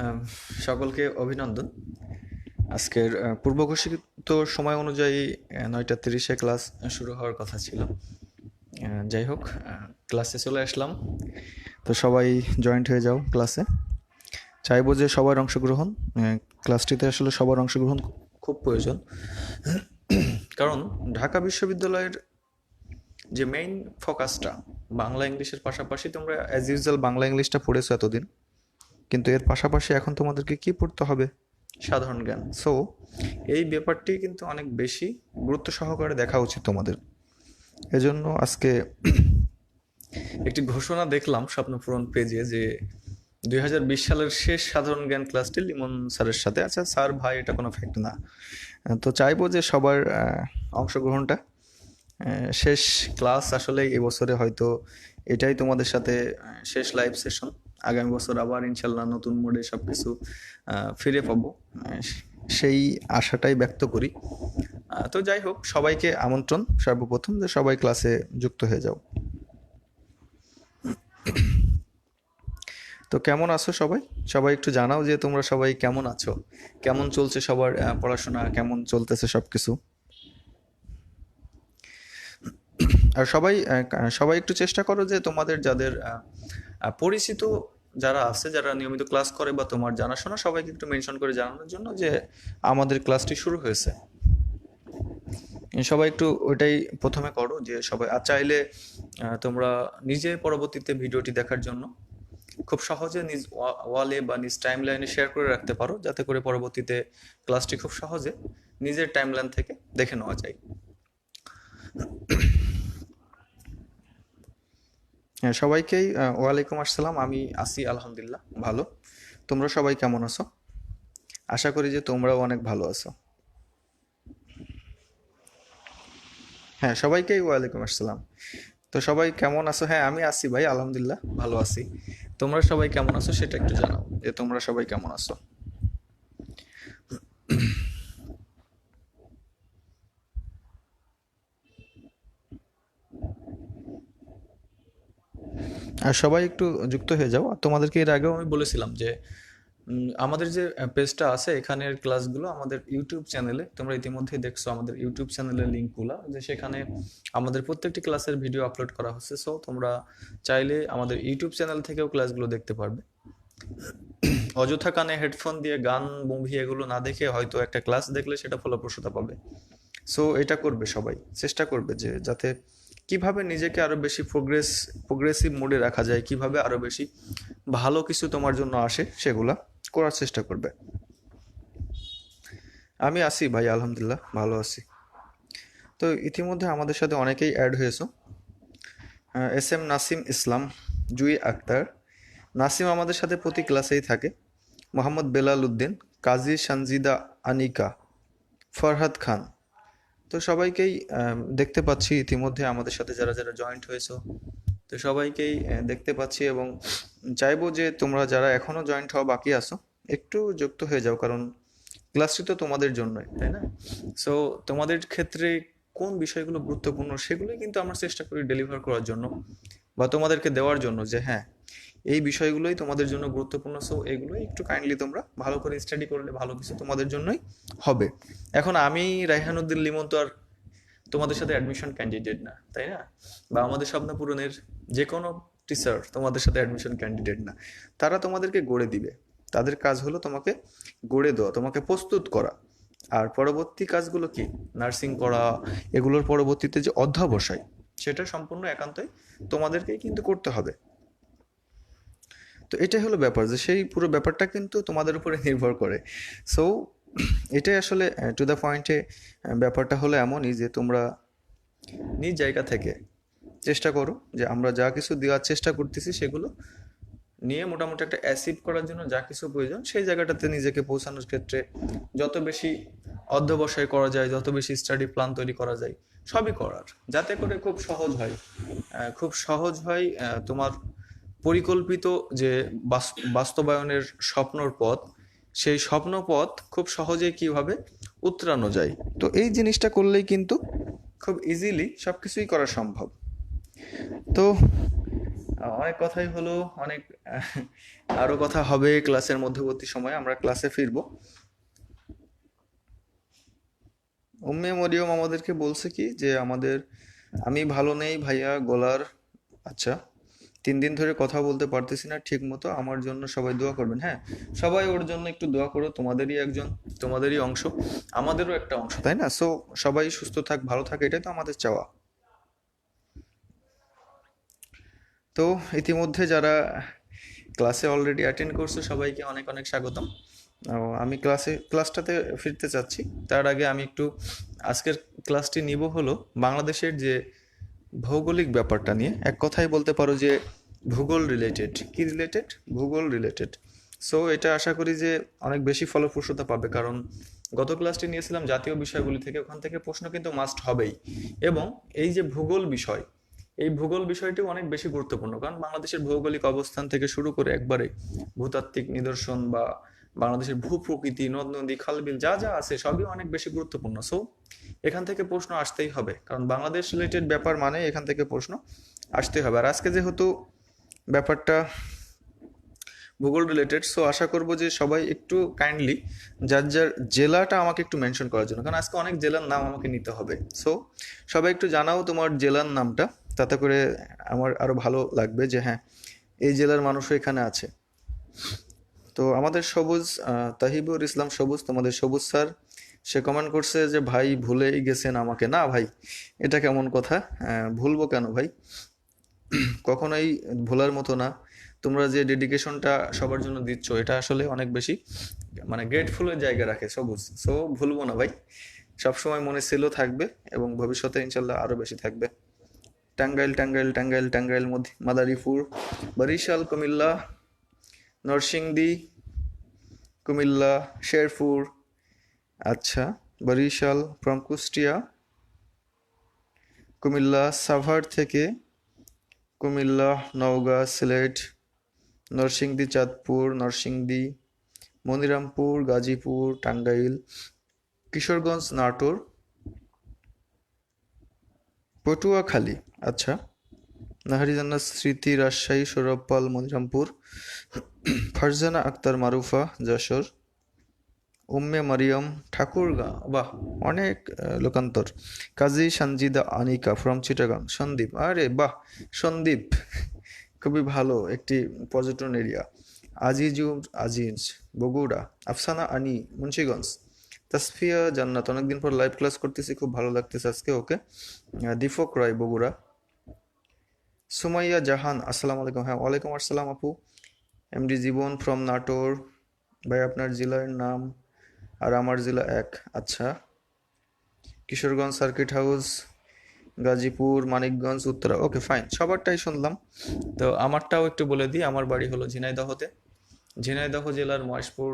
আম, সকলকে অভিনন্দন। আজকের পূর্ব ঘোষিত সময় অনুযায়ী 9:30 ক্লাস শুরু হওয়ার কথা ছিল। যাই হোক, ক্লাসে চলে আসলাম। তো সবাই জয়েন্ট হয়ে যাও ক্লাসে। চাইবো যে সবার অংশগ্রহণ। ক্লাসটিতে আসলে সবার অংশগ্রহণ খুব প্রয়োজন, কারণ ঢাকা বিশ্ববিদ্যালয়ের যে মেইন ফোকাসটা বাংলা ইংলিশের পাশাপাশি, তোমরা অ্যাজ ইউজুয়াল বাংলা ইংলিশটা পড়েছো এতদিন, কিন্তু এর পাশাপাশি এখন তোমাদেরকে কি পড়তে হবে? সাধারণ জ্ঞান। সো এই ব্যাপারটি কিন্তু অনেক বেশি গুরুত্ব সহকারে দেখা উচিত তোমাদের। এজন্য আজকে একটি ঘোষণা দেখলাম স্বপ্নপূরণ পেজে যে 2020 সালের শেষ সাধারণ জ্ঞান ক্লাসটি লিমন স্যারের সাথে। আচ্ছা স্যার ভাই, এটা কোনো ফ্যাক্ট না। তো চাইবো যে সবার অংশগ্রহণটা। শেষ ক্লাস আসলে এবছরে হয়তো এটাই তোমাদের সাথে শেষ লাইভ সেশন। আগামী বছর আবার ইনশাল্লাহ নতুন মোডে সব কিছু ফিরে পাবো, সেই আশাটাই ব্যক্ত করি। তো যাই হোক, সবাইকে আমন্ত্রণ সর্বপ্রথম যে সবাই ক্লাসে যুক্ত হয়ে যাও। তো কেমন আছো সবাই? সবাই একটু জানাও যে তোমরা সবাই কেমন আছো, কেমন চলছে সবার পড়াশোনা, কেমন চলতেছে সব কিছু। আর সবাই সবাই একটু চেষ্টা করো যে তোমাদের যাদের পরিচিত যারা আছে, যারা নিয়মিত ক্লাস করে বা তোমার জানাশোনা, সবাইকে একটু মেনশন করে জানানোর জন্য যে আমাদের ক্লাসটি শুরু হয়েছে। সবাই একটু ওইটাই প্রথমে করো, যে সবাই চাইলে তোমরা নিজে পরবর্তীতে ভিডিওটি দেখার জন্য খুব সহজে নিজ ওয়ালে বা নিজ টাইম লাইনে শেয়ার করে রাখতে পারো, যাতে করে পরবর্তীতে ক্লাসটি খুব সহজে নিজের টাইম লাইন থেকে দেখে নেওয়া যায়। হ্যাঁ, সবাইকেই ওয়ালাইকুম আসসালাম। আমি আছি আলহামদুলিল্লাহ ভালো। তোমরা সবাই কেমন আছো? আশা করি যে তোমরাও অনেক ভালো আছো। হ্যাঁ, সবাইকেই ওয়ালাইকুম আসসালাম। তো সবাই কেমন আছো? হ্যাঁ, আমি আছি ভাই, আলহামদুলিল্লাহ ভালো আছি। তোমরা সবাই কেমন আছো সেটা একটু জানাও, যে তোমরা সবাই কেমন আছো। আর সবাই একটু যুক্ত হয়ে যাও। আর তোমাদেরকে এর আগেও আমি বলেছিলাম যে আমাদের যে পেজটা আছে, এখানের ক্লাসগুলো আমাদের ইউটিউব চ্যানেলে, তোমরা ইতিমধ্যেই দেখছো আমাদের ইউটিউব চ্যানেলের লিঙ্কগুলো, যে সেখানে আমাদের প্রত্যেকটি ক্লাসের ভিডিও আপলোড করা হচ্ছে। সো তোমরা চাইলে আমাদের ইউটিউব চ্যানেল থেকেও ক্লাসগুলো দেখতে পারবে। অযথা কানে হেডফোন দিয়ে গান, মুভি এগুলো না দেখে হয়তো একটা ক্লাস দেখলে সেটা ফলপ্রসূতা পাবে। সো এটা করবে সবাই, চেষ্টা করবে যে যাতে কিভাবে নিজেকে আরো বেশি প্রোগ্রেসিভ মোডে রাখা যায়, কিভাবে আরো বেশি ভালো কিছু তোমার জন্য আসে, সেগুলা করার চেষ্টা করবে। আমি আছি ভাই, আলহামদুলিল্লাহ ভালো আছি। তো ইতিমধ্যে আমাদের সাথে অনেকেই অ্যাড হয়েছো। এস এম নাসিম ইসলাম, জুই আক্তার, নাসিম আমাদের সাথে প্রতি ক্লাসেই থাকে, মোহাম্মদ বেলাল উদ্দিন, কাজী সানজিদা আনিকা, ফরহাদ খান। তো সবাইকেই দেখতে পাচ্ছি ইতিমধ্যে আমাদের সাথে যারা যারা জয়েন্ট হয়েছো। তো সবাইকেই দেখতে পাচ্ছি, এবং চাইবো যে তোমরা যারা এখনো জয়েন্ট হওয়া বাকি আছো একটু যুক্ত হয়ে যাও, কারণ ক্লাসটি তো তোমাদের জন্যই, তাই না? সো তোমাদের ক্ষেত্রে কোন বিষয়গুলো গুরুত্বপূর্ণ সেগুলোই কিন্তু আমরা চেষ্টা করি ডেলিভার করার জন্য, বা তোমাদেরকে দেওয়ার জন্য, যে হ্যাঁ এই বিষয়গুলোই তোমাদের জন্য গুরুত্বপূর্ণ। সো এগুলোই একটু কাইন্ডলি তোমরা ভালো করে স্টাডি করলে ভালো কিছু তোমাদের জন্যই হবে। এখন আমি রায়হানুদ্দিন লিমন তো আর তোমাদের সাথে অ্যাডমিশন ক্যান্ডিডেট না, তাই না? বা আমাদের স্বপ্ন পূরণের যে কোনো টিচার তোমাদের সাথে অ্যাডমিশন ক্যান্ডিডেট না। তারা তোমাদেরকে গড়ে দিবে। তাদের কাজ হলো তোমাকে গড়ে দেওয়া, তোমাকে প্রস্তুত করা। আর পরবর্তী কাজগুলো কি? নার্সিং করা, এগুলোর পরবর্তীতে যে অধ্যাবসায়, সেটা সম্পূর্ণ একান্তই তোমাদেরকেই কিন্তু করতে হবে। তো এটাই হলো ব্যাপার, যে সেই পুরো ব্যাপারটা কিন্তু তোমাদের উপরে নির্ভর করে। সো এটাই আসলে টু দ্য পয়েন্টে ব্যাপারটা হলো এমনই যে তোমরা নিজ জায়গা থেকে চেষ্টা করো যে আমরা যা কিছু দেওয়ার চেষ্টা করতেছি সেগুলো নিয়ে মোটামুটি একটা অ্যাচিভ করার জন্য যা কিছু প্রয়োজন সেই জায়গাটাতে নিজেকে পৌঁছানোর ক্ষেত্রে যত বেশি অধ্যবসায় করা যায়, যত বেশি স্টাডি প্ল্যান তৈরি করা যায়, সবই করার, যাতে করে খুব সহজ হয়। খুব সহজ হয় তোমার পরিকল্পিত যে বাস্তবায়নের স্বপ্নর পথ, সেই স্বপ্ন পথ খুব সহজেই কিভাবে উতরানো যায়। তো এই জিনিসটা করলেই কিন্তু খুব ইজিলি সব কিছুই করা সম্ভব। তো অনেক কথাই হলো, অনেক আরো কথা হবে ক্লাসের মধ্যবর্তী সময়ে, আমরা ক্লাসে ফিরবো। উম্মে মরিয়ম আমাদেরকে বলছে কি যে আমাদের, আমি ভালো নেই ভাইয়া, গলার, আচ্ছা 3 দিন ধরে কথা বলতে পারতেছি না ঠিক মতো, আমার জন্য সবাই দোয়া করবেন। হ্যাঁ, সবাই ওর জন্য একটু দোয়া করো, তোমাদেরই একজন, তোমাদেরই অংশ, আমাদেরও একটা অংশ, তাই না? সো সবাই সুস্থ থাক, ভালো থাক, এটাই তো আমাদের চাওয়া। তো ইতিমধ্যে যারা ক্লাসে অলরেডি অ্যাটেন্ড করছো সবাইকে অনেক অনেক স্বাগতম। আমি ক্লাসটাতে ফিরতে চাচ্ছি। তার আগে আমি একটু আজকের ক্লাসটি নিব হলো বাংলাদেশের যে ভৌগোলিক ব্যাপারটা নিয়ে। এক কথায় বলতে পারো যে ভূগোল রিলেটেড। কি রিলেটেড? ভূগোল রিলেটেড। সো এটা আশা করি যে অনেক বেশি ফলপ্রসূতা পাবে, কারণ গত ক্লাসটি নিয়েছিলাম জাতীয় বিষয়গুলি থেকে, ওখান থেকে প্রশ্ন কিন্তু মাস্ট হবেই। এবং এই যে ভূগোল বিষয়, এই ভূগোল বিষয়টিও অনেক বেশি গুরুত্বপূর্ণ, কারণ বাংলাদেশের ভৌগোলিক অবস্থান থেকে শুরু করে একবারে ভূতাত্ত্বিক নিদর্শন বা বাংলাদেশের ভূপ্রকৃতি, নদ নদী, খালবিল যা যা আছে সবই অনেক বেশি গুরুত্বপূর্ণ। সো এখান থেকে প্রশ্ন আসতেই হবে, কারণ বাংলাদেশ রিলেটেড ব্যাপার মানে এখান থেকে প্রশ্ন আসতেই হবে। আর আজকে যেহেতু ব্যাপারটা ভূগোল রিলেটেড, সো আশা করব যে সবাই একটু কাইন্ডলি যার যার জেলাটা আমাকে একটু মেনশন করার জন্য, কারণ আজকে অনেক জেলার নাম আমাকে নিতে হবে। সো সবাই একটু জানাও তোমার জেলার নামটা, তাতে করে আমার আরো ভালো লাগবে যে হ্যাঁ, এই জেলার মানুষও এখানে আছে। তো আমাদের সবুজ, তাহিবুর ইসলাম সবুজ, তোমাদের সবুজ স্যার, সে কমেন্ট করছে যে ভাই ভুলেই গেছেন আমাকে। না ভাই, এটা কেমন কথা? ভুলবো কেন ভাই? কখনোই ভোলার মতো না। তোমরা যে ডেডিকেশনটা সবার জন্য দিচ্ছ, এটা আসলে অনেক বেশি মানে গ্রেটফুলের জায়গা রাখে সবুজ। সো ভুলবো না ভাই, সবসময় মনে ছিল, থাকবে, এবং ভবিষ্যতে ইনশাল্লাহ আরো বেশি থাকবে। টাঙ্গাইল টাঙ্গাইল টাঙ্গাইল টাঙ্গাইল, মাদারীপুর, বরিশাল, কুমিল্লা, নরসিংদী, কুমিল্লা, শেরপুর, আচ্ছা, বরিশাল ফ্রম কুষ্টিয়া, কুমিল্লা সাভার থেকে, কুমিল্লা, নওগাঁ, সিলেট, নরসিংদী, চাঁদপুর, নরসিংদী, মনিরামপুর, গাজীপুর, টাঙ্গাইল, কিশোরগঞ্জ, নাটোর, পটুয়াখালী, আচ্ছা, নাহারিজান্নাত স্মৃতি, রাজশাহী, সৌরভ পাল, মনিরামপুর, ফারজানা আক্তার মারুফা, যশোর, উম্মে মারিয়াম, ঠাকুরগাঁও, বাহ, অনেক লোকান্তর, কাজী সানজিদা আনিকা ফ্রম চিটাগাং, সন্দীপ, আরে বাহ, সন্দীপ খুবই ভালো একটি পর্যটন এরিয়া, আজিজুর আজিজ, বগুড়া, আফসানা আনি, মুন্সিগঞ্জ, তাসফিয়া জান্নাত, অনেকদিন পর লাইভ ক্লাস করতেছি, খুব ভালো লাগতেছে আজকে, ওকে। দীপক রায়, বগুড়া, সুমাইয়া জাহান, আসসালামু আলাইকুম। হ্যাঁ, ওয়ালাইকুম আসসালাম আপু। এমডি জীবন ফ্রম নাটোর, ভাই আপনার জেলার নাম আর আমার জেলা এক, আচ্ছা। Kishoreganj circuit house, Gazipur, Manikganj, Uttara, okay fine, সবারটাই শুনলাম। তো আমারটাও একটু বলে দিই, আমার বাড়ি হলো ঝিনাইদহতে, ঝিনাইদহ জেলার মহেশপুর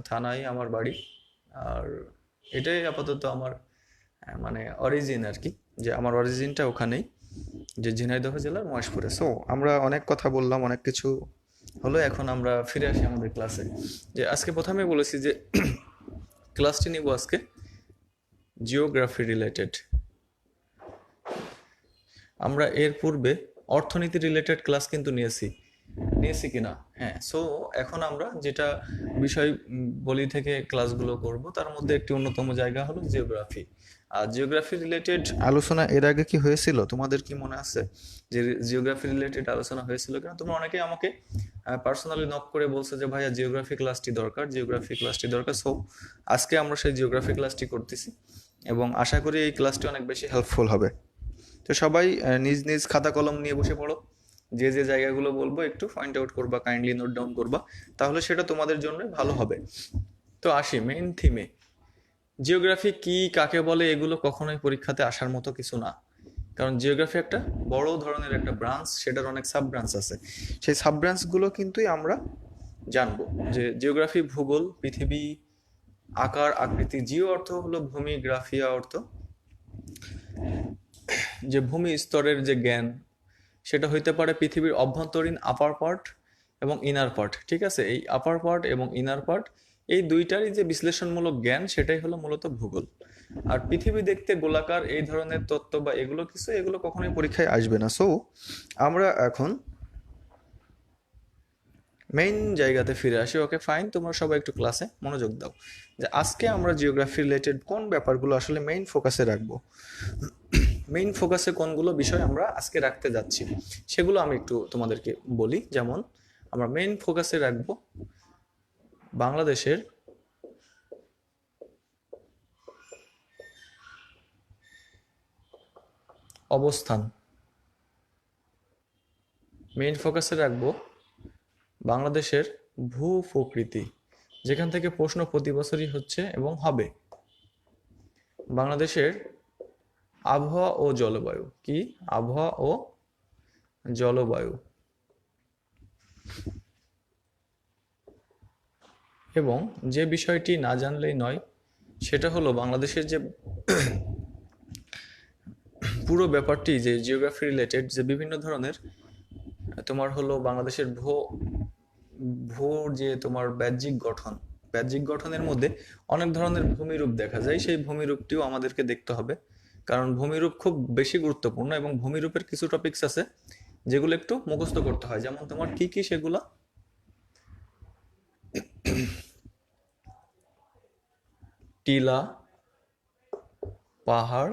থানায় আমার বাড়ি। আর এটাই আপাতত আমার মানে অরিজিন আর কি, যে আমার অরিজিনটা ওখানেই, যে ঝিনাইদহ জেলার মহেশপুরে। সো আমরা অনেক কথা বললাম, অনেক কিছু হলো, এখন আমরা ফিরে আসি আমাদের ক্লাসে। যে আজকে প্রথমে বলেছি যে ক্লাসটি নিব আজকে জিওগ্রাফি রিলেটেড। আমরা এর পূর্বে অর্থনীতি রিলেটেড ক্লাস কিন্তু নিয়েছি কিনা? হ্যাঁ। সো এখন আমরা যেটা বিষয় বলি থেকে ক্লাসগুলো করব, তার মধ্যে একটি অন্যতম জায়গা হলো জিওগ্রাফি। আর জিওগ্রাফি রিলেটেড আলোচনা এর আগে কি হয়েছিল, তোমাদের কি মনে আছে যে জিওগ্রাফি রিলেটেড আলোচনা হয়েছিল কিনা? তোমরা অনেকেই আমাকে পার্সোনালি নক করে বলছে যে ভাইয়া জিওগ্রাফি ক্লাসটি দরকার, জিওগ্রাফি ক্লাসটি দরকার। সো আজকে আমরা সেই জিওগ্রাফি ক্লাসটি করতেছি, এবং আশা করি এই ক্লাসটি অনেক বেশি হেল্পফুল হবে। তো সবাই নিজ নিজ খাতা কলম নিয়ে বসে পড়ো, যে যে জায়গাগুলো বলবো একটু পয়েন্ট আউট করবা, কাইন্ডলি নোট ডাউন করবা, তাহলে সেটা তোমাদের জন্য ভালো হবে। তো আসি মেইন থিমে। জিওগ্রাফি কি, কাকে বলে, এগুলো কখনোই পরীক্ষাতে আসার মতো কিছু না, কারণ জিওগ্রাফি একটা বড় ধরনের একটা ব্রাঞ্চ, সেটার অনেক সাব ব্রাঞ্চ আছে। সেই সাব ব্রাঞ্চগুলো কিন্তুই আমরা জানবো। যে জিওগ্রাফি ভূগোল, পৃথিবী, আকার আকৃতি, জিও অর্থ হলো ভূমি, গ্রাফিয়া অর্থ যে ভূমি স্তরের যে জ্ঞান, সেটা হইতে পারে পৃথিবীর অভ্যন্তরীণ আপার পার্ট এবং ইনার পার্ট। ঠিক আছে, এই আপার পার্ট এবং ইনার পার্ট, এই দুইটারই যে বিশ্লেষণমূলক জ্ঞান, সেটাই হলো মূলত ভূগোল। আর পৃথিবী দেখতে গোলাকার, এই ধরনের তত্ত্ব বা এগুলো কখনোই পরীক্ষায় আসবে না। সো আমরা এখন মেইন জায়গাতে ফিরে আসি। ওকে ফাইন, তোমরা সবাই একটু ক্লাসে মনোযোগ দাও। যে আজকে আমরা জিওগ্রাফি রিলেটেড কোন ব্যাপারগুলো আসলে মেইন ফোকাসে রাখবো, মেইন ফোকাসে কোনগুলো বিষয় আমরা আজকে রাখতে যাচ্ছি সেগুলো আমি একটু তোমাদেরকে বলি। যেমন আমরা মেইন ফোকাসে রাখবো বাংলাদেশের অবস্থান, মেইন ফোকাসে রাখবো বাংলাদেশের ভূ প্রকৃতি, যেখান থেকে প্রশ্ন প্রতি বছরই হচ্ছে এবং হবে। বাংলাদেশের আবহাওয়া ও জলবায়ু, কি আবহাওয়া ও জলবায়ু, এবং যে বিষয়টি না জানলেই নয় সেটা হলো বাংলাদেশের যে পুরো ব্যাপারটি, যে জিওগ্রাফি রিলেটেড যে বিভিন্ন ধরনের তোমার হলো বাংলাদেশের ভূর যে তোমার বাহ্যিক গঠনের মধ্যে অনেক ধরনের ভূমিরূপ দেখা যায়, সেই ভূমিরূপটিও আমাদেরকে দেখতে হবে, কারণ ভূমিরূপ খুব বেশি গুরুত্বপূর্ণ এবং ভূমিরূপের কিছু টপিকস আছে যেগুলো একটু মুখস্থ করতে হয়। যেমন তোমার কি কি সেগুলা, টিলা, পাহাড়,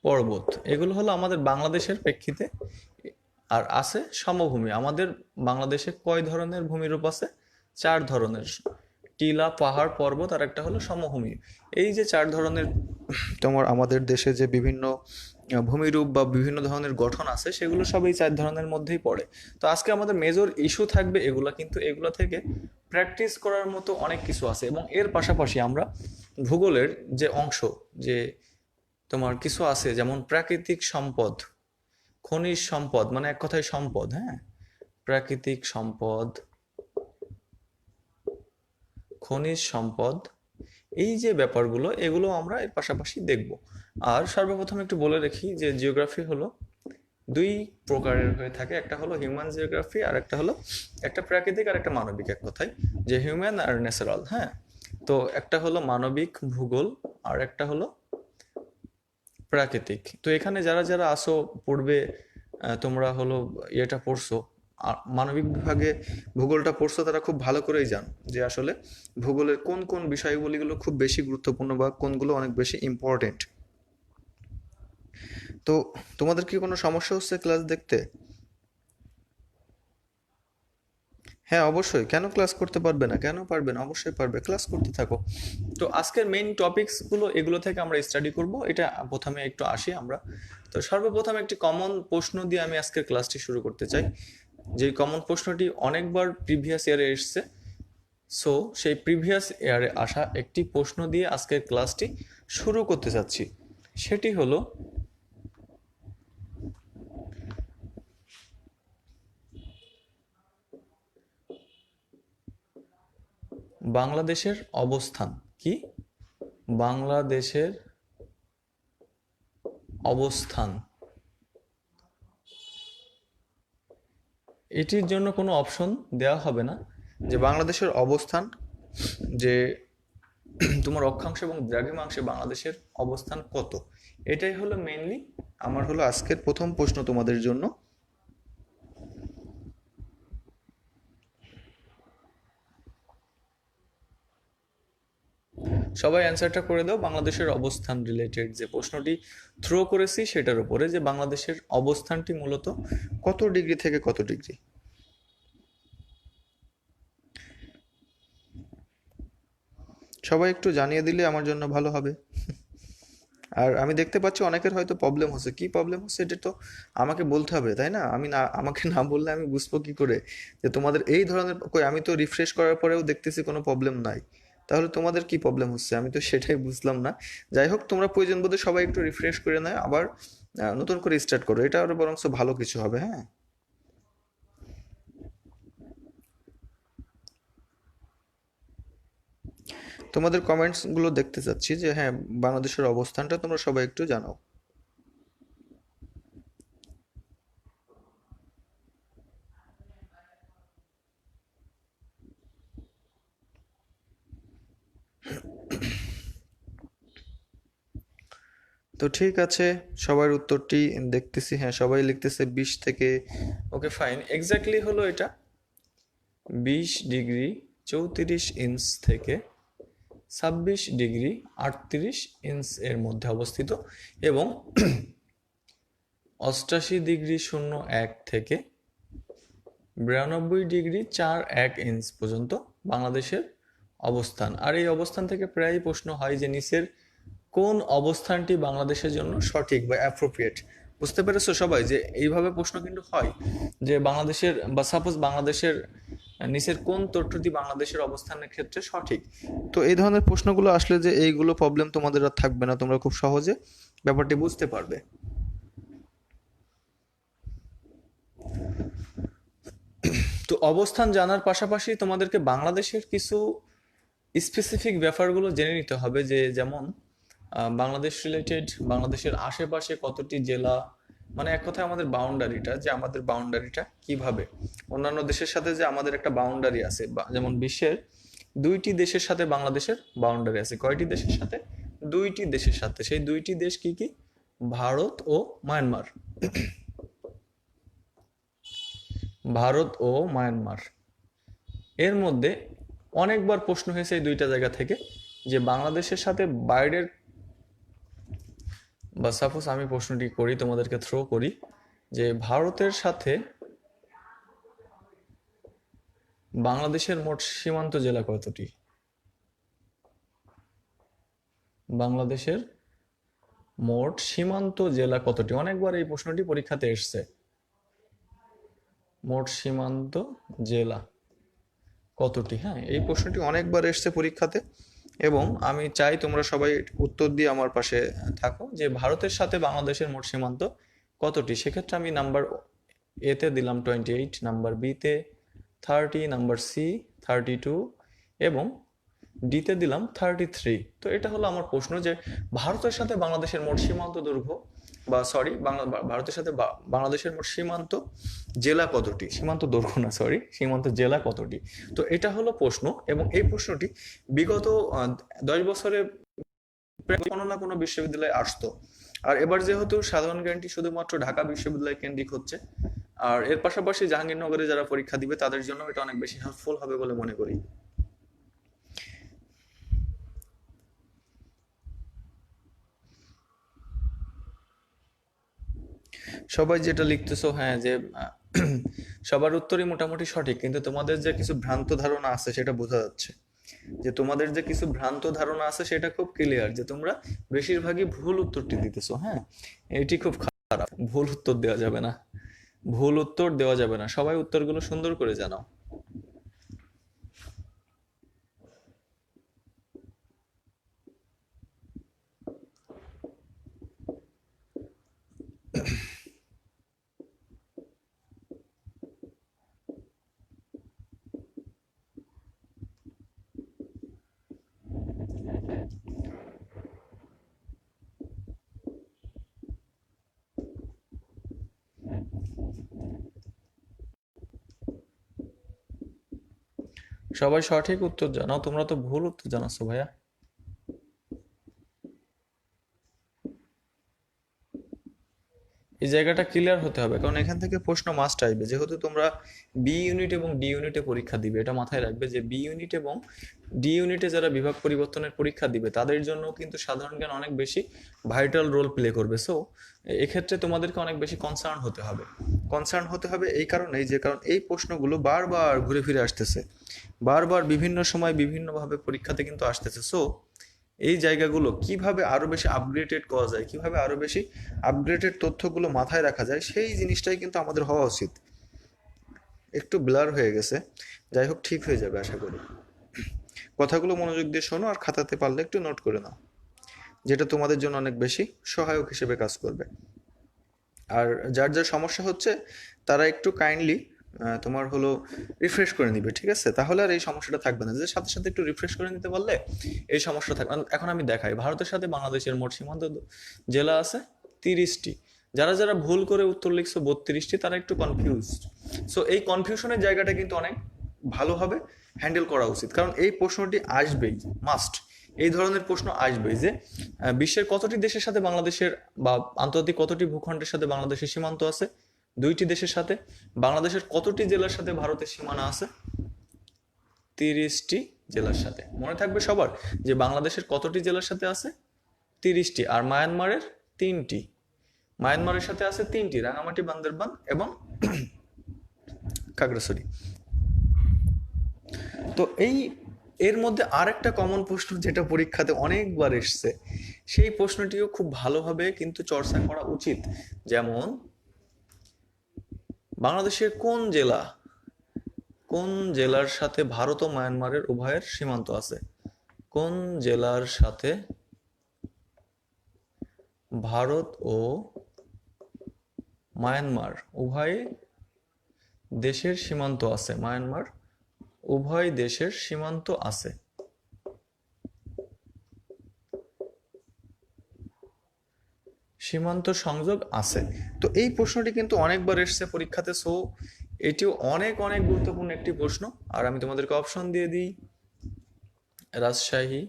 পর্বত, এগুলো হলো আমাদের বাংলাদেশের প্রেক্ষিতে। আর আছে সমভূমি। আমাদের বাংলাদেশে কয় ধরনের ভূমিরূপ আছে? 4 ধরনের, টিলা, পাহাড়, পর্বত, আর একটা হলো সমভূমি। এই যে 4 ধরনের তোমার আমাদের দেশে যে বিভিন্ন ভূমিরূপ বা বিভিন্ন ধরনের গঠন আছে সেগুলো সব এই 4 ধরনের মধ্যেই পড়ে। তো আজকে আমাদের মেজর ইস্যু থাকবে এগুলা, কিন্তু এগুলো থেকে প্র্যাকটিস করার মতো অনেক কিছু আছে। এবং এর পাশাপাশি আমরা ভূগোলের যে অংশ, যে তোমার কিছু আছে যেমন প্রাকৃতিক সম্পদ, খনিজ সম্পদ, মানে এক কথায় সম্পদ, হ্যাঁ, প্রাকৃতিক সম্পদ, খনিজ সম্পদ, এই যে ব্যাপারগুলো এগুলো আমরা এর পাশাপাশি দেখব। আর সর্বপ্রথম একটু বলে রাখি যে জিওগ্রাফি হলো 2 প্রকারের হয়ে থাকে, একটা হলো হিউম্যান জিওগ্রাফি আর একটা হলো একটা প্রাকৃতিক আর একটা মানবিক। এক কথায় যে হিউম্যান আর ন্যাচারাল, হ্যাঁ। তো একটা হলো মানবিক ভূগোল আর একটা হলো প্রাকৃতিক। তো এখানে যারা যারা আসো পূর্বে তোমরা হলো এটা পড়ছো, মানবিক বিভাগে ভূগোলটা পড়ছো, তারা খুব ভালো করেই জানো যে আসলে ভূগোলের কোন কোন বিষয়গুলিগুলো খুব বেশি গুরুত্বপূর্ণ বা কোনগুলো অনেক বেশি ইম্পর্টেন্ট। তো তোমাদের কি কোনো সমস্যা হচ্ছে ক্লাস দেখতে? হ্যাঁ অবশ্যই, কেন ক্লাস করতে পারবে না, কেন পারবে না, অবশ্যই পারবে, ক্লাস করতে থাকো। তো আজকের মেইন টপিকসগুলো এগুলো থেকে আমরা স্টাডি করব। এটা প্রথমে একটু আসি আমরা। তো সর্বপ্রথম একটি কমন প্রশ্ন দিয়ে আমি আজকের ক্লাসটি শুরু করতে চাই, যে কমন প্রশ্নটি অনেকবার প্রিভিয়াস ইয়ারে এসছে। সো সেই প্রিভিয়াস ইয়ারে আসা একটি প্রশ্ন দিয়ে আজকের ক্লাসটি শুরু করতে চাচ্ছি। সেটি হলো বাংলাদেশের অবস্থান, কি বাংলাদেশের অবস্থান। এটির জন্য কোনো অপশন দেওয়া হবে না, যে বাংলাদেশের অবস্থান, যে তোমার অক্ষাংশ এবং দ্রাঘিমাংশে বাংলাদেশের অবস্থান কত, এটাই হলো মেইনলি আমার হলো আজকের প্রথম প্রশ্ন তোমাদের জন্য। সবাই অ্যান্সারটা করে দাও। বাংলাদেশের অবস্থান রিলেটেড যে প্রশ্নটি থ্রো করেছি সেটার উপরে, যে বাংলাদেশের অবস্থানটি মূলত কত ডিগ্রি থেকে কত ডিগ্রি। সবাই একটু জানিয়ে দিলে আমার জন্য ভালো হবে। আর আমি দেখতে পাচ্ছি অনেকের হয়তো প্রবলেম হচ্ছে, কি প্রবলেম হচ্ছে এটা তো আমাকে বলতে হবে, তাই না? আমি না, আমাকে না বললে আমি বুঝবো কি করে যে তোমাদের এই ধরনের, কই আমি তো রিফ্রেশ করার পরেও দেখতেছি কোনো প্রবলেম নাই, তাহলে তোমাদের কি প্রবলেম হচ্ছে আমি তো সেটাই বুঝলাম না। যাই হোক, তোমরা প্রয়োজন বোধে সবাই একটু রিফ্রেশ করে নাও, আবার নতুন করে স্টার্ট করো, এটা আরো বরং ভালো কিছু হবে, হ্যাঁ। তোমাদের কমেন্টসগুলো দেখতে চাচ্ছি, যে হ্যাঁ বাংলাদেশের অবস্থানটা তোমরা সবাই একটু জানাও। তো ঠিক আছে, সবার উত্তরটি দেখতেছি, হ্যাঁ সবাই লিখতেছে 20 থেকে। ওকে ফাইন, এক্স্যাক্টলি হলো এটা 20°34' থেকে 26°38' এর মধ্যে অবস্থিত এবং 88°01 থেকে 92°41' পর্যন্ত বাংলাদেশের অবস্থান। আর এই অবস্থান থেকে প্রায়ই প্রশ্ন হয় যে নিচের কোন অবস্থানটি বাংলাদেশের জন্য সঠিক বা অ্যাপ্রোপ্রিয়েট। বুঝতে পেরেছো সবাই যে এইভাবে প্রশ্ন কিন্তু হয় যে বাংলাদেশের বা সাপোজ বাংলাদেশের নিচের কোন তথ্যটি বাংলাদেশের অবস্থানের ক্ষেত্রে সঠিক। তো এই ধরনের প্রশ্নগুলো আসলে যে এইগুলো প্রবলেম তোমাদের আর থাকবে না, তোমরা খুব সহজে ব্যাপারটি বুঝতে পারবে। তো অবস্থান জানার পাশাপাশি তোমাদেরকে বাংলাদেশের কিছু স্পেসিফিক ব্যাপারগুলো জেনে নিতে হবে, যে যেমন বাংলাদেশ রিলেটেড বাংলাদেশের আশেপাশে কতটি জেলা, মানে এক কথায় আমাদের বাউন্ডারিটা, যে আমাদের বাউন্ডারিটা কিভাবে অন্যান্য দেশের সাথে, যে আমাদের একটা বাউন্ডারি আছে, যেমন বিশ্বের 2টি দেশের সাথে বাংলাদেশের বাউন্ডারি আছে। কয়টি দেশের সাথে? 2টি দেশের সাথে। সেই 2টি দেশ কি কি? ভারত ও মায়ানমার। ভারত ও মায়ানমার। এর মধ্যে অনেকবার প্রশ্ন হয়েছে এই 2টা জায়গা থেকে যে বাংলাদেশের সাথে বাইরের, বা সাপোজ আমি প্রশ্নটি করি, তোমাদেরকে থ্রো করি, যে ভারতের সাথে বাংলাদেশের মোট সীমান্ত জেলা কতটি? বাংলাদেশের মোট সীমান্ত জেলা কতটি? অনেকবার এই প্রশ্নটি পরীক্ষাতে এসছে। মোট সীমান্ত জেলা কতটি? হ্যাঁ, এই প্রশ্নটি অনেকবার এসছে পরীক্ষাতে এবং আমি চাই তোমরা সবাই উত্তর দিয়ে আমার পাশে থাকো, যে ভারতের সাথে বাংলাদেশের মোট সীমান্ত কতটি। সেক্ষেত্রে আমি নাম্বার এতে দিলাম 28, নাম্বার বিতে 30, নাম্বার সি 32 এবং ডিতে দিলাম 33। তো এটা হলো আমার প্রশ্ন, যে ভারতের সাথে বাংলাদেশের মোট সীমান্ত দৈর্ঘ্য, বা সরি, ভারতের সাথে বাংলাদেশের মোট সীমান্ত জেলা কতটি? সীমান্ত দৈর্ঘ্য না, সরি, সীমান্ত জেলা কতটি? তো এটা হলো প্রশ্ন, এবং এই প্রশ্নটি বিগত 10 বছরে কোনো না কোনো বিশ্ববিদ্যালয়ে আসতো। আর এবার যেহেতু সাধারণ জ্ঞানটি শুধুমাত্র ঢাকা বিশ্ববিদ্যালয় কেন্দ্রিক হচ্ছে, আর এর পাশাপাশি জাহাঙ্গীরনগরে যারা পরীক্ষা দিবে তাদের জন্য এটা অনেক বেশি হেল্পফুল হবে বলে মনে করি। সবাই যেটা লিখতেছো, হ্যাঁ, যে সবার উত্তরই মোটামুটি সঠিক, কিন্তু তোমাদের যে কিছু ভ্রান্ত ধারণা আছে সেটা বোঝা যাচ্ছে, যে তোমাদের যে কিছু ভ্রান্ত ধারণা আছে সেটা খুব ক্লিয়ার, যে তোমরা বেশিরভাগই ভুল উত্তরটি দিতেছো। হ্যাঁ, এটি খুব খারাপ। ভুল উত্তর দেওয়া যাবে না, ভুল উত্তর দেওয়া যাবে না। সবাই উত্তরগুলো সুন্দর করে জানাও। সবাই সঠিক উত্তর জানাও, তোমরা তো ভুল উত্তর জানাচ্ছো ভাইয়া। এই জায়গাটা ক্লিয়ার হতে হবে, কারণ এখান থেকে প্রশ্ন মাস্ট আসবে, যেহেতু তোমরা বি ইউনিট এবং ডি ইউনিটে পরীক্ষা দিবে। এটা মাথায় রাখবে যে বি ইউনিট এবং ডি ইউনিটে যারা বিভাগ পরিবর্তনের পরীক্ষা দিবে তাদের জন্য কিন্তু সাধারণ জ্ঞান অনেক বেশি ভাইটাল রোল প্লে করবে। সো এক্ষেত্রে তোমাদেরকে অনেক বেশি কনসার্ন হতে হবে। কনসার্ন হতে হবে এই কারণেই, যে কারণ এই প্রশ্নগুলো বারবার ঘুরে ফিরে আসতেছে, বারবার বিভিন্ন সময় বিভিন্নভাবে পরীক্ষাতে কিন্তু আসতেছে। সো এই জায়গাগুলো কিভাবে আরো বেশি আপগ্রেডেড করা যায়, কিভাবে আরো বেশি আপগ্রেডেড তথ্যগুলো মাথায় রাখা যায়, সেই জিনিসটাই কিন্তু আমাদের হওয়া উচিত। একটু ব্লার হয়ে গেছে, যাই হোক ঠিক হয়ে যাবে আশা করি। কথাগুলো মনোযোগ দিয়ে শোনো, আর খাতাতে পারলে একটু নোট করে নাও, যেটা তোমাদের জন্য অনেক বেশি সহায়ক হিসেবে কাজ করবে। আর যার যার সমস্যা হচ্ছে তারা একটু কাইন্ডলি তোমার হলো রিফ্রেশ করে নিবে, ঠিক আছে? তাহলে আর এই সমস্যাটা থাকবে না, যে সাথে সাথে একটু রিফ্রেশ করে নিতে পারলে এই সমস্যা থাকবে না। এখন আমি দেখাই, ভারতের সাথে বাংলাদেশের মোট সীমান্ত জেলা আছে 30টি। যারা যারা ভুল করে উত্তর লিখছো 32টি, তারা একটু কনফিউজড। সো এই কনফিউশনের জায়গাটা কিন্তু অনেক ভালোভাবে হ্যান্ডেল করা উচিত, কারণ এই প্রশ্নটি আসবেই, মাস্ট। এই ধরনের প্রশ্ন আসবেই, যে বিশ্বের কতটি দেশের সাথে বাংলাদেশের, বা আন্তর্জাতিক কতটি ভূখণ্ডের সাথে বাংলাদেশের সীমান্ত আছে? 2টি দেশের সাথে। বাংলাদেশের কতটি জেলার সাথে ভারতের সীমানা আছে? 30টি জেলার সাথে। মনে থাকবে সবার যে বাংলাদেশের কতটি জেলার সাথে আছে? 30টি। আর মায়ানমারের 3টি। মায়ানমারের সাথে আছে 3টি, রাঙামাটি, বান্দরবান এবং খাগড়াছড়ি। তো এর মধ্যে আরেকটা কমন প্রশ্ন যেটা পরীক্ষাতে অনেকবার এসছে, সেই প্রশ্নটিও খুব ভালোভাবে কিন্তু চর্চা করা উচিত। যেমন বাংলাদেশের কোন জেলার সাথে ভারত ও মায়ানমারের উভয়ের সীমান্ত আছে? কোন জেলার সাথে ভারত ও মায়ানমার উভয় দেশের সীমান্ত আছে? মায়ানমার উভয় দেশের সীমান্ত আছে। সীমান্ত সংযোগ আছে। তো এই প্রশ্নটি কিন্তু অনেকবার এসছে পরীক্ষাতে, সো এটিও অনেক অনেক গুরুত্বপূর্ণ একটি প্রশ্ন। আর আমি তোমাদেরকে অপশন দিয়ে দিই, Rajshahi,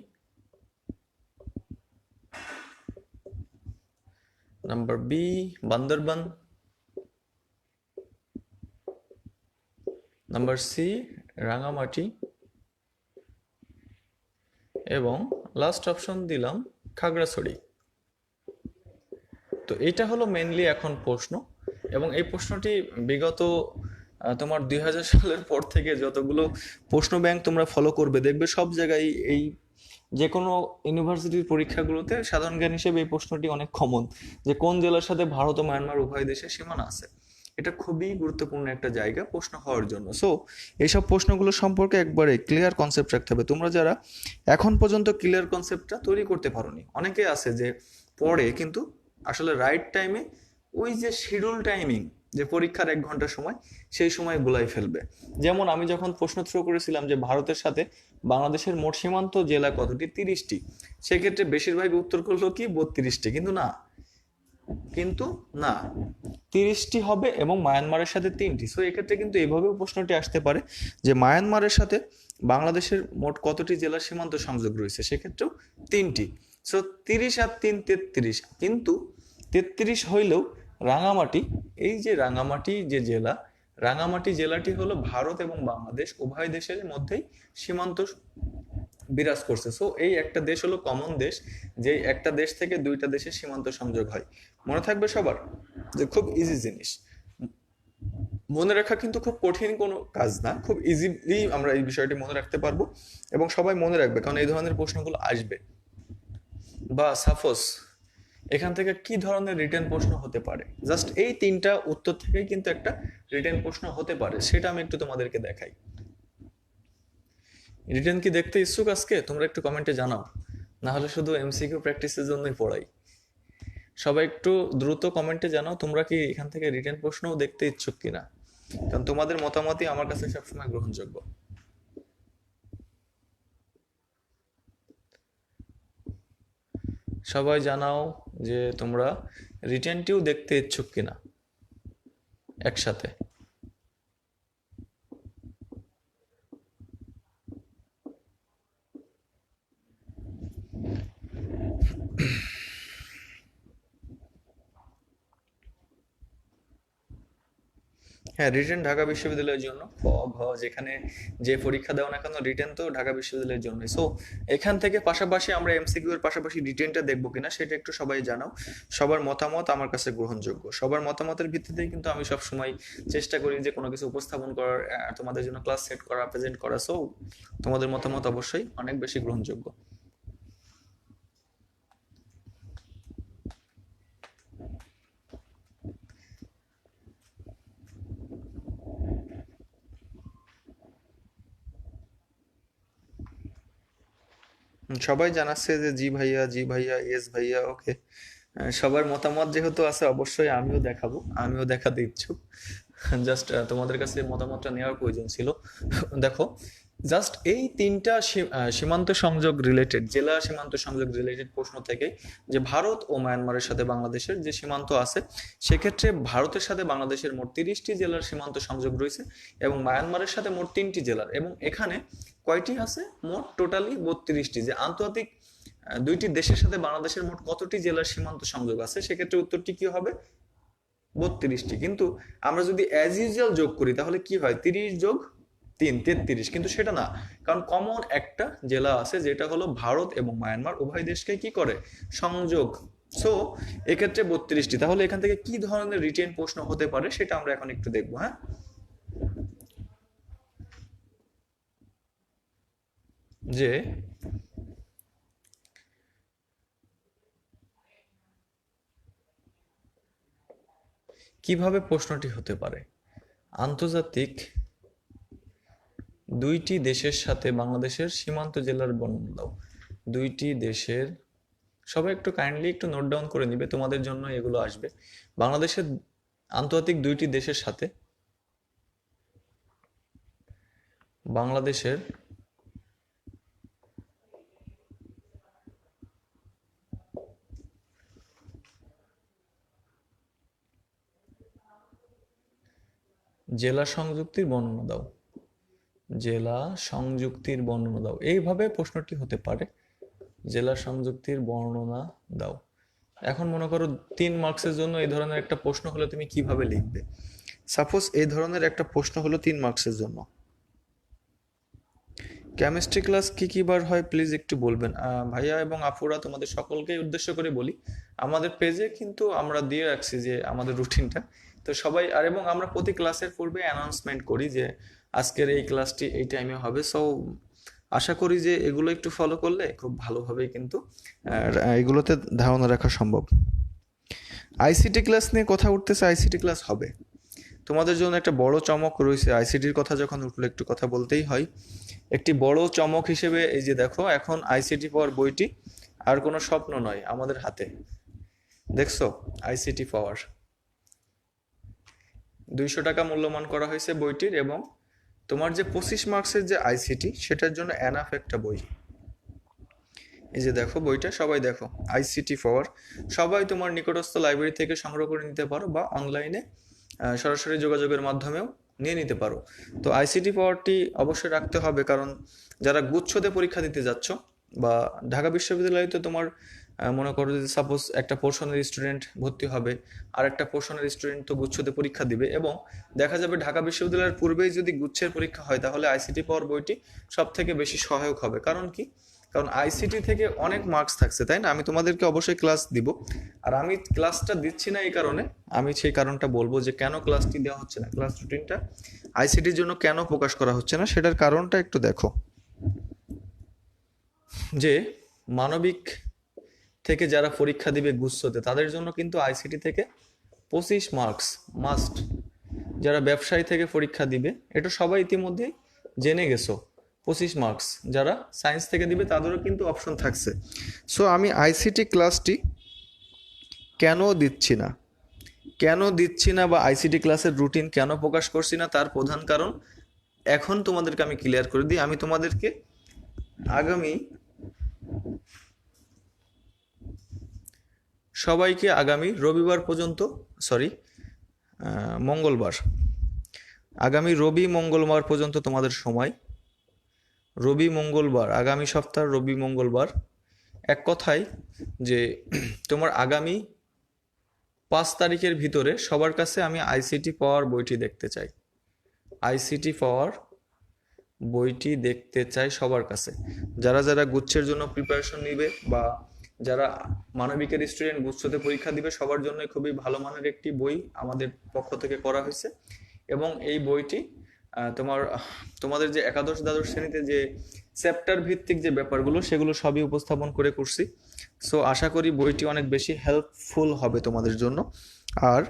number B Bandarban, number C Rangamati, এবং লাস্ট অপশন দিলাম খাগড়াছড়ি। তো এটা হলো মেনলি এখন প্রশ্ন, এবং এই প্রশ্নটি বিগত তোমার 2000 সালের পর থেকে যতগুলো প্রশ্ন ব্যাংক তোমরা ফলো করবে, দেখবে সব জায়গায় এই যে কোনো ইউনিভার্সিটির পরীক্ষাগুলোতে সাধারণ জ্ঞান হিসেবে এই প্রশ্নটি অনেক কমন, যে কোন জেলার সাথে ভারত ও মায়ানমার উভয় দেশের সীমানা আছে। এটা খুবই গুরুত্বপূর্ণ একটা জায়গা প্রশ্ন হওয়ার জন্য। সো এইসব প্রশ্নগুলো সম্পর্কে একবারে ক্লিয়ার কনসেপ্ট রাখতে হবে। তোমরা যারা এখন পর্যন্ত ক্লিয়ার কনসেপ্টটা তৈরি করতে পারোনি, অনেকে আছে যে পড়ে কিন্তু আসলে রাইট টাইমে ওই যে শিডিউল টাইমিং, যে পরীক্ষার 1 ঘন্টা সময়, সেই সময় গুলাই ফেলবে। যেমন আমি যখন প্রশ্ন থ্রো করেছিলাম যে ভারতের সাথে বাংলাদেশের মোট সীমান্ত জেলা কতটি, 30টি, সেক্ষেত্রে বেশিরভাগ উত্তর করলো কি 32টি, কিন্তু না 30টি হবে এবং মায়ানমারের সাথে 3টি। সো এক্ষেত্রে কিন্তু এইভাবেও প্রশ্নটি আসতে পারে যে মায়ানমারের সাথে বাংলাদেশের মোট কতটি জেলার সীমান্ত সংযোগ রয়েছে, সেক্ষেত্রেও 3টি। সো 30 আর 3 33, কিন্তু 33 হইলেও রাঙামাটি, এই যে রাঙামাটি যে জেলা, রাঙামাটি জেলাটি হলো ভারত এবং বাংলাদেশ উভয় দেশের মধ্যেই সীমান্ত বিরাজ করছে। সো এই একটা দেশ হলো কমন দেশ, যে একটা দেশ থেকে 2টা দেশের সীমান্ত সংযোগ হয়। মনে থাকবে সবার যে খুব ইজি জিনিস, মনে রাখা কিন্তু খুব কঠিন কোনো কাজ না, খুব ইজিলি আমরা এই বিষয়টি মনে রাখতে পারবো এবং সবাই মনে রাখবে, কারণ এই ধরনের প্রশ্নগুলো আসবে। বা সাপোজ এখান থেকে কি ধরনের রিটেন প্রশ্ন হতে পারে, জাস্ট এই 3টা উত্তর থেকেই কিন্তু একটা রিটেন প্রশ্ন হতে পারে, সেটা আমি একটু তোমাদেরকে দেখাই। রিটেন কি দেখতে ইচ্ছুক আজকে? তোমরা একটু কমেন্টে জানাও, না হলে শুধু এমসিকিউ প্র্যাকটিসের জন্যই পড়াই। সবাই একটু দ্রুত কমেন্টে জানাও তোমরা কি এখান থেকে রিটেন প্রশ্নও দেখতে ইচ্ছুক কিনা, কারণ তোমাদের মতামতই আমার কাছে সবসময় গ্রহণযোগ্য। সবাই জানাও যে তোমরা রিটেনটিও দেখতে ইচ্ছুক কিনা একসাথে। হ্যাঁ, রিটেন ঢাকা বিশ্ববিদ্যালয়ের জন্য, খ ঘ যেখানে যে পরীক্ষা দাও না কেন, রিটেন তো ঢাকা বিশ্ববিদ্যালয়ের জন্য। সো এখান থেকে পাশাপাশি আমরা এমসিকিউ এর পাশাপাশি রিটেনটা দেখবো কিনা সেটা একটু সবাই জানাও। সবার মতামত আমার কাছে গ্রহণযোগ্য, সবার মতামতের ভিত্তিতেই কিন্তু আমি সব সময় চেষ্টা করি যে কোনো কিছু উপস্থাপন করার, তোমাদের জন্য ক্লাস সেট করা, প্রেজেন্ট করা। সো তোমাদের মতামত অবশ্যই অনেক বেশি গ্রহণযোগ্য। সবাই জানাচ্ছে যে জি ভাইয়া, জি ভাইয়া, ইয়েস ভাইয়া, ওকে। সবার মতামত যেহেতু আছে, অবশ্যই আমিও দেখাবো, আমিও দেখাতে ইচ্ছুক। জাস্ট তোমাদের কাছে মতামতটা নেওয়ার প্রয়োজন ছিল। দেখো, জাস্ট এই 3টা সীমান্ত সংযোগ রিলেটেড, জেলা সীমান্ত সংযোগ রিলেটেড প্রশ্ন থেকে, যে ভারত ও মায়ানমারের সাথে বাংলাদেশের যে সীমান্ত আছে, সেক্ষেত্রে ভারতের সাথে বাংলাদেশের মোট 30টি জেলার সীমান্ত সংযোগ রয়েছে এবং মায়ানমারের সাথে মোট 3টি জেলার, এবং এখানে কয়টি আছে? মোট টোটালি 32টি। যে আন্তর্জাতিক 2টি দেশের সাথে বাংলাদেশের মোট কতটি জেলার সীমান্ত সংযোগ আছে, সেক্ষেত্রে উত্তরটি কি হবে? 32টি। কিন্তু আমরা যদি অ্যাজ ইউজুয়াল যোগ করি তাহলে কি হয়? 30 যোগ 33, কিন্তু সেটা না, কারণ কমন একটা জেলা আছে যেটা হলো ভারত এবং মায়ানমার উভয় দেশকে কি করে, সংযোগ। সো এক্ষেত্রে 32টি। তাহলে এখান থেকে কি ধরনের রিটেন প্রশ্ন হতে পারে সেটা আমরা এখন একটু দেখবো। হ্যাঁ, যে কিভাবে প্রশ্নটি হতে পারে, আন্তর্জাতিক দুইটি দেশের সাথে বাংলাদেশের সীমান্ত জেলার বর্ণনা দাও। দুইটি দেশের, সবাই একটু কাইন্ডলি একটু নোট ডাউন করে নিবে, তোমাদের জন্য এগুলো আসবে। বাংলাদেশের আন্তর্জাতিক দুইটি দেশের সাথে বাংলাদেশের জেলা সংযুক্তির বর্ণনা দাও। জেলা সংযুক্তির বর্ণনা দাও, এইভাবে প্রশ্নটি হতে পারে, জেলা সংযুক্তির বর্ণনা দাও। এখন মনে করো 3 মার্কসের জন্য এই ধরনের একটা প্রশ্ন হলে তুমি কিভাবে লিখবে? সাপোজ এই ধরনের একটা প্রশ্ন হলো 3 মার্কসের জন্য, কেমিস্ট্রি ক্লাস কি কি বার হয় প্লিজ একটু বলবেন। ভাইয়া এবং আপুরা তোমাদের সকলকেই উদ্দেশ্য করে বলি, আমাদের পেজে কিন্তু আমরা দিয়ে রাখছি যে আমাদের রুটিনটা, তো সবাই আর, এবং আমরা প্রতি ক্লাসের পূর্বে অ্যানাউন্সমেন্ট করি যে আজকের এই ক্লাসটি এই টাইমে হবে। সো আশা করি যে এগুলো একটু ফলো করলে খুব ভালোভাবেই কিন্তু এগুলোতে ধারণা রাখা সম্ভব। আইসিটি ক্লাস নিয়ে কথা উঠতেছে, আইসিটি ক্লাস হবে তোমাদের জন্য, একটা বড় চমক রয়েছে। আইসিটির কথা যখন উঠলো একটু কথা বলতেই হয়। একটি বড় চমক হিসেবে এই যে দেখো, এখন আইসিটি পাওয়ার বইটি আর কোনো স্বপ্ন নয়, আমাদের হাতে। দেখছো, আইসিটি পাওয়ার 200 টাকা মূল্যমান করা হয়েছে বইটির, এবং তোমার যে 25 মার্কসের যে আইসিটি, সেটার জন্য এনাফ একটা বই। এই যে দেখো বইটা, সবাই দেখো, আইসিটি পাওয়ার। সবাই তোমার নিকটস্থ লাইব্রেরি থেকে সংগ্রহ করে নিতে পারো, বা অনলাইনে সরাসরি যোগাযোগের মাধ্যমেও নিয়ে নিতে পারো। তো আইসিটি পাওয়ারটি অবশ্যই রাখতে হবে, কারণ যারা গুচ্ছতে পরীক্ষা দিতে যাচ্ছ, বা ঢাকা বিশ্ববিদ্যালয়ে তো তোমার মনে করো যে সাপোজ একটা পোর্শনের স্টুডেন্ট ভর্তি হবে, আর একটা পোর্শনের স্টুডেন্ট তো গুচ্ছতে পরীক্ষা দিবে, এবং দেখা যাবে ঢাকা বিশ্ববিদ্যালয়ের পূর্বেই যদি গুচ্ছের পরীক্ষা হয়, তাহলে আইসিটি পাওয়ার বইটি সব থেকে বেশি সহায়ক হবে। কারণ কি, কারণ আইসিটি থেকে অনেক মার্কস থাকছে, তাই না? আমি তোমাদেরকে অবশ্যই ক্লাস দিব, আর আমি ক্লাসটা দিচ্ছি না এই কারণে, আমি সেই কারণটা বলবো যে কেন ক্লাসটি দেওয়া হচ্ছে না, ক্লাস রুটিনটা আইসিটির জন্য কেন প্রকাশ করা হচ্ছে না, সেটার কারণটা একটু দেখো। যে মানবিক থেকে যারা পরীক্ষা দিবে গুচ্ছতে, তাদের জন্য কিন্তু আইসিটি থেকে 25 মার্কস মাস্ট। যারা ব্যবসায়ী থেকে পরীক্ষা দিবে, এটা সবাই ইতিমধ্যেই জেনে গেছো, 25 মার্কস। যারা সায়েন্স থেকে দিবে তাদেরও কিন্তু অপশন থাকছে। সো আমি আইসিটি ক্লাসটি কেন দিচ্ছি না বা আইসিটি ক্লাসের রুটিন কেন প্রকাশ করছি না, তার প্রধান কারণ এখন তোমাদেরকে আমি ক্লিয়ার করে দিই। আমি তোমাদেরকে সবাইকে আগামী রবিবার পর্যন্ত, মঙ্গলবার, আগামী মঙ্গলবার পর্যন্ত তোমাদের সময়, আগামী সপ্তাহ মঙ্গলবার। এক কথায় যে তোমার আগামী 5 তারিখের ভিতরে সবার কাছে আমি আইসিটি পাওয়ার বইটি দেখতে চাই। আইসিটি পাওয়ার বইটি দেখতে চাই সবার কাছে, যারা যারা গুচ্ছের জন্য প্রিপারেশন নিবে, বা যারা মানবিকের স্টুডেন্ট গুচ্ছতে পরীক্ষা দিবে, সবার জন্য খুবই ভালো মানের একটি বই আমাদের পক্ষ থেকে করা হয়েছে। এবং এই বইটি তোমাদের যে একাদশ দ্বাদশ শ্রেণীতে যে চ্যাপ্টার ভিত্তিক যে ব্যাপারগুলো, সেগুলো সবই উপস্থাপন করে করছি। সো আশা করি বইটি অনেক বেশি হেল্পফুল হবে তোমাদের জন্য। আর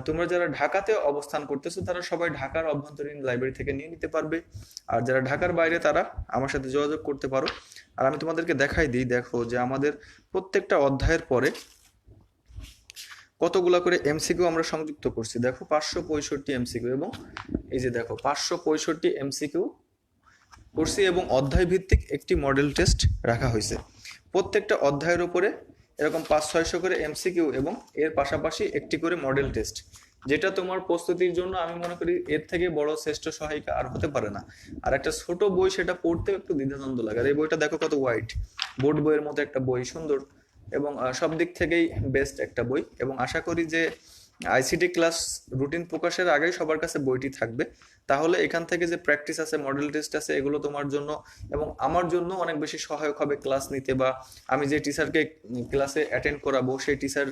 তোমরা যারা ঢাকাতে অবস্থান করতেছো, তারা সবাই ঢাকার অভ্যন্তরীণ লাইব্রেরি থেকে নিয়ে নিতে পারবে, আর যারা ঢাকার বাইরে তারা আমার সাথে যোগাযোগ করতে পারো। আর আমি তোমাদেরকে দেখাই দিই, দেখো যে আমাদের প্রত্যেকটা অধ্যায়ের পরে কতগুলা করে এমসিকিউ আমরা সংযুক্ত করছি। দেখো 565 এমসিকিউ, এবং এই যে দেখো 565 এমসিকিউ করছি, এবং অধ্যায় ভিত্তিক একটি মডেল টেস্ট রাখা হয়েছে। প্রত্যেকটা অধ্যায়ের উপরে এরকম 500-600 করে এমসিকিউ, এবং এর পাশাপাশি একটি করে মডেল টেস্ট, যেটা তোমার প্রস্তুতির জন্য আমি মনে করি এর থেকে বড় শ্রেষ্ঠ সহায়িকা আর হতে পারে না। আর একটা ছোট বই, সেটা পড়তেও একটু দ্বিধাদ্বন্দ্ব লাগে। আর এই বইটা দেখো কত হোয়াইট, বোর্ড বইয়ের মতো একটা বই, সুন্দর, এবং সব দিক থেকেই বেস্ট একটা বই। এবং আশা করি যে আইসিটি ক্লাস রুটিন প্রকাশের আগেই সবার কাছে বইটি থাকবে। তাহলে এখান থেকে যে প্র্যাকটিস আছে, মডেল টেস্ট আছে, এগুলো তোমার জন্য এবং আমার জন্য অনেক বেশি সহায়ক হবে ক্লাস নিতে, বা আমি যে টিচারকে ক্লাসে অ্যাটেন্ড করাবো সেই টিচার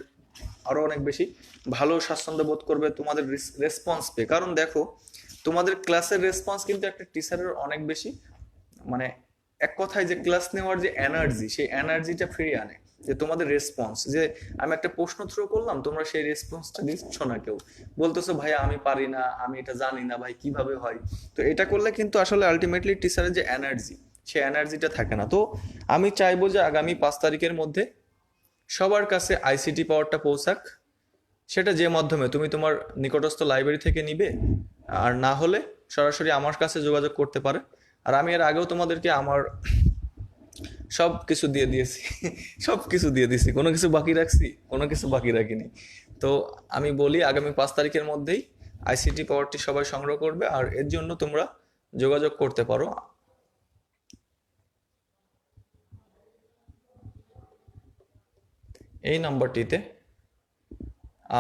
আরও অনেক বেশি ভালো স্বাচ্ছন্দ্য বোধ করবে তোমাদের রেসপন্স পেয়ে। কারণ দেখো, তোমাদের ক্লাসের রেসপন্স কিন্তু একটা টিচারের অনেক বেশি, মানে এক কথায় যে ক্লাস নেওয়ার যে এনার্জি, সেই এনার্জিটা ফিরিয়ে আনে। যে তোমাদের রেসপন্স, যে আমি একটা প্রশ্ন থ্রো করলাম, তোমরা সেই রেসপন্সটা দিচ্ছ না, কেউ বলতেছো ভাই আমি পারি না, আমি এটা জানি না ভাই কিভাবে হয়। তো এটা করলে কিন্তু আসলে আলটিমেটলি টিচারের যে এনার্জি, সেই এনার্জিটা থাকে না। তো আমি চাইবো যে আগামী 5 তারিখের মধ্যে সবার কাছে আইসিটি পাওয়ারটা পৌঁছাক। সেটা যে মাধ্যমে, তুমি তোমার নিকটস্থ লাইব্রেরি থেকে নিবে, আর না হলে সরাসরি আমার কাছে যোগাযোগ করতে পারে। আর আমি এর আগেও তোমাদেরকে আমার সব কিছু দিয়ে দিয়েছি সব কিছু দিয়ে দিয়েছি, কোনো কিছু বাকি রাখছি? কোনো কিছু বাকি রাখিনি। তো আমি বলি, আগামী 5 তারিখের মধ্যেই আইসিটি পাওয়ারটি সবাই সংগ্রহ করবে, আর এর জন্য তোমরা যোগাযোগ করতে পারো এই নাম্বারটিতে।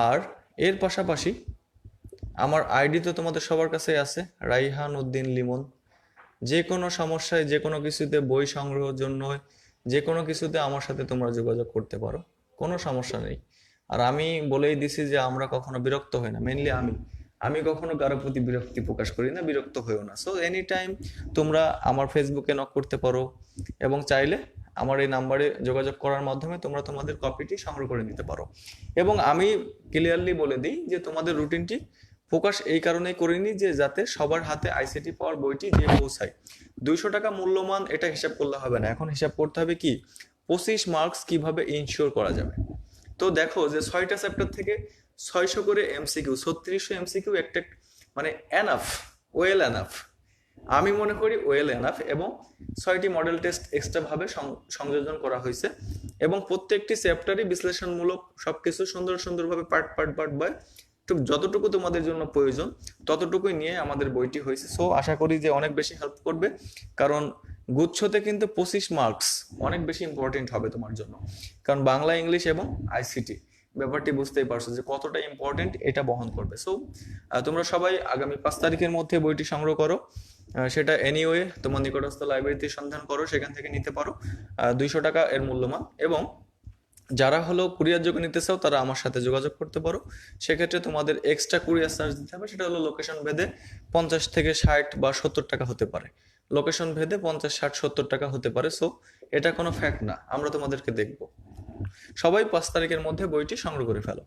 আর এর পাশাপাশি আমার আইডি তো তোমাদের সবার কাছে আছে, রাইহান উদ্দিন লিমন। যে কোনো সমস্যায়, যে কোনো কিছুতে, বই সংগ্রহের জন্য, যে কোনো কিছুতে আমার সাথে তোমরা যোগাযোগ করতে পারো, কোনো সমস্যা নেই। আর আমি বলেই দিছি যে আমরা কখনো বিরক্ত হই না। মেনলি আমি কখনো কারোর প্রতি বিরক্তি প্রকাশ করি না, বিরক্ত হইও না। সো এনি টাইম তোমরা আমার ফেসবুকে নক করতে পারো, এবং চাইলে আমার এই নাম্বারে যোগাযোগ করার মাধ্যমে তোমরা তোমাদের কপিটি সংগ্রহ করে নিতে পারো। এবং আমি ক্লিয়ারলি বলে দিই যে তোমাদের রুটিনটি প্রকাশ এই কারণেই করিনি যে যাতে সবার হাতে আইসিটি পাওয়ার বইটি যে পৌঁছায়। 200 টাকা মূল্যমান, এটা হিসাব করলে হবে না। এখন হিসাব করতে হবে কি 25 মার্কস কিভাবে ইনশিওর করা যাবে। তো দেখো যে 6টা চ্যাপ্টার থেকে 600 করে এমসিকিউ, 3600 এমসিকিউ একটা, মানে এনাফ, ওয়েল এনাফ। আমি মনে করি ওয়েল এনাফ। এবং 6টি মডেল টেস্ট এক্সট্রা ভাবে সংযোজন করা হয়েছে, এবং প্রত্যেকটি চ্যাপ্টারই বিশ্লেষণমূলক, সবকিছু সুন্দর সুন্দরভাবে পার্ট পার্ট পার্ট বাই যতটুকু তোমাদের জন্য প্রয়োজন ততটুকুই নিয়ে আমাদের বইটি হয়েছে। সো আশা করি যে অনেক বেশি হেল্প করবে, কারণ গুচ্ছতে কিন্তু 25 মার্কস অনেক বেশি ইম্পর্টেন্ট হবে তোমার জন্য। কারণ বাংলা, ইংলিশ এবং আইসিটি ব্যাপারটি বুঝতেই পারছো যে কতটা ইম্পর্টেন্ট এটা বহন করবে। সো তোমরা সবাই আগামী 5 তারিখের মধ্যে বইটি সংগ্রহ করো। সেটা এনিওয়ে তোমার নিকটস্থ লাইব্রেরিতে সন্ধান করো, সেখান থেকে নিতে পারো। 200 টাকা এর মূল্যমান। এবং যারা হলো কুরিয়ার যোগে নিতে চাও তারা আমার সাথে যোগাযোগ করতে পারো। সেক্ষেত্রে তোমাদের এক্সট্রা কুরিয়ার চার্জ দিতে হবে, সেটা হলো লোকেশন ভেদে 50 থেকে 60 বা 70 টাকা হতে পারে। লোকেশন ভেদে 50, 60, 70 টাকা হতে পারে। সো এটা কোনো ফ্যাক্ট না, আমরা তোমাদেরকে দেখব। সবাই 5 তারিখের মধ্যে বইটি সংগ্রহ করে ফেলো।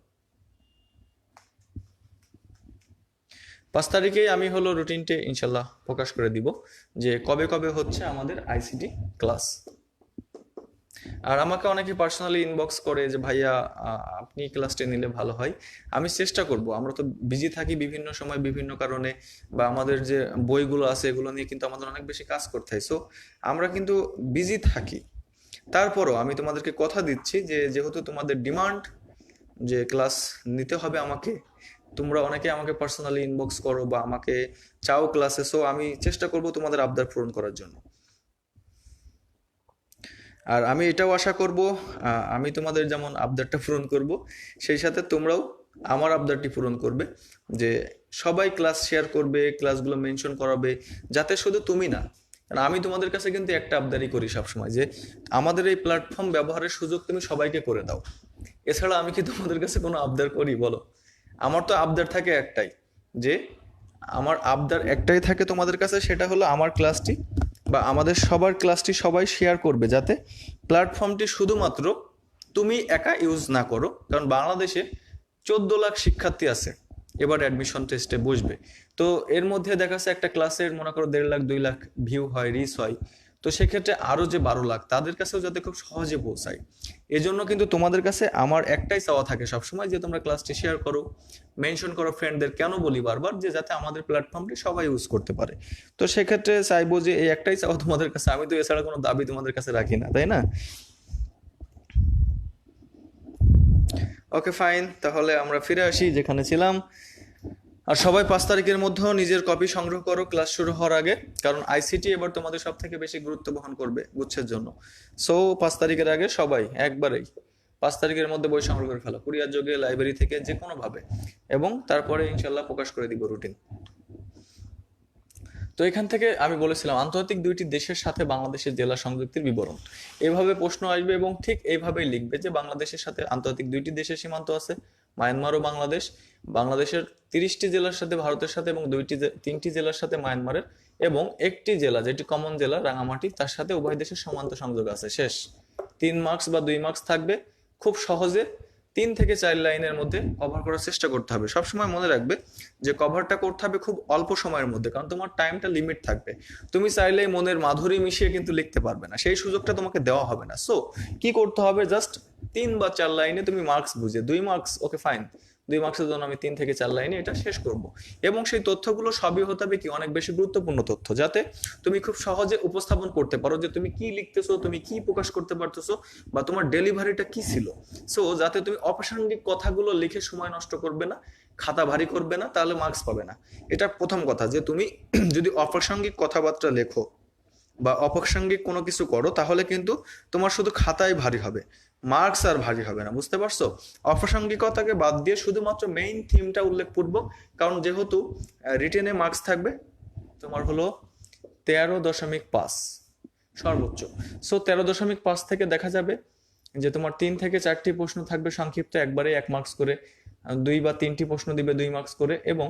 5 তারিখেই আমি হলো রুটিনটি ইনশাল্লাহ প্রকাশ করে দিব যে কবে কবে হচ্ছে আমাদের আইসিটি ক্লাস। আর আমাকে অনেকে পার্সোনালি ইনবক্স করে যে ভাইয়া আপনি ক্লাসটা নিলে ভালো হয়। আমি চেষ্টা করব, আমরা তো বিজি থাকি বিভিন্ন সময় বিভিন্ন কারণে, বা আমাদের যে বইগুলো আছে এগুলো নিয়ে কিন্তু আমাদের অনেক বেশি কাজ করতে হয়। সো আমরা কিন্তু বিজি থাকি। তারপরও আমি তোমাদেরকে কথা দিচ্ছি যে যেহেতু তোমাদের ডিমান্ড যে ক্লাস নিতে হবে আমাকে, তোমরা অনেকে আমাকে পার্সোনালি ইনবক্স করো বা আমাকে চাও ক্লাসে, সো আমি চেষ্টা করব তোমাদের আবদার পূরণ করার জন্য। আর আমি এটাও আশা করব আমি তোমাদের যেমন আবদারটা পূরণ করব, সেই সাথে তোমরাও আমার আবদারটি পূরণ করবে, যে সবাই ক্লাস শেয়ার করবে, ক্লাসগুলো মেনশন করাবে, যাতে শুধু তুমি না। কারণ আমি তোমাদের কাছে কিন্তু একটা আবদারই করি সবসময়, যে আমাদের এই প্ল্যাটফর্ম ব্যবহারের সুযোগ তুমি সবাইকে করে দাও। এছাড়া আমি কি তোমাদের কাছে কোনো আবদার করি বলো? আমার তো আবদার থাকে একটাই, যে আমার আবদার একটাই থাকে তোমাদের কাছে, সেটা হলো আমার ক্লাসটি বা আমাদের সবার ক্লাসটি সবাই শেয়ার করবে, যাতে প্ল্যাটফর্মটি শুধুমাত্র তুমি একা ইউজ না করো। কারণ বাংলাদেশে 14 লাখ শিক্ষার্থী আছে এবার অ্যাডমিশন টেস্টে বসবে। তো এর মধ্যে দেখা যাচ্ছে একটা ক্লাসের মনে করো 1.5 লাখ 2 লাখ ভিউ হয়, রিচ হয়। তো সেক্ষেত্রে আরও যে 12 লাখ তাদের কাছেও যাতে খুব সহজে পৌঁছায়, এজন্য কিন্তু তোমাদের কাছে আমার একটাই চাওয়া থাকে সবসময়, যে তোমরা ক্লাসটি শেয়ার করো, মেনশন করো ফ্রেন্ডদের। কেন বলি বারবার, যে যাতে আমাদের প্ল্যাটফর্মটি সবাই ইউজ করতে পারে। তো সেক্ষেত্রে চাইবো যে এই একটাই চাওয়া তোমাদের কাছে, আমি তো এছাড়া কোনো দাবি তোমাদের কাছে রাখি না, তাই না? ওকে ফাইন, তাহলে আমরা ফিরে আসি যেখানে ছিলাম। আর সবাই 5 তারিখের মধ্যেও নিজের কপি সংগ্রহ করো ক্লাস শুরু হওয়ার আগে, কারণ আইসিটি এবার তোমাদের সব থেকে বেশি গুরুত্ব বহন করবে গুচ্ছের জন্য। সো 5 তারিখের আগে সবাই একবারেই 5 তারিখের মধ্যে বই সংগ্রহ করে ফেলো, কুরিয়ার যোগে, লাইব্রেরি থেকে, যে কোনো ভাবে, এবং তারপরে ইনশাল্লাহ প্রকাশ করে দিব রুটিন। তো এখান থেকে আমি বলেছিলাম আন্তর্জাতিক 2টি দেশের সাথে বাংলাদেশের জেলা সংযুক্তির বিবরণ, এভাবে প্রশ্ন আসবে এবং ঠিক এইভাবেই লিখবে যে বাংলাদেশের সাথে আন্তর্জাতিক 2টি দেশের সীমান্ত আছে, মায়ানমার ও বাংলাদেশ। বাংলাদেশের 30টি জেলার সাথে ভারতের সাথে এবং 3টি জেলার সাথে মায়ানমারের, এবং একটি জেলা যেটি কমন জেলা রাঙামাটি, তার সাথে উভয় দেশের সীমান্ত সংযোগ আছে। শেষ। 3 মার্কস বা 2 মার্কস থাকবে। খুব সহজে 3 থেকে 4 লাইনের মধ্যে কভার করার চেষ্টা করতে হবে। সবসময় মনে রাখবে যে কভারটা করতে হবে খুব অল্প সময়ের মধ্যে, কারণ তোমার টাইমটা লিমিট থাকবে। তুমি চাইলেই মনের মাধুরী মিশিয়ে কিন্তু লিখতে পারবে না, সেই সুযোগটা তোমাকে দেওয়া হবে না। সো কি করতে হবে, জাস্ট 3 বা 4 লাইনে তুমি মার্কস বুঝে, 2 মার্কস ওকে ফাইন, 2 মার্কসের জন্য আমি 3 থেকে 4 লাইনে এটা শেষ করব। এবং সেই তথ্যগুলো সবই হতে হবে কি অনেক বেশি গুরুত্বপূর্ণ তথ্য, যাতে তুমি খুব সহজে উপস্থাপন করতে পারো যে তুমি কি লিখতেছো, তুমি কি প্রকাশ করতে পারতেছো, বা তোমার ডেলিভারিটা কি ছিল। সো যাতে তুমি অপ্রাসঙ্গিক কথাগুলো লিখে সময় নষ্ট করবে না, খাতা ভারী করবে না, তাহলে মার্কস পাবে না। এটা প্রথম কথা, যে তুমি যদি অপ্রাসঙ্গিক কথাবার্তা লেখো বা অপ্রাসঙ্গিক কোনো কিছু করো, তাহলে কিন্তু তোমার শুধু খাতায় ভারী হবে, মার্কস আর ভারী হবে না। বুঝতে পারছো? অপ্রাসঙ্গিকতাকে বাদ দিয়ে শুধুমাত্র মেইন থিমটা উল্লেখপূর্বক, কারণ যেহেতু রিটেনে মার্কস থাকবে তোমার হলো 13.5 সর্বোচ্চ। সো 13.5 থেকে দেখা যাবে যে তোমার 3 থেকে 4টি প্রশ্ন থাকবে সংক্ষিপ্ত, একবারে 1 মার্কস করে, 2 বা 3টি প্রশ্ন দিবে 2 মার্কস করে, এবং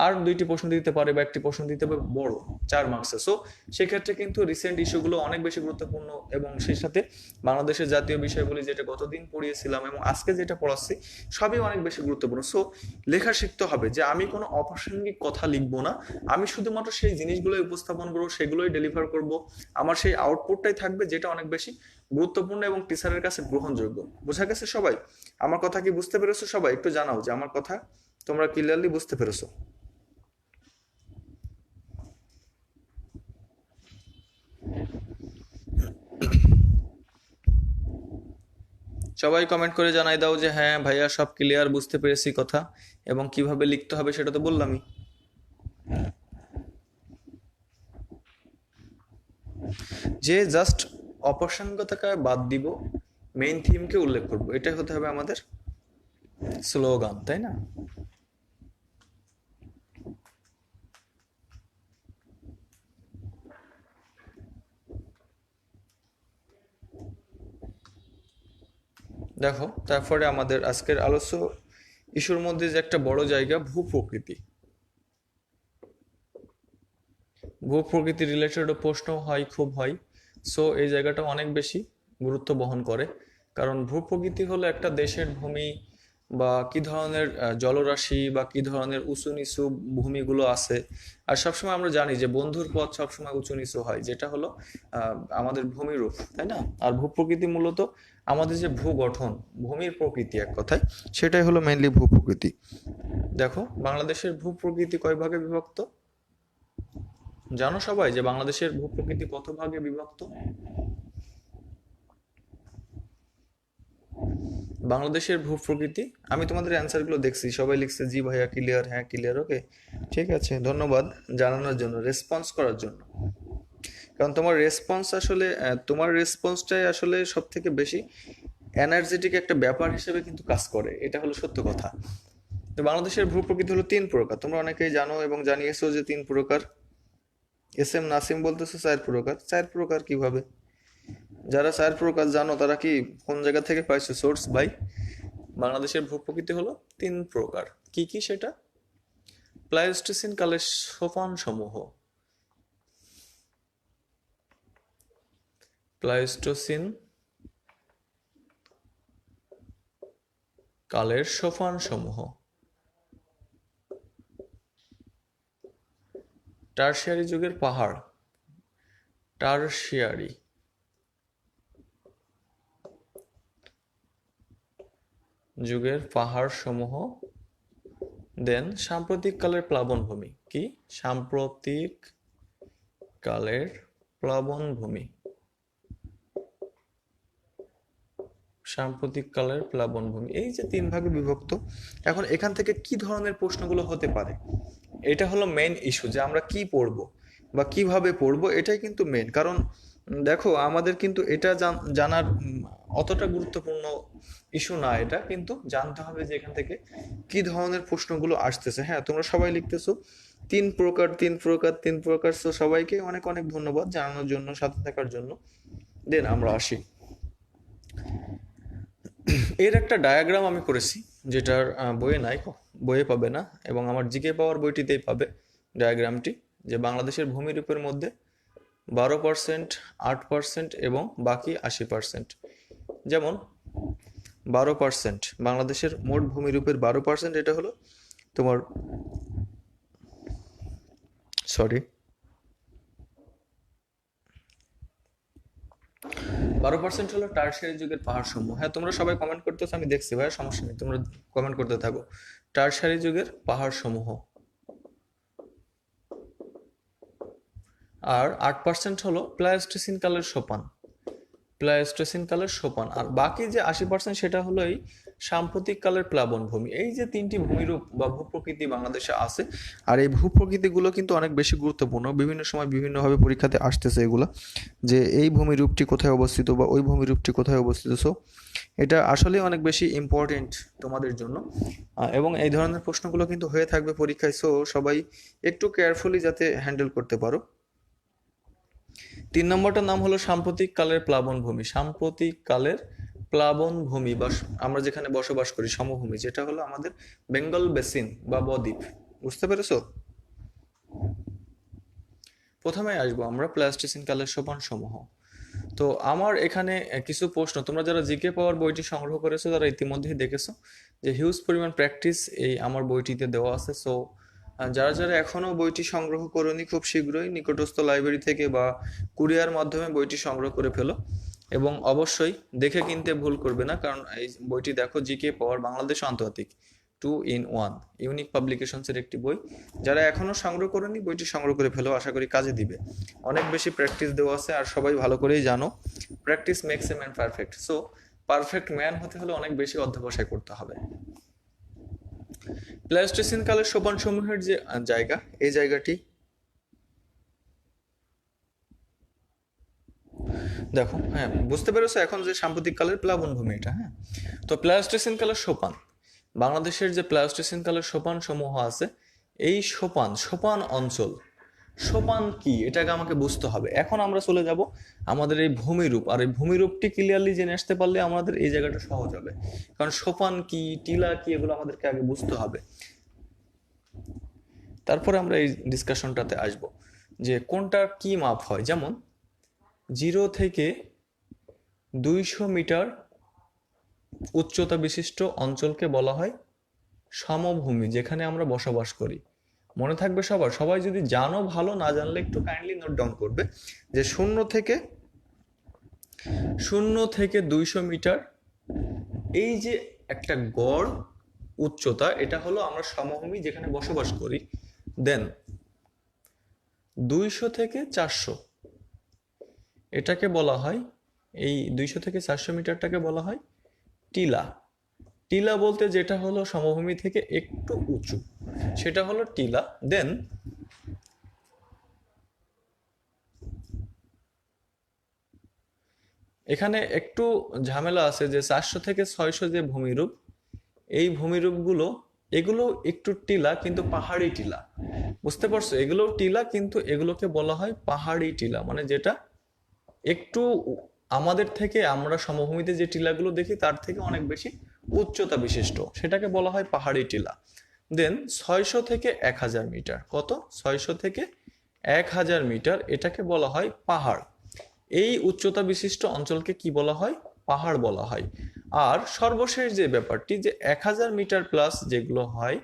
আর 2টি প্রশ্ন দিতে পারে বা একটি প্রশ্ন দিতে হবে বড় 4 মার্কসে। সো সেক্ষেত্রে কিন্তু রিসেন্ট ইস্যুগুলো অনেক বেশি গুরুত্বপূর্ণ, এবং সেই সাথে বাংলাদেশের জাতীয় বিষয়গুলি যেটা গতদিন পড়িয়েছিলাম এবং আজকে যেটা পড়াচ্ছি সবই অনেক বেশি গুরুত্বপূর্ণ। সো লেখা শিখতে হবে যে আমি কোনো অপ্রাসঙ্গিক কথা লিখবো না, আমি শুধুমাত্র সেই জিনিসগুলোই উপস্থাপন করবো, সেগুলোই ডেলিভার করব। আমার সেই আউটপুটটাই থাকবে যেটা অনেক বেশি গুরুত্বপূর্ণ এবং টিচারের কাছে গ্রহণযোগ্য। বোঝা গেছে সবাই? আমার কথা কি বুঝতে পেরেছো সবাই? একটু জানাও যে আমার কথা তোমরা ক্লিয়ারলি বুঝতে পেরেছো। সবাই কমেন্ট করে জানাই দাও যে হ্যাঁ ভাইয়া সব ক্লিয়ার, বুঝতে পেরেছি কথা, এবং কিভাবে লিখতে হবে সেটা তো বললামই। যে জাস্ট অপ্রাসঙ্গিকতাকে বাদ দিব, মেইন থিমকে উল্লেখ করব, এটাই হতে হবে আমাদের স্লোগান, তাই না? দেখো, তারপরে আমাদের আজকের আলোচ্য ইস্যুর মধ্যে যে একটা বড় জায়গা, ভূপ্রকৃতি। ভূপ্রকৃতি রিলেটেড প্রশ্ন হয়, খুব হয়। সো এই জায়গাটা অনেক বেশি গুরুত্ব বহন করে, কারণ ভূপ্রকৃতি হলো একটা দেশের ভূমি, বা কি ধরনের জলরাশি বা কি ধরনের উঁচু নিচু ভূমিগুলো আছে। আর সবসময় আমরা জানি যে বন্ধুর পথ সবসময় উঁচু নিচু হয়, যেটা হলো আমাদের ভূমিরূপ, তাই না? আর ভূপ্রকৃতি মূলত আমাদের যে ভূ গঠন, ভূমির প্রকৃতি এক কথায়, সেটাই হলো মেইনলি ভূপ্রকৃতি। দেখো, বাংলাদেশের ভূপ্রকৃতি কয় ভাগে বিভক্ত জানো সবাই? যে বাংলাদেশের ভূপ্রকৃতি কত ভাগে বিভক্ত? বাংলাদেশের ভূপ্রকৃতি, আমি তোমাদের অ্যান্সারগুলো দেখছি, সবাই লিখছে জি ভাইয়া ক্লিয়ার, হ্যাঁ ক্লিয়ার, ওকে ঠিক আছে, ধন্যবাদ জানানোর জন্য, রেসপন্স করার জন্য। কারণ তোমার রেসপন্স আসলে, তোমার রেসপন্সটাই আসলে সব থেকে বেশি এনার্জেটিক একটা ব্যাপার হিসেবে কিন্তু কাজ করে, এটা হলো সত্য কথা। তো বাংলাদেশের ভূপ্রকৃতি হলো 3 প্রকার, তোমরা অনেকেই জানো এবং জানিয়েছো যে 3 প্রকার। এস এম নাসিম বলতেছে 4 প্রকার। 4 প্রকার কিভাবে? যারা 4 প্রকার জানো তারা কি কোন জায়গা থেকে পাইছো সোর্স ভাই? বাংলাদেশের ভূপ্রকৃতি হলো 3 প্রকার। কি কি সেটা? প্লাইস্টোসিন কালের সোপান সমূহ, প্লাইস্টোসিন কালের সোপান সমূহ, টারশিয়ারি যুগের পাহাড়, টারশিয়ারি যুগের পাহাড় সমূহ, দেন সাম্প্রতিক কালের প্লাবনভূমি। কি? সাম্প্রতিক কালের প্লাবনভূমি, সাম্প্রতিক কালের প্লাবনভূমি, এই যে 3 ভাগে বিভক্ত। এখন এখান থেকে কি ধরনের প্রশ্নগুলো হতে পারে, এটা হলো মেইন ইস্যু, যে আমরা কি পড়বো বা কিভাবে পড়বো, এটাই কিন্তু মেইন। কারণ দেখো আমাদের কিন্তু এটা জানার অতটা গুরুত্বপূর্ণ ইস্যু না, এটা কিন্তু জানতে হবে যে এখান থেকে কি ধরনের প্রশ্নগুলো আসতেছে। হ্যাঁ, তোমরা সবাই লিখতেছো 3 প্রকার 3 প্রকার 3 প্রকার, তো সবাইকে অনেক অনেক ধন্যবাদ জানানোর জন্য, সাথে থাকার জন্য। দেন আমরা আসি, এর একটা ডায়াগ্রাম আমি করেছি, যেটার বইয়ে নাই, বইয়ে পাবে না, এবং আমার জিকে পাওয়ার বইটিতেই পাবে ডায়াগ্রামটি, যে বাংলাদেশের ভূমিরূপের মধ্যে 12%, 8% এবং বাকি 80%। যেমন 12%, বাংলাদেশের মোট ভূমিরূপের 12% এটা হলো তোমার, সরি, 12% হলো টারশিয়ারি যুগের পাহাড় সমূহ। হ্যাঁ, তোমরা সবাই কমেন্ট করতেছো, আমি দেখছি ভাই, সমস্যা নেই, তোমরা কমেন্ট করতে থাকো। টারশিয়ারি যুগের পাহাড় সমূহ। আর 8% হলো প্লায়োস্টোসিন কালের সোপান, প্লায়োস্টোসিন কালের সোপান। আর বাকি যে 80% সেটা হলো এই সাম্প্রতিক কালের প্লাবন ভূমি। এই যে 3টি ভূমিরূপ বা ভূপ্রকৃতি বাংলাদেশে আছে, আর এই ভূপ্রকৃতিগুলো কিন্তু অনেক বেশি গুরুত্বপূর্ণ, বিভিন্ন সময় বিভিন্নভাবে পরীক্ষাতে আসতেছে এগুলো, যে এই ভূমিরূপটি কোথায় অবস্থিত বা ওই ভূমিরূপটি কোথায় অবস্থিত। সো এটা আসলে অনেক বেশি ইম্পর্টেন্ট তোমাদের জন্য, এবং এই ধরনের প্রশ্নগুলো কিন্তু হয়ে থাকবে পরীক্ষায়। সো সবাই একটু কেয়ারফুলি যাতে হ্যান্ডেল করতে পারো। 3 নম্বরটার নাম হলো সাম্প্রতিক কালের প্লাবন ভূমি। সাম্প্রতিক কালের প্লাবন ভূমি বা আমরা যেখানে বসবাস করি সমভূমি, যেটা হলো আমাদের বেঙ্গল বেসিন বা বদ্বীপ। বুঝতে পেরেছো? প্রথমে আসবো আমরা প্লাস্টোসিন কালের সোপান সমূহ। তো আমার এখানে কিছু প্রশ্ন, তোমরা যারা জিকে পাওয়ার বইটি সংগ্রহ করেছো তারা ইতিমধ্যেই দেখেছো যে হিউজ পরিমাণ প্র্যাকটিস এই আমার বইটিতে দেওয়া আছে। সো যারা যারা এখনো বইটি সংগ্রহ করোনি, খুব শীঘ্রই নিকটস্থ লাইব্রেরি থেকে বা কুরিয়ার মাধ্যমে বইটি সংগ্রহ করে ফেলো, এবং অবশ্যই দেখে কিনতে ভুল করবে না, কারণ এই বইটি দেখো জিকে পাওয়ার বাংলাদেশ আন্তর্জাতিক 2 in 1 ইউনিক পাবলিকেশনসের একটি বই। যারা এখনো সংগ্রহ করেনি বইটি সংগ্রহ করে ফেলো, আশা করি কাজে দিবে। অনেক বেশি প্র্যাকটিস দেওয়া আছে, আর সবাই ভালো করেই জানো practice makes a man perfect. So perfect man হতে হলে অনেক বেশি অধ্যবসায় করতে হবে। প্লাস্টোসিন কালের সোপান সমূহের যে জায়গা, এই জায়গাটি দেখো। হ্যাঁ, বুঝতে পেরেছো এখন যে সাম্প্রতিক কালের প্লাবন ভূমি এটা। হ্যাঁ, তো প্লাস্টোসিন কালের সোপান, বাংলাদেশের যে প্লাস্টোসিন কালের সোপান সমূহ আছে, এই সোপান সোপান অঞ্চল, সোপান কি এটাকে আমাকে বুঝতে হবে। এখন আমরা চলে যাব আমাদের এই ভূমিরূপ, আর এই ভূমিরূপটি ক্লিয়ারলি জেনে আসতে পারলে আমাদের এই জায়গাটা সহজ হবে, কারণ সোপান কি টিলা কি এগুলো আমাদেরকে আগে বুঝতে হবে, তারপরে আমরা এই ডিসকাশনটাতে আসব যে কোনটা কি মাপ হয়। যেমন 0 থেকে 200 মিটার উচ্চতা বিশিষ্ট অঞ্চলকে বলা হয় সমভূমি, যেখানে আমরা বসবাস করি। মনে থাকবে সবার, সবাই যদি জানো ভালো, না জানলে একটু কাইন্ডলি নোট ডাউন করবে যে 0 থেকে 200 মিটার, এই যে একটা গড় উচ্চতা, এটা হলো আমরা সমভূমি যেখানে বসবাস করি। দেন 200 থেকে 400, এটাকে বলা হয়, এই 200 থেকে 400 মিটারটাকে বলা হয় টিলা। টিলা বলতে যেটা হলো সমভূমি থেকে একটু উঁচু, সেটা হলো টিলা। দেন এখানে একটু ঝামেলা আছে যে 400 থেকে 600 যে ভূমিরূপ, এই ভূমিরূপগুলো এগুলো একটু টিলা, কিন্তু পাহাড়ি টিলা। বুঝতে পারছো? এগুলো টিলা, কিন্তু এগুলোকে বলা হয় পাহাড়ি টিলা, মানে যেটা একটু আমাদের থেকে, আমরা সমভূমিতে যে টিলাগুলো দেখি তার থেকে অনেক বেশি উচ্চতা বিশিষ্ট, সেটাকে বলা হয় পাহাড়ি টিলা। দেন 600 থেকে 1000 মিটার, কত? 600 থেকে 1000 মিটার, এটাকে বলা হয় পাহাড়। এই উচ্চতা বিশিষ্ট অঞ্চলকে কি বলা হয়? পাহাড় বলা হয়। আর সর্বশেষ যে ব্যাপারটি, যে 1000 মিটার প্লাস যেগুলো হয়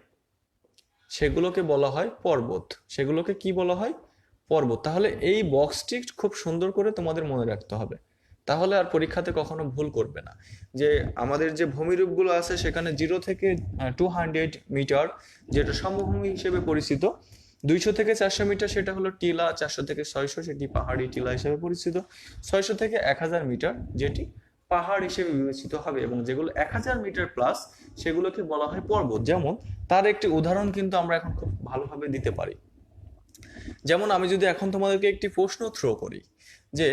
সেগুলোকে বলা হয় পর্বত। সেগুলোকে কি বলা হয়? পর্বত। তাহলে এই বক্সটি খুব সুন্দর করে তোমাদের মনে রাখতে হবে, তাহলে আর পরীক্ষাতে কখনো ভুল করবে না। যে আমাদের যে ভূমিরূপগুলো আছে সেখানে 0 থেকে 200 মিটার যেটা সমভূমি হিসেবে পরিচিত, 200 থেকে 400 মিটার সেটা হলো টিলা, 400 থেকে 600 সেটি পাহাড়ি টিলা হিসেবে পরিচিত, 600 থেকে 1000 মিটার যেটি পাহাড় হিসেবে বিবেচিত হবে, এবং যেগুলো 1000 মিটার প্লাস সেগুলোকে বলা হয় পর্বত। যেমন তার একটি উদাহরণ কিন্তু আমরা এখন খুব ভালোভাবে দিতে পারি। যেমন আমি যদি এখন তোমাদেরকে একটি প্রশ্ন থ্রো করি যে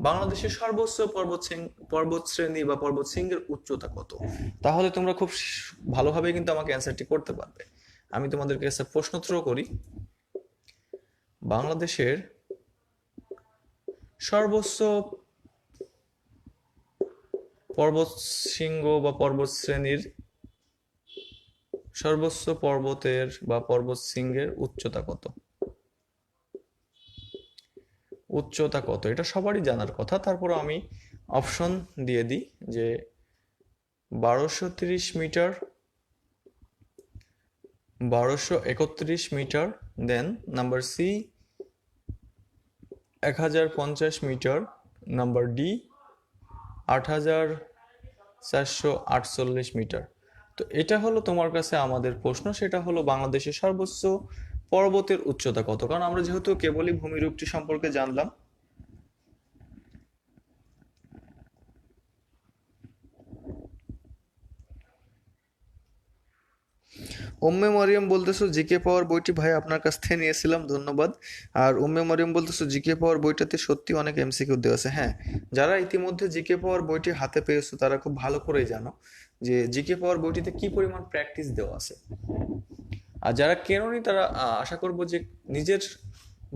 বাংলাদেশের সর্বোচ্চ পর্বত শ্রেণী বা পর্বত শৃঙ্গের উচ্চতা কত? তাহলে তোমরা খুব ভালোভাবে কিন্তু আমাকে অ্যান্সারটি করতে পারবে। আমি তোমাদেরকে একটা প্রশ্ন থ্রো করি। বাংলাদেশের সর্বোচ্চ পর্বত শৃঙ্গ বা পর্বত শ্রেণীর সর্বোচ্চ পর্বতের বা পর্বত শৃঙ্গের উচ্চতা কত? উচ্চতা কত এটা সবারই জানার কথা, তারপর আমি অপশন দিয়ে দিই যে 1230 metre, 1231 metre, then number C 1050 metre, number D 8448 metre. তো এটা হলো তোমার কাছে আমাদের প্রশ্ন, সেটা হলো বাংলাদেশের সর্বোচ্চ পর্বতের উচ্চতা কত। কারণ আমরা যেহেতু কেবলই ভূমিরূপটি সম্পর্কে জানলাম, উম্মে মরিয়ম বলতেছো জিকে পাওয়ার বইটি ভাই আপনার কাছ থেকে নিয়েছিলাম, ধন্যবাদ। আর উম্মে মরিয়ম বলতেছো জিকে পাওয়ার বইটাতে সত্যি অনেক এমসিকিউ দেওয়া আছে। হ্যাঁ, যারা ইতিমধ্যে জিকে পাওয়ার বইটি হাতে পেয়েছো তারা খুব ভালো করেই জানো যে জিকে পাওয়ার বইটিতে কি পরিমাণ প্র্যাকটিস দেওয়া আছে। আর যারা কেননি তারা আশা করবো যে নিজের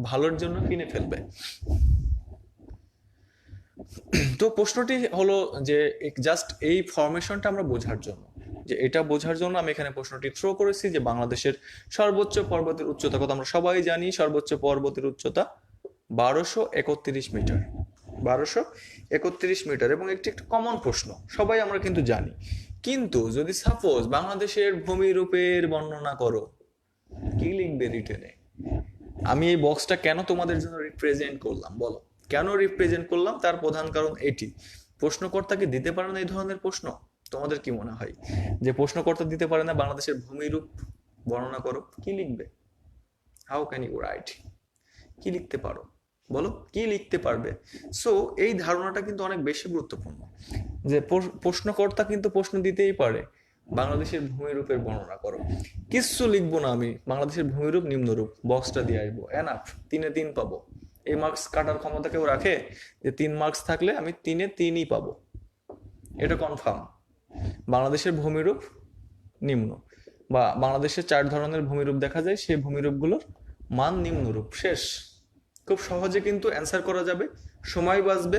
ভালোর জন্য কিনে ফেলবে। তো প্রশ্নটি হলো যে জাস্ট এই ফরমেশনটা আমরা বোঝার জন্য, যে এটা বোঝার জন্য আমি এখানে প্রশ্নটি থ্রো করেছি যে বাংলাদেশের সর্বোচ্চ পর্বতের উচ্চতা কত। আমরা সবাই জানি সর্বোচ্চ পর্বতের উচ্চতা 1231 মিটার, 1231 মিটার, এবং একটি একটা কমন প্রশ্ন, সবাই আমরা কিন্তু জানি। কিন্তু যদি সাপোজ বাংলাদেশের ভূমিরূপের বর্ণনা করো, কি লিখবে রিটেনে? আমি এই বক্সটা কেন তোমাদের জন্য রিপ্রেজেন্ট করলাম বলো? কেন রিপ্রেজেন্ট করলাম তার প্রধান কারণ এটি, প্রশ্নকর্তাকে দিতে পারে না এই ধরনের প্রশ্ন। তোমাদের কি মনে হয় যে প্রশ্নকর্তা দিতে পারে না বাংলাদেশের ভূমিরূপ বর্ণনা করো, কি লিখবে? How can you write? কি লিখতে পারো বলো, কি লিখতে পারবে? সো এই ধারণাটা কিন্তু অনেক বেশি গুরুত্বপূর্ণ যে প্রশ্নকর্তা কিন্তু প্রশ্ন দিতেই পারে বাংলাদেশের ভূমিরূপের বর্ণনা করো। কিচ্ছু লিখবো না আমি, বাংলাদেশের ভূমিরূপ নিম্নরূপ, বক্সটা দিয়ে আসবো, এনাফ, 3-এ 3 পাবো। এই মার্কস কাটার ক্ষমতা কেউ রাখে যে 3 মার্কস থাকলে আমি 3-এ 3ই পাবো? এটা কনফার্ম। বাংলাদেশের ভূমিরূপ নিম্ন, বা বাংলাদেশের 4 ধরনের ভূমিরূপ দেখা যায়, সেই ভূমিরূপগুলোর মান নিম্নরূপ, শেষ। খুব সহজে কিন্তু অ্যান্সার করা যাবে, সময় বাঁচবে।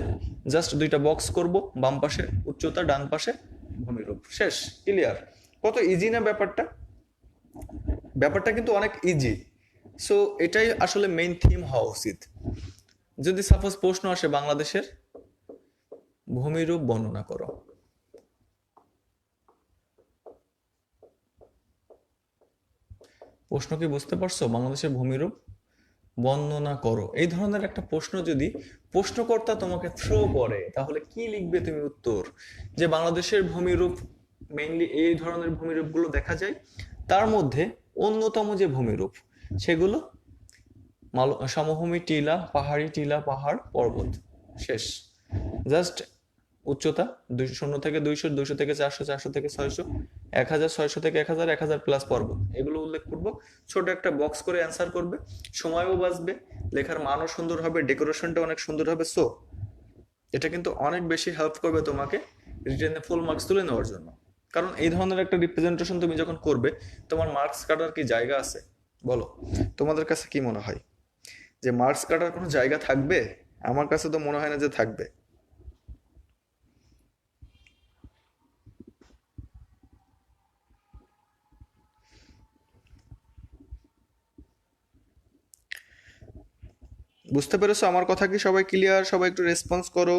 জাস্ট 2টা বক্স করব, বাম পাশে উচ্চতা, ডান পাশে ভূমিরূপ, শেষ, ক্লিয়ার। কত ইজি না ব্যাপারটা? ব্যাপারটা কিন্তু অনেক ইজি। সো এটাই আসলে মেইন থিম হওয়া উচিত। যদি সাপোজ প্রশ্ন আসে বাংলাদেশের ভূমিরূপ বর্ণনা করো, প্রশ্ন কি বুঝতে পারছো? বাংলাদেশের ভূমিরূপ বর্ণনা করো, এই ধরনের একটা প্রশ্ন যদি প্রশ্নকর্তা তোমাকে থ্রো করে, তাহলে কি লিখবে তুমি উত্তর? যে বাংলাদেশের ভূমিরূপ মেইনলি এই ধরনের ভূমিরূপগুলো দেখা যায়, তার মধ্যে অন্যতম যে ভূমিরূপ সেগুলো সমভূমি, টিলা, পাহাড়ি, টিলা, পাহাড়, পর্বত, শেষ। জাস্ট উচ্চতা 0 থেকে 200, 200 থেকে 400, 400 থেকে 600, 1000, 600 থেকে 1000, 1000 প্লাস পর্বত, এগুলো উল্লেখ করবো। ছোট একটা বক্স করে অ্যান্সার করবে, সময়ও বাঁচবে, লেখার মানও সুন্দর হবে, ডেকোরেশনটা অনেক সুন্দর হবে। সো এটা কিন্তু অনেক বেশি হেল্প করবে তোমাকে রিটেনে ফুল মার্কস তুলে নেওয়ার জন্য। কারণ এই ধরনের একটা রিপ্রেজেন্টেশন তুমি যখন করবে, তোমার মার্কস কাটার কি জায়গা আছে বলো? তোমাদের কাছে কি মনে হয় যে মার্কস কাটার কোনো জায়গা থাকবে? আমার কাছে তো মনে হয় না যে থাকবে। বুঝতে পেরেছো আমার কথা? কি সবাই ক্লিয়ার? সবাই একটু রেসপন্স করো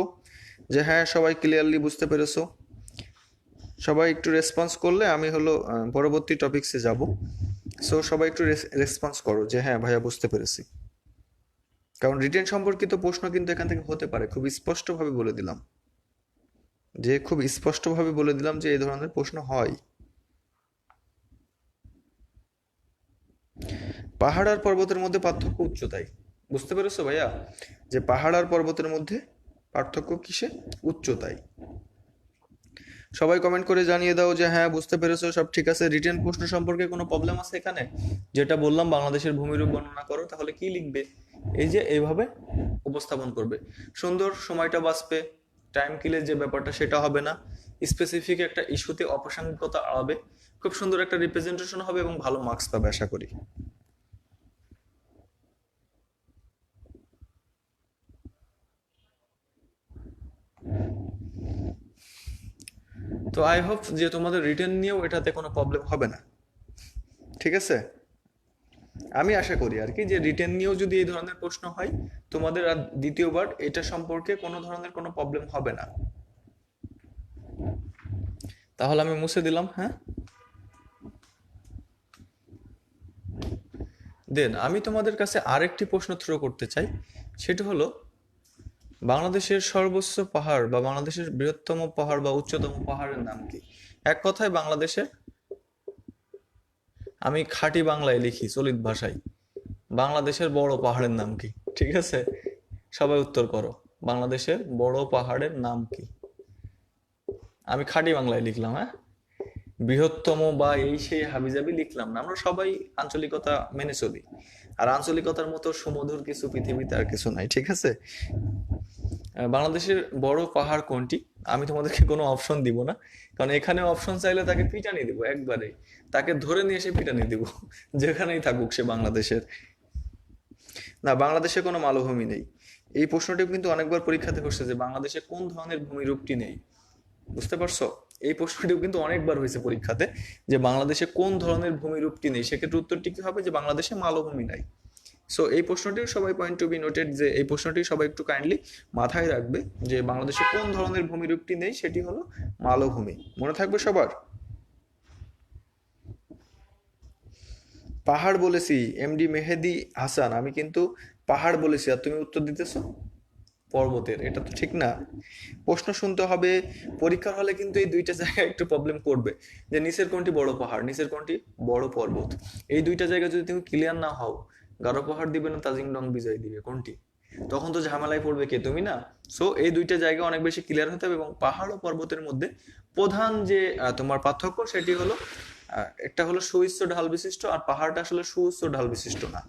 যে হ্যাঁ সবাই ক্লিয়ারলি বুঝতে পেরেছো। সবাই একটু রেসপন্স করলে আমি হলো পরবর্তী টপিকসে যাব। সো সবাই একটু রেসপন্স করো যে হ্যাঁ ভাইয়া বুঝতে পেরেছি। কারণ রিটেন সম্পর্কিত প্রশ্ন কিন্তু এখান থেকে হতে পারে, খুব স্পষ্টভাবে বলে দিলাম, খুব স্পষ্টভাবে বলে দিলাম যে এই ধরনের প্রশ্ন হয়। পাহাড় আর পর্বতের মধ্যে পার্থক্য উচ্চতায়, বুঝতে পেরেছো ভাইয়া? যে পাহাড় আর পর্বতের মধ্যে পার্থক্য কিসে? উচ্চতায়। সবাই কমেন্ট করে জানিয়ে দাও যে হ্যাঁ বুঝতে পেরেছো, সব ঠিক আছে। রিটেন প্রশ্ন সম্পর্কে কোনো প্রবলেম আছে এখানে? যেটা বললাম বাংলাদেশের ভূমিরূপ বর্ণনা করো, তাহলে কি লিখবে? এই যে এইভাবে উপস্থাপন করবে, সুন্দর, সময়টা বাঁচবে, টাইম কিলের যে ব্যাপারটা সেটা হবে না, স্পেসিফিক একটা ইস্যুতে অপ্রাসঙ্গিকতা আড়াবে, খুব সুন্দর একটা রিপ্রেজেন্টেশন হবে এবং ভালো মার্কস পাবে আশা করি। তো আই হোপ যে তোমাদের রিটেন নিয়েও এটাতে কোনো প্রবলেম হবে না, ঠিক আছে? আমি আশা করি আর কি যে রিটেন নিয়েও যদি এই ধরনের প্রশ্ন হয় তোমাদের আর দ্বিতীয়বার এটা সম্পর্কে কোনো ধরনের কোনো প্রবলেম হবে না। তাহলে আমি মুছে দিলাম, হ্যাঁ। দেন আমি তোমাদের কাছে আরেকটি প্রশ্ন থ্রো করতে চাই, সেটা হলো বাংলাদেশের সর্বোচ্চ পাহাড় বা বাংলাদেশের বৃহত্তম পাহাড় বা উচ্চতম পাহাড়ের নাম কি? এক কথায় বাংলাদেশের, আমি খাঁটি বাংলায় লিখি চলিত ভাষায়, বাংলাদেশের বড় পাহাড়ের নাম কি? ঠিক আছে, সবাই উত্তর করো, বাংলাদেশের বড় পাহাড়ের নাম কি? আমি খাঁটি বাংলায় লিখলাম, হ্যাঁ, বৃহত্তম বা এই সেই হাবিজাবি লিখলাম না, আমরা সবাই আঞ্চলিকতা মেনে চলি, আর আঞ্চলিকতার মতো সুমধুর কিছু পৃথিবীতে আর কিছু নাই, ঠিক আছে? বাংলাদেশের বড় পাহাড় কোনটি? আমি তোমাদেরকে কোনো অপশন দিব না, কারণ এখানে অপশন চাইলে তাকে পিটানি দিব একবারে, তাকে ধরে নিয়ে এসে পিটানি দিব যেখানেই থাকুক সে বাংলাদেশের। না, বাংলাদেশে কোনো মালভূমি নেই। এই প্রশ্নটি কিন্তু অনেকবার পরীক্ষাতে করছে যে বাংলাদেশে কোন ধরনের ভূমিরূপটি নেই, বুঝতে পারছো? এই প্রশ্নটিও কিন্তু অনেকবার হয়েছে পরীক্ষাতে যে বাংলাদেশে কোন ধরনের ভূমিরূপটি নেই, সেক্ষেত্রে উত্তরটি কি হবে? যে বাংলাদেশে মালভূমি নাই। সো এই প্রশ্নটিও সবাই পয়েন্ট টু বি নোটেড, যে এই প্রশ্নটি সবাই একটু কাইন্ডলি মাথায় রাখবে যে বাংলাদেশে কোন ধরনের ভূমিরূপটি নেই, সেটি হলো মালভূমি, মনে থাকবে সবার। পাহাড় বলেছি এমডি মেহেদি হাসান, আমি কিন্তু পাহাড় বলেছি আর তুমি উত্তর দিতেছো পর্বতের, এটা তো ঠিক না। প্রশ্ন শুনতে হবে, পরীক্ষার হলে কিন্তু এই দুইটা জায়গায় একটু প্রবলেম করবে, যে নিচের কোনটি বড় পাহাড়, নিচের কোনটি বড় পর্বত, এই দুইটা জায়গা যদি তুমি ক্লিয়ার না হও, গারো পাহাড় দিবে না তাজিং ডং বিজয় দিবে, কোনটি? তখন তো ঝামেলায় পড়বে কে, তুমি না। সো এই দুইটা জায়গা অনেক বেশি ক্লিয়ার হতে হবে, এবং পাহাড় ও পর্বতের মধ্যে প্রধান যে তোমার পার্থক্য সেটি হলো একটা হলো সুউচ্চ ঢাল বিশিষ্ট, আর পাহাড়টা আসলে সুউচ্চ ঢাল বিশিষ্ট না,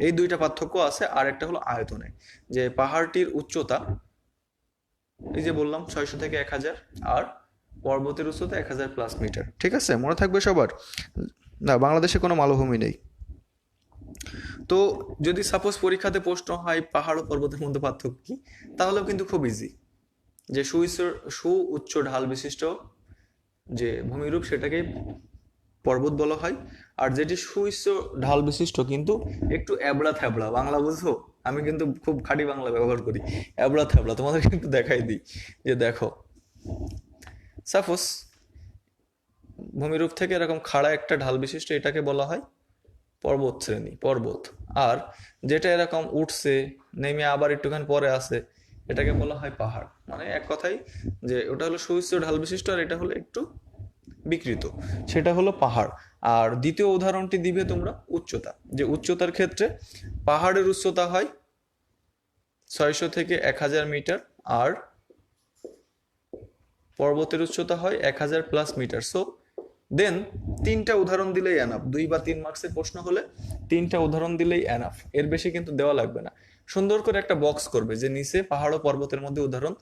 এই দুইটা পার্থক্য আছে। আর একটা হলো আয়তনে, যে পাহাড়টির উচ্চতা এই যে বললাম 600 থেকে 1000, আর পর্বতের উচ্চতা 1000+ মিটার, ঠিক আছে, মনে থাকবে সবার। না, বাংলাদেশে কোনো মালভূমি নেই। তো যদি সাপোজ পরীক্ষাতে প্রশ্ন হয় পাহাড় ও পর্বতের মধ্যে পার্থক্য কি, তাহলেও কিন্তু খুব ইজি, যে সুউচ্চ ঢাল বিশিষ্ট যে ভূমিরূপ সেটাকে পর্বত বলা হয়, আর যেটি সুউচ্চ ঢাল বিশিষ্ট কিন্তু একটু এবড়া থ্যাবড়া, বাংলা বুঝো, আমি কিন্তু খুব খাঁটি বাংলা ব্যবহার করি, এবড়া থ্যাবড়া, তোমাদেরকে একটু দেখাই দিই, যে দেখো সাপোজ ভূমিরূপ থেকে এরকম খাড়া একটা ঢাল বিশিষ্ট, এটাকে বলা হয় পর্বত শ্রেণী, পর্বত। আর যেটা এরকম উঠছে নেমে আবার একটুখানি পরে আছে, এটাকে বলা হয় পাহাড়। মানে এক কথাই যে ওটা হলো সুউচ্চ ঢাল বিশিষ্ট, আর এটা হলো একটু বিকৃত, সেটা হলো পাহাড়। আর দ্বিতীয় উদাহরণটি দিবে তোমরা উচ্চতা, যে উচ্চতার ক্ষেত্রে পাহাড়ের উচ্চতা হয় 600 থেকে 1000 মিটার, আর পর্বতের উচ্চতা হয় 1000+ মিটার। সো দেন তিনটা উদাহরণ দিলেই এনাফ, 2 বা 3 মার্কসের প্রশ্ন হলে তিনটা উদাহরণ দিলেই এনাফ, এর বেশি কিন্তু দেওয়া লাগবে না। সুন্দর করে একটা বক্স করবে যে নিচে পাহাড় ও পর্বতের মধ্যে উদাহরণ,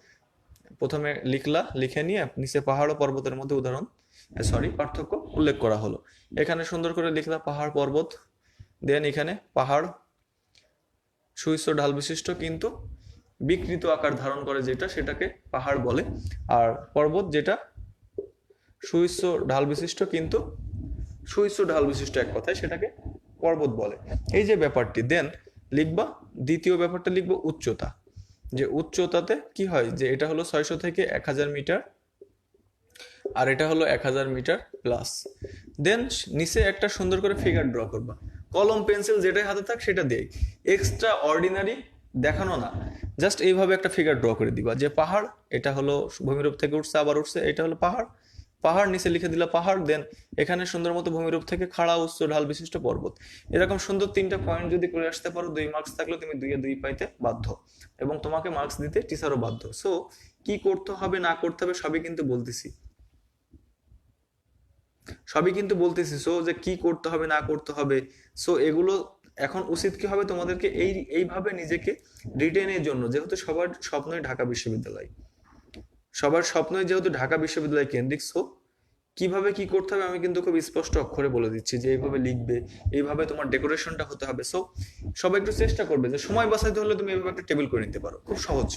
প্রথমে লিখলা, লিখে নিয়ে নিচে পাহাড় ও পর্বতের মধ্যে উদাহরণ, পার্থক্য উল্লেখ করা হলো, এখানে সুন্দর করে লিখলা পাহাড় পর্বত, দেন এখানে পাহাড় সুউচ্চ ঢাল বিশিষ্ট কিন্তু বিকৃত আকার ধারণ করে যেটা, সেটাকে পাহাড় বলে, আর পর্বত যেটা সুউচ্চ ঢাল বিশিষ্ট কিন্তু সুউচ্চ ঢাল বিশিষ্ট এক কথায় সেটাকে পর্বত বলে, এই যে ব্যাপারটি। দেন লিখবা দ্বিতীয় ব্যাপারটা, লিখবো উচ্চতা, যে উচ্চতাতে কি হয়, যে এটা হলো 600 থেকে 1000 মিটার, আর এটা হলো 1000 মিটার প্লাস। দেন নিচে একটা সুন্দর করে ফিগার ড্র করবা, কলম পেন্সিল যেটাই হাতে থাক সেটা দিয়ে, এক্সট্রা অর্ডিনারি দেখানো না, জাস্ট এইভাবে একটা ফিগার ড্র করে দিবা, যে পাহাড় এটা হলো ভূমিরূপ থেকে উঠছে আবার উঠছে, এটা হলো পাহাড়, পাহাড় নিচে লিখে দিলা পাহাড়, দেন এখানে সুন্দর মতো ভূমিরূপ থেকে খাড়া উচ্চ ঢাল বিশিষ্ট পর্বত। এরকম সুন্দর তিনটা পয়েন্ট যদি করে আসতে পারো, 2 মার্কস থাকলে তুমি 2 এ 2 পাইতে বাধ্য, এবং তোমাকে মার্কস দিতে টিচারও বাধ্য। সো কি করতে হবে না করতে হবে সবই কিন্তু বলতেছি, সবই কিন্তু বলতেছি। সো যে কি করতে হবে না করতে হবে, সো এগুলো এখন উচিত কি হবে তোমাদেরকে এইভাবে নিজেকে রিটেনের জন্য, যেহেতু সবার স্বপ্নই ঢাকা বিশ্ববিদ্যালয়, সবার স্বপ্নই যেহেতু ঢাকা বিশ্ববিদ্যালয় কেন্দ্রিক, সো কিভাবে কি করতে হবে আমি কিন্তু খুব স্পষ্ট অক্ষরে বলে দিচ্ছি যে এইভাবে লিখবে, এইভাবে তোমার ডেকোরেশনটা হতে হবে। সো সবাই একটু চেষ্টা করবে যে সময় বাঁচাইতে হলে তুমি এইভাবে একটা টেবিল করে নিতে পারো, খুব সহজ,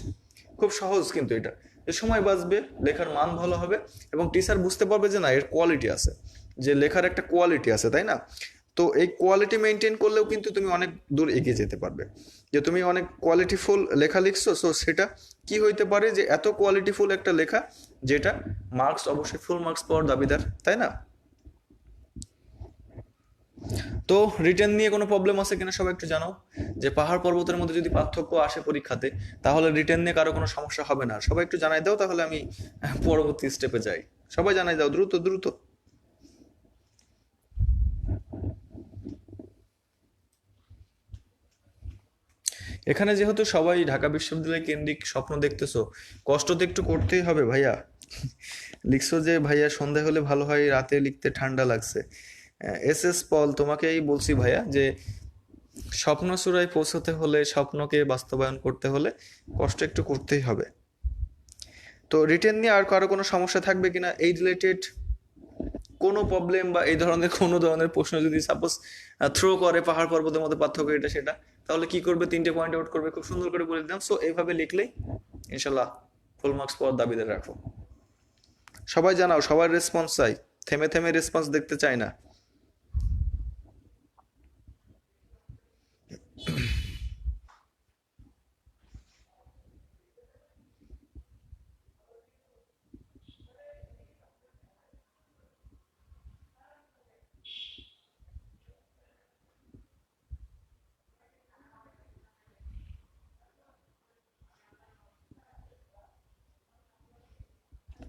খুব সহজ কিন্তু এটা, যে সময় বাঁচবে, লেখার মান ভালো হবে এবং টিচার বুঝতে পারবে যে না এর কোয়ালিটি আছে, যে লেখার একটা কোয়ালিটি আছে, তাই না? তো এই কোয়ালিটি মেনটেন করলেও কিন্তু তুমি অনেক দূর এগিয়ে যেতে পারবে। যে তুমি অনেক কোয়ালিটিফুল লেখা লিখছো, সো সেটা কি হইতে পারে যে এত কোয়ালিটিফুল একটা লেখা যেটা মার্কস অবশ্যই ফুল মার্কস পাওয়ার দাবিদার, তাই না? তো রিটেন নিয়ে কোনো প্রবলেম আছে কিনা সবাই একটু জানাও, যে পাহাড় পর্বতের মধ্যে যদি পার্থক্য আসে পরীক্ষাতে তাহলে রিটেন নিয়ে কারো কোনো সমস্যা হবে না। সবাই একটু জানাই দাও, তাহলে আমি পরবর্তী স্টেপে যাই। সবাই জানাই দাও, দ্রুত দ্রুত। এখানে যেহেতু সবাই ঢাকা বিশ্ববিদ্যালয় কেন্দ্রিক স্বপ্ন দেখতেছো, কষ্ট তো একটু করতেই হবে ভাইয়া। লিখছো যে ভাইয়া সন্ধ্যা হলে ভালো হয়, রাতে লিখতে ঠান্ডা লাগছে। এস এস পল, তোমাকেই বলছি ভাইয়া যে স্বপ্ন চূড়ায় পৌঁছতে হলে, স্বপ্নকে বাস্তবায়ন করতে হলে কষ্ট একটু করতেই হবে। তো রিটেন নিয়ে আর কারো কোনো সমস্যা থাকবে কিনা, এই রিলেটেড কোনো প্রবলেম বা এই ধরনের কোনো ধরনের প্রশ্ন যদি সাপোজ থ্রো করে পাহাড় পর্বতের মধ্যে পার্থক্য এটা সেটা, তাহলে কি করবে, 3টে পয়েন্ট আউট করবে, খুব সুন্দর করে বলে দিলাম। সো এইভাবে লিখলেই ইনশাল্লাহ ফুল মার্কস পাওয়ার দাবিদার রাখো। সবাই জানাও, সবার রেসপন্স চাই, থেমে থেমে রেসপন্স দেখতে চাই না।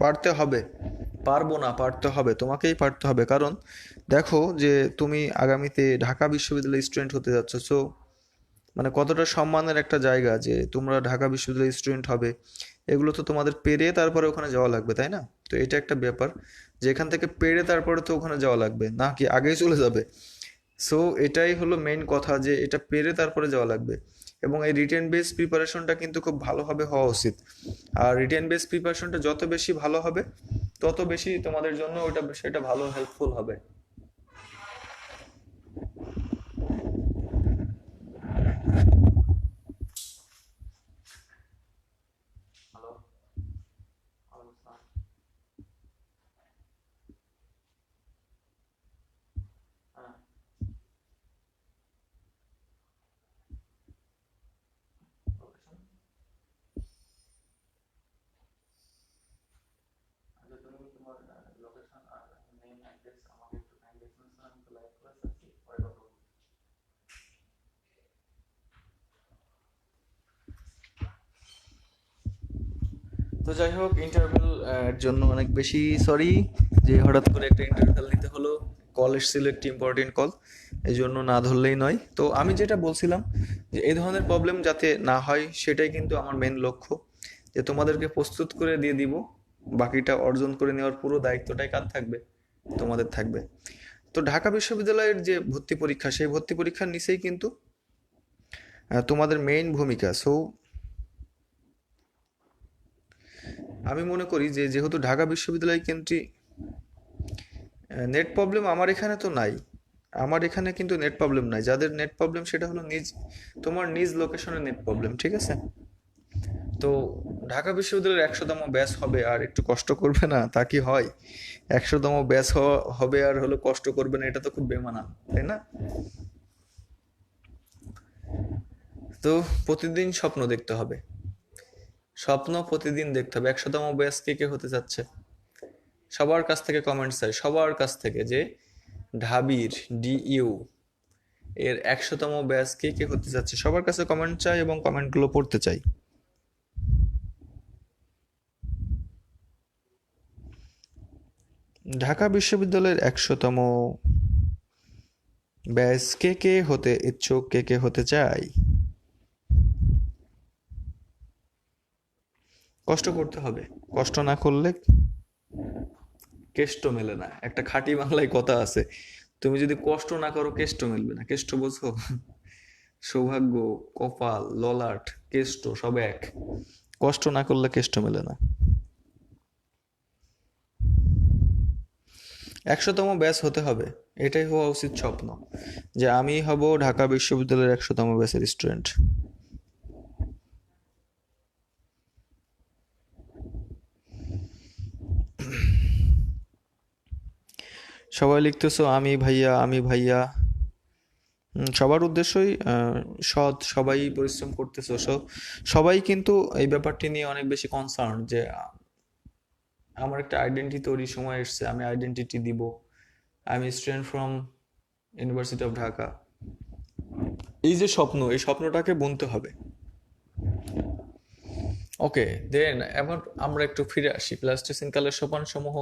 পারতে হবে, পারবো না, পারতে হবে, তোমাকেই পারতে হবে। কারণ দেখো যে তুমি আগামীতে ঢাকা বিশ্ববিদ্যালয়ের স্টুডেন্ট হতে যাচ্ছ, সো মানে কতটা সম্মানের একটা জায়গা যে তোমরা ঢাকা বিশ্ববিদ্যালয়ের স্টুডেন্ট হবে, এগুলো তো তোমাদের পেরে তারপরে ওখানে যাওয়া লাগবে, তাই না? তো এটা একটা ব্যাপার যে এখান থেকে পেরে তারপরে তো ওখানে যাওয়া লাগবে, না কি আগেই চলে যাবে? সো এটাই হলো মেইন কথা, যে এটা পেরে তারপরে যাওয়া লাগবে। এবং এই রিটেন বেস প্রিপারেশনটা কিন্তু খুব ভালোভাবে হওয়া উচিত। আর রিটেন বেস প্রিপারেশনটা যত বেশি ভালো হবে তত বেশি তোমাদের জন্য ওটা সেটা ভালো হেল্পফুল হবে। Hello, hello sir. হ্যাঁ, লোকেশন, আচ্ছা তুমি তোমার লোকেশন আর নেম অ্যাড্রেস আমাকে একটু কাইন্ডলি এক্সপ্লেন, আমি তো লাইভ ক্লাস আছি, পরে কথা বলবো। তো যাই হোক, ইন্টারভেল এর জন্য অনেক বেশি সরি যে হঠাৎ করে একটা ইন্টারভেল নিতে হলো, কল এসেছিল, একটি ইম্পর্টেন্ট কল, এই জন্য না ধরলেই নয়। তো আমি যেটা বলছিলাম যে এই ধরনের প্রবলেম যাতে না হয় সেটাই কিন্তু আমার মেন লক্ষ্য, যে তোমাদেরকে প্রস্তুত করে দিয়ে দিব, বাকিটা অর্জন করে নেওয়ার পুরো দায়িত্বটাই কার থাকবে, তোমাদের থাকবে। তো ঢাকা বিশ্ববিদ্যালয়ের যে ভর্তি পরীক্ষা, সেই ভর্তি পরীক্ষার নিচেই কিন্তু তোমাদের মেইন ভূমিকা। সো আমি মনে করি যে যেহেতু ঢাকা বিশ্ববিদ্যালয় কেন্দ্রিক, নেট প্রবলেম আমার এখানে তো নাই, আমার এখানে কিন্তু নেট প্রবলেম নাই। যাদের নেট প্রবলেম সেটা হলো তোমার নিজ লোকেশনে নেট প্রবলেম, ঠিক আছে? তো ঢাকা বিশ্ববিদ্যালয়ের 100তম ব্যাচ হবে আর একটু কষ্ট করবে না, তা কি হয়? 100তম ব্যাচ হবে আর হলো কষ্ট করবে না, এটা তো খুব বেমানান, তাই না? তো প্রতিদিন স্বপ্ন দেখতে হবে, স্বপ্ন প্রতিদিন দেখতে হবে। 100তম ব্যাচ কে কে হতে যাচ্ছে? সবার কাছ থেকে কমেন্ট চাই, সবার কাছ থেকে, যে ঢাবির ডিইউ এর 100তম ব্যাচ কে কে হতে যাচ্ছে, সবার কাছে কমেন্ট চাই এবং কমেন্টগুলো পড়তে চাই। ঢাকা বিশ্ববিদ্যালয়ের 100তম ব্যাচ কে কে হতে ইচ্ছুক, কে কে হতে চাই? কষ্ট করতে হবে, কষ্ট না করলে কেষ্ট মেলে না। একটা খাঁটি বাংলায় কথা আছে, তুমি যদি কষ্ট না করো কেষ্ট মেলবে না। কেষ্ট বোঝো? সৌভাগ্য, কপাল, ললাট, কেষ্ট সব এক। কষ্ট না করলে কেষ্ট মেলে না। 100তম ব্যাচ হতে হবে, এটাই হওয়া উচিত স্বপ্ন, যে আমি হব ঢাকা বিশ্ববিদ্যালয়ের 100তম ব্যাচের স্টুডেন্ট। সবাই লিখতেছো আমি ভাইয়া, আমি ভাইয়া। সবার উদ্দেশ্যই সৎ, সবাই পরিশ্রম করতেছো, সবাই কিন্তু এই ব্যাপারটি নিয়ে অনেক বেশি কনসার্ন যে আমার একটা আইডেন্টিটি তৈরির সময় এসছে, আমি আইডেন্টিটি দিব, আমি student from university of Dhaka. এই যে স্বপ্ন, এই স্বপ্নটাকে বুনতে হবে। ওকে, দেন এবার আমরা একটু ফিরে আসি প্লাস্টোসিন কালের সোপান সমূহ,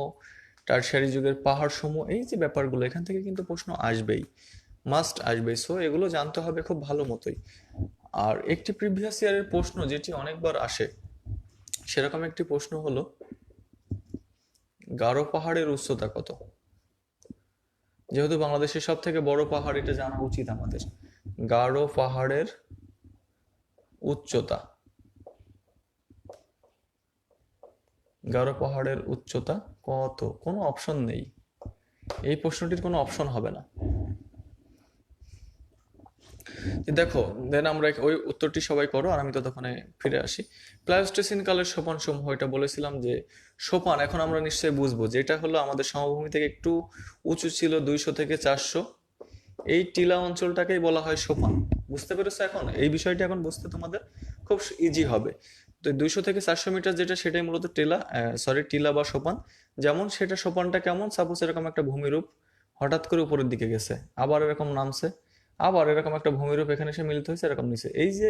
টারশিয়ারি যুগের পাহাড় সমূহ, এই যে ব্যাপারগুলো, এখান থেকে কিন্তু প্রশ্ন আসবেই, মাস্ট আসবেই। সো এগুলো জানতে হবে খুব ভালো মতোই। আর একটি প্রিভিয়াস ইয়ারের প্রশ্ন যেটি অনেকবার আসে, সেরকম একটি প্রশ্ন হলো গারো পাহাড়ের উচ্চতা কত? যেহেতু বাংলাদেশের সব থেকে বড় পাহাড়, এটা জানা উচিত আমাদের। গারো পাহাড়ের উচ্চতা, গারো পাহাড়ের উচ্চতা কত? কোনো অপশন নেই, এই প্রশ্নটির কোনো অপশন হবে না। দেখো, দেন আমরা ওই উত্তরটি সবাই করো, আর আমি ততক্ষণে ফিরে আসি। প্লাইস্টোসিন কালের সোপান সমূহ, এটা বলেছিলাম যে সোপান, এখন আমরা নিশ্চয়ই বুঝবো যে এটা হলো আমাদের সমভূমি থেকে একটু উঁচু ছিল 200 থেকে 400, এই টিলা অঞ্চলটাকেই বলা হয় সোপান। বুঝতে পেরেছো? এখন এই বিষয়টি এখন বুঝতে তোমাদের খুব ইজি হবে। তো 200 থেকে 400 মিটার যেটা, সেটাই মূলত টিলা বা সোপান। যেমন সেটা সোপানটা কেমন, সাপোজ এরকম একটা ভূমিরূপ হঠাৎ করে উপরের দিকে গেছে, আবার এরকম নামছে, আবার এরকম একটা ভূমিরূপ এখানে এসে মিলিত হয়েছে, এরকম নিচে। এই যে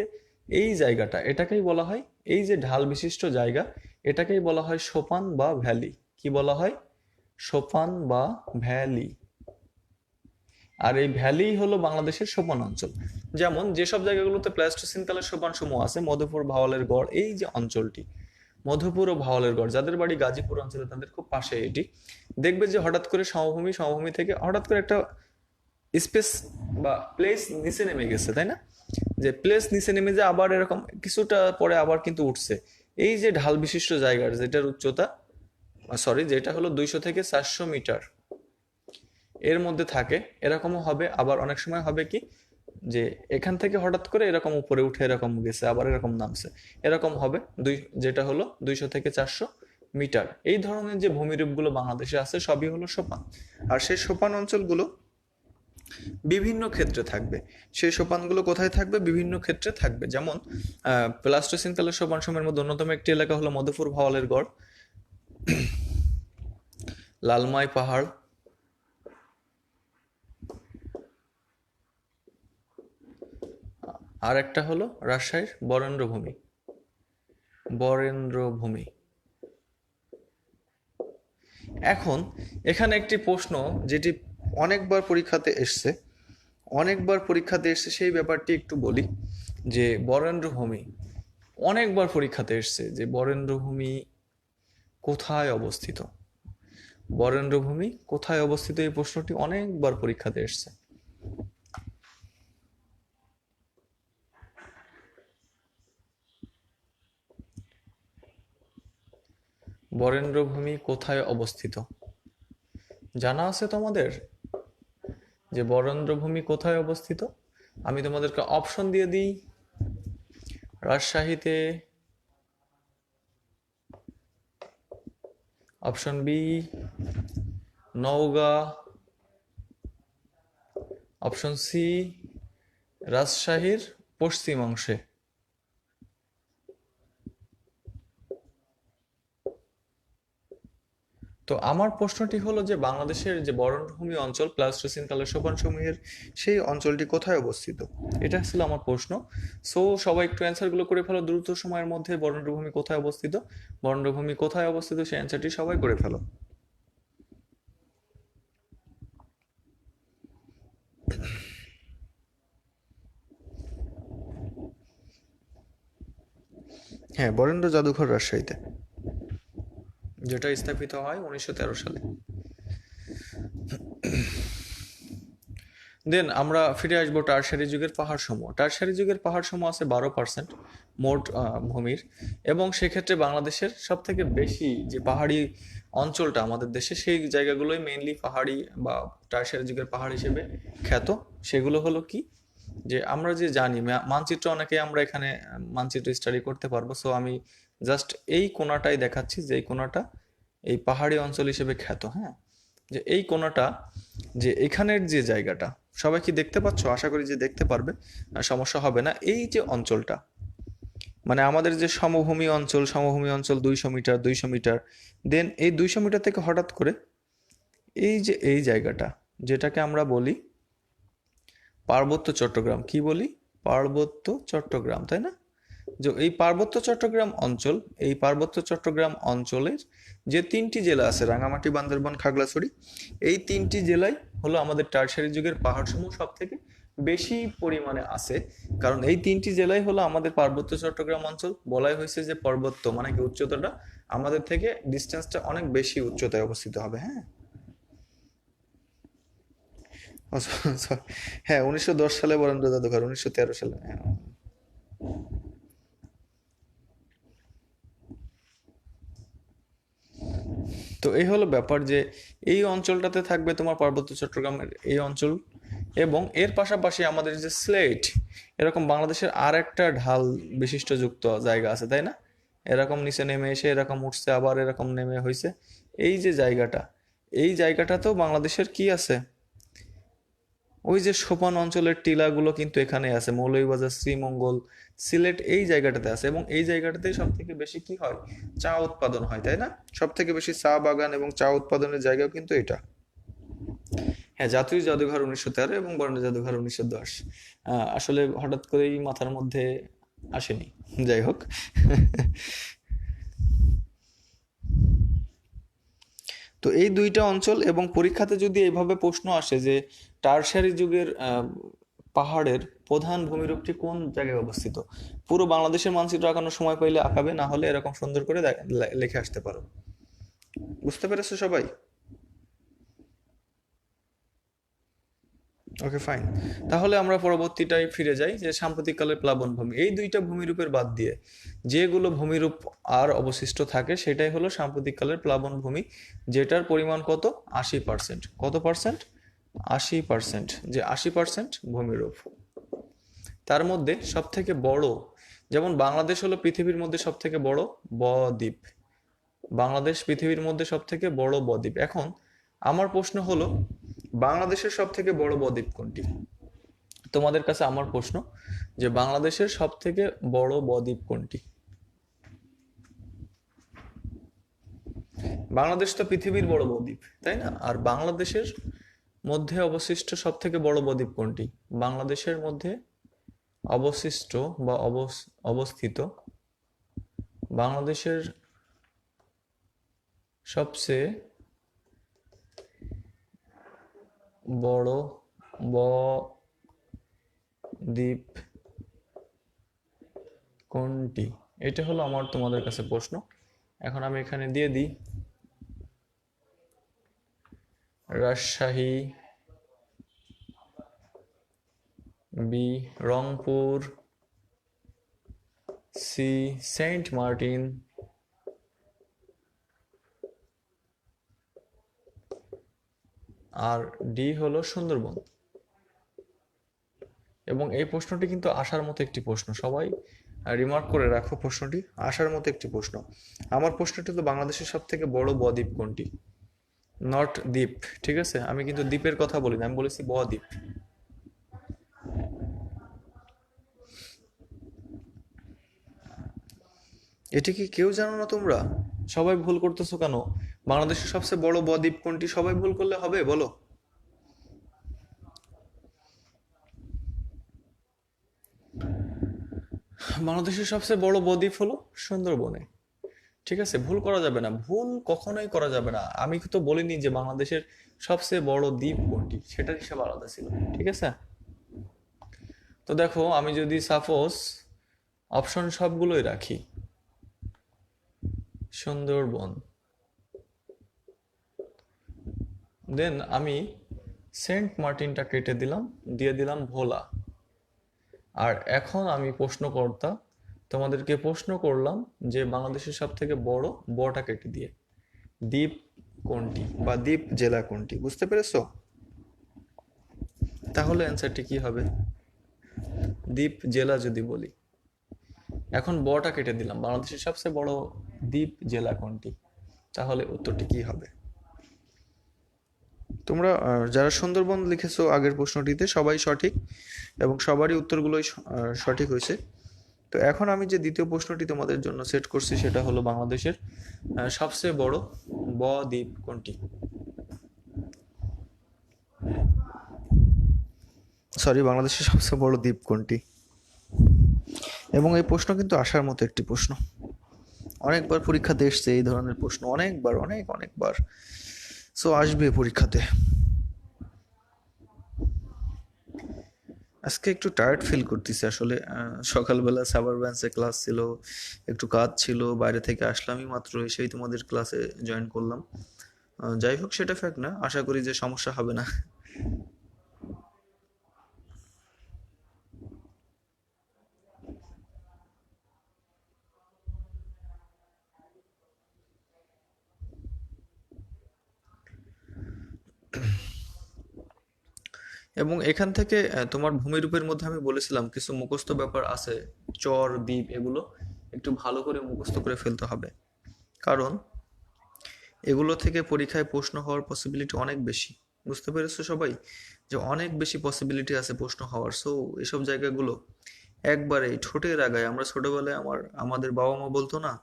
এই জায়গাটা, এটাকেই বলা হয়, এই যে ঢাল বিশিষ্ট জায়গা, এটাকেই বলা হয় সোপান বা ভ্যালি। কি বলা হয়? সোপান বা ভ্যালি। আর এই ভ্যালি হলো বাংলাদেশের সোপান অঞ্চল। যেমন যেসব জায়গাগুলোতে প্লাস্টোসিন কালের সোপান সমূহ আছে, মধুপুর, ভাওয়ালের গড়, এই যে অঞ্চলটি, মধুপুর ও ভাওয়ালের গড়, যাদের বাড়ি গাজীপুর অঞ্চলে তাদের খুব পাশে এটি। দেখবে যে হঠাৎ করে সমভূমি থেকে হঠাৎ করে একটা স্পেস বা প্লেস নিচে নেমে গেছে, তাই না? যে প্লেস নিচে নেমে যে আবার এরকম কিছুটা পরে আবার কিন্তু উঠছে। এই যে ঢাল বিশিষ্ট জায়গার যেটার উচ্চতা, যেটা হলো 200 থেকে 400 মিটার এর মধ্যে থাকে, এরকমও হবে। আবার অনেক সময় হবে কি, যে এখান থেকে হঠাৎ করে এরকম উপরে উঠে এরকম গেছে, আবার এরকম নামছে, এরকম হবে যেটা হলো 200 থেকে 400 মিটার। এই ধরনের যে ভূমিরূপগুলো বাংলাদেশে আছে, সবই হলো সোপান। আর সেই সোপান অঞ্চলগুলো বিভিন্ন ক্ষেত্রে থাকবে। সেই সোপানগুলো কোথায় থাকবে? বিভিন্ন ক্ষেত্রে থাকবে। যেমন প্লাস্টোসিন কালের সোপান সমূহের মধ্যে অন্যতম একটি এলাকা হলো মধুপুর, ভাওয়ালের গড়, লালমাই পাহাড়, আর একটা হলো রাজশাহীর বরেন্দ্রভূমি। এখন এখানে একটি প্রশ্ন যেটি অনেকবার পরীক্ষাতে এসছে, সেই ব্যাপারটি একটু বলি। যে বরেন্দ্রভূমি অনেকবার পরীক্ষাতে এসছে, যে বরেন্দ্রভূমি কোথায় অবস্থিত? বরেন্দ্রভূমি কোথায় অবস্থিত, এই প্রশ্নটি অনেকবার পরীক্ষাতে এসছে। বরেন্দ্রভূমি কোথায় অবস্থিত জানা আছে তোমাদের? যে বরেন্দ্রভূমি কোথায় অবস্থিত? আমি তোমাদেরকে অপশন দিয়ে দিই। রাজশাহীতে, option B Naogaon, option C রাজশাহীর পশ্চিম অংশে। তো আমার প্রশ্নটি হলো যে বাংলাদেশের যে বরেন্দ্রভূমি অঞ্চল, প্লাস্টোসিন কালের সোপান সমূহের সেই অঞ্চলটি কোথায় অবস্থিত, এটা ছিল আমার প্রশ্ন। সো সবাই একটু অ্যান্সারগুলো করে ফেলো দ্রুত সময়ের মধ্যে। বরেন্দ্রভূমি কোথায় অবস্থিত, বরেন্দ্রভূমি কোথায় অবস্থিত, সেই অ্যান্সারটি সবাই করে ফেলো। হ্যাঁ, বরেন্দ্র জাদুঘর রাজশাহীতে, যেটা স্থাপিত হয় 1913 সালে। দেন আমরা ফিরে আসবো টারশারি যুগের পাহাড়সমূহ। টারশারি যুগের পাহাড়সমূহ আছে 12% মোট ভূমির, এবং সেক্ষেত্রে বাংলাদেশের সব থেকে বেশি যে পাহাড়ি অঞ্চলটা আমাদের দেশে, সেই জায়গাগুলোই মেইনলি পাহাড়ি বা টারশারি যুগের পাহাড় হিসেবে খ্যাত। সেগুলো হলো কি, যে আমরা যে জানি মানচিত্র অনেকে আমরা এখানে মানচিত্র স্টাডি করতে পারবো, সো আমি জাস্ট এই কোণাটাই দেখাচ্ছি, যে এই কোণাটা এই পাহাড়ি অঞ্চল হিসেবে খ্যাত। হ্যাঁ, যে এই কোণাটা, যে এখানের যে জায়গাটা, সবাই কি দেখতে পাচ্ছ? আশা করি যে দেখতে পারবে, সমস্যা হবে না। এই যে অঞ্চলটা, মানে আমাদের যে সমভূমি অঞ্চল 200 মিটার 200 মিটার, দেন এই 200 মিটার থেকে হঠাৎ করে এই যে এই জায়গাটা, যেটাকে আমরা বলি পার্বত্য চট্টগ্রাম, কি বলি? পার্বত্য চট্টগ্রাম, তাই না? যে এই পার্বত্য চট্টগ্রাম অঞ্চল, এই পার্বত্য চট্টগ্রাম অঞ্চলের যে 3টি জেলা আছে, রাঙামাটি, বান্দরবান, খাগড়াছড়ি, এই 3টি জেলায় হলো আমাদের টারশারি যুগের পাহাড়সমূহ সব থেকে বেশি পরিমাণে আছে। কারণ এই 3টি জেলায় হলো আমাদের পার্বত্য চট্টগ্রাম অঞ্চল। বলাই হয়েছে যে পার্বত্য মানে কি, উচ্চতাটা আমাদের থেকে ডিস্টেন্সটা অনেক বেশি উচ্চতায় অবস্থিত হবে। হ্যাঁ, হ্যাঁ, 1910 সালে বরেন্দ্র জাদুঘর, 1913 সালে। হ্যাঁ। তো এই হলো ব্যাপার, যে এই অঞ্চলটাতে থাকবে তোমার পার্বত্য চট্টগ্রামের এই অঞ্চল, এবং এর পাশাপাশি আমাদের যে স্লেট, এরকম বাংলাদেশের আর একটা ঢাল বিশিষ্ট যুক্ত জায়গা আছে, তাই না? এরকম নিচে নেমে এসে এরকম উঠছে, আবার এরকম নেমে হয়েছে। এই যে জায়গাটা, এই জায়গাটাতেও বাংলাদেশের কি আছে, ওই যে সোপান অঞ্চলের টিলাগুলো কিন্তু এখানে আছে, মৌলভীবাজার, শ্রীমঙ্গল, সিলেট, এই জায়গাটাতে আছে। এবং এই জায়গাটাতে সব থেকে বেশি কি হয়, চা উৎপাদন হয়, তাই না? সব থেকে বেশি চা বাগান এবং চা উৎপাদনের জায়গাও কিন্তু এটা। হ্যাঁ, জাতীয় জাদুঘর 1913 এবং বরেন্দ্র জাদুঘর 1910। আসলে হঠাৎ করেই মাথার মধ্যে আসেনি, যাই হোক। তো এই দুইটা অঞ্চল, এবং পরীক্ষাতে যদি এইভাবে প্রশ্ন আসে যে টারশারি যুগের পাহাড়ের প্রধান ভূমিরূপটি কোন জায়গায় অবস্থিত, পুরো বাংলাদেশের মানচিত্র আঁকানোর সময় পাইলে আঁকাবে, না হলে এরকম সুন্দর করে লিখে আসতে পারো। বুঝতে পেরেছো সবাই? ওকে, ফাইন। তাহলে আমরা পরবর্তীটাই ফিরে যাই, যে সাম্প্রতিককালের প্লাবন ভূমি। এই দুইটা ভূমিরূপের বাদ দিয়ে যেগুলো ভূমিরূপ আর অবশিষ্ট থাকে, সেটাই হলো সাম্প্রতিককালের প্লাবন ভূমি, যেটার পরিমাণ কত, 80%। কত পার্সেন্ট? 80%। যে 80% ভূমিরূপ, তার মধ্যে সব থেকে বড়, যেমন বাংলাদেশ হলো পৃথিবীর মধ্যে সব থেকে বড় বদ্বীপ। বাংলাদেশ পৃথিবীর মধ্যে সব থেকে বড় বদ্বীপ। এখন আমার প্রশ্ন হলো, বাংলাদেশের সব থেকে বড় বদ্বীপ কোনটি? তোমাদের কাছে আমার প্রশ্ন, যে বাংলাদেশের সব থেকে বড় বদ্বীপ কোনটি? বাংলাদেশ তো পৃথিবীর বড় বদ্বীপ, তাই না? আর বাংলাদেশের মধ্যে অবশিষ্ট সব থেকে বড় বদ্বীপ কোনটি? বাংলাদেশের মধ্যে অবশিষ্ট বা অবস্থিত বাংলাদেশের সবচেয়ে বড় বদ্বীপ কোনটি? এটা হলো আমার তোমাদের কাছে প্রশ্ন। এখন আমি এখানে দিয়ে দিই Rajshahi, B Rangpur, C Saint Martin, আর ডি হলো সুন্দরবন। এবং এই প্রশ্নটি কিন্তু আসার মতো একটি প্রশ্ন, সবাই রিমার্ক করে রাখো, প্রশ্নটি আসার মতো একটি প্রশ্ন। আমার প্রশ্নটি তো বাংলাদেশের সব থেকে বড় বদ্বীপ কোনটি, নট দ্বীপ, ঠিক আছে? আমি কিন্তু দ্বীপের কথা বলিনি, আমি বলেছি বদ্বীপ। এটি কি কেউ জানো না তোমরা? সবাই ভুল করতেছো কেন? বাংলাদেশের সবচেয়ে বড় বদ্বীপ কোনটি, সবাই ভুল করলে হবে, বলো। বাংলাদেশের সবচেয়ে বড় বদ্বীপ হলো সুন্দরবনে, ঠিক আছে? ভুল করা যাবে না, ভুল কখনোই করা যাবে না। আমি তো বলিনি যে বাংলাদেশের সবচেয়ে বড় দ্বীপ কোনটি, সেটার হিসাব আলাদা ছিল, ঠিক আছে? তো দেখো, আমি যদি সাপোজ অপশন সবগুলোই রাখি, সুন্দরবন, দেন আমি সেন্ট মার্টিনটা কেটে দিলাম, দিয়ে দিলাম ভোলা। আর এখন আমি প্রশ্নকর্তা, তোমাদেরকে প্রশ্ন করলাম যে বাংলাদেশের সব থেকে বড় বটা কেটে দিয়ে দ্বীপ কোনটি বা দ্বীপ জেলা কোনটি, বুঝতে পেরেছো? তাহলে অ্যান্সারটি কি হবে? দ্বীপ জেলা যদি বলি, এখন বটা কেটে দিলাম, বাংলাদেশের সবচেয়ে বড় দ্বীপ জেলা কোনটি, তাহলে উত্তরটি কি হবে? তোমরা যারা সুন্দরবন লিখেছো আগের প্রশ্নটিতে সবাই সঠিক এবং সবারই উত্তরগুলোই সঠিক হয়েছে। তো এখন আমি যে দ্বিতীয় প্রশ্নটি তোমাদের জন্য সেট করছি সেটা হলো বাংলাদেশের সবচেয়ে বড় দ্বীপ কোনটি? বাংলাদেশের সবচেয়ে বড় দ্বীপ কোনটি? এবং এই প্রশ্ন কিন্তু আসার মতো একটি প্রশ্ন, অনেকবার পরীক্ষাতে এসছে এই ধরনের প্রশ্ন, অনেকবার, অনেকবার। সো আসবে পরীক্ষাতে। আজকে একটু টায়ার্ড ফিল করতেছি আসলে, সকালবেলা সাবার ব্যান্সে ক্লাস ছিল, একটু কাজ ছিল, বাইরে থেকে আসলামই মাত্র, এসেই তোমাদের ক্লাসে জয়েন করলাম। যাই হোক, সেটা ফ্যাক্ট না, আশা করি যে সমস্যা হবে না। এবং এখান থেকে তোমার ভূমিরূপের মধ্যে আমি বলেছিলাম কিছু মুখস্থ ব্যাপার আছে, চর দ্বীপ এগুলো একটু ভালো করে মুখস্থ করে ফেলতে হবে, কারণ এগুলো থেকে পরীক্ষায় প্রশ্ন হওয়ার পসিবিলিটি অনেক বেশি। বুঝতে পেরেছো সবাই যে অনেক বেশি পসিবিলিটি আছে প্রশ্ন হওয়ার। সো এসব জায়গাগুলো একবারে ঠোঁটের আগায়, আমরা ছোটবেলায় আমাদের বাবা মা বলতো না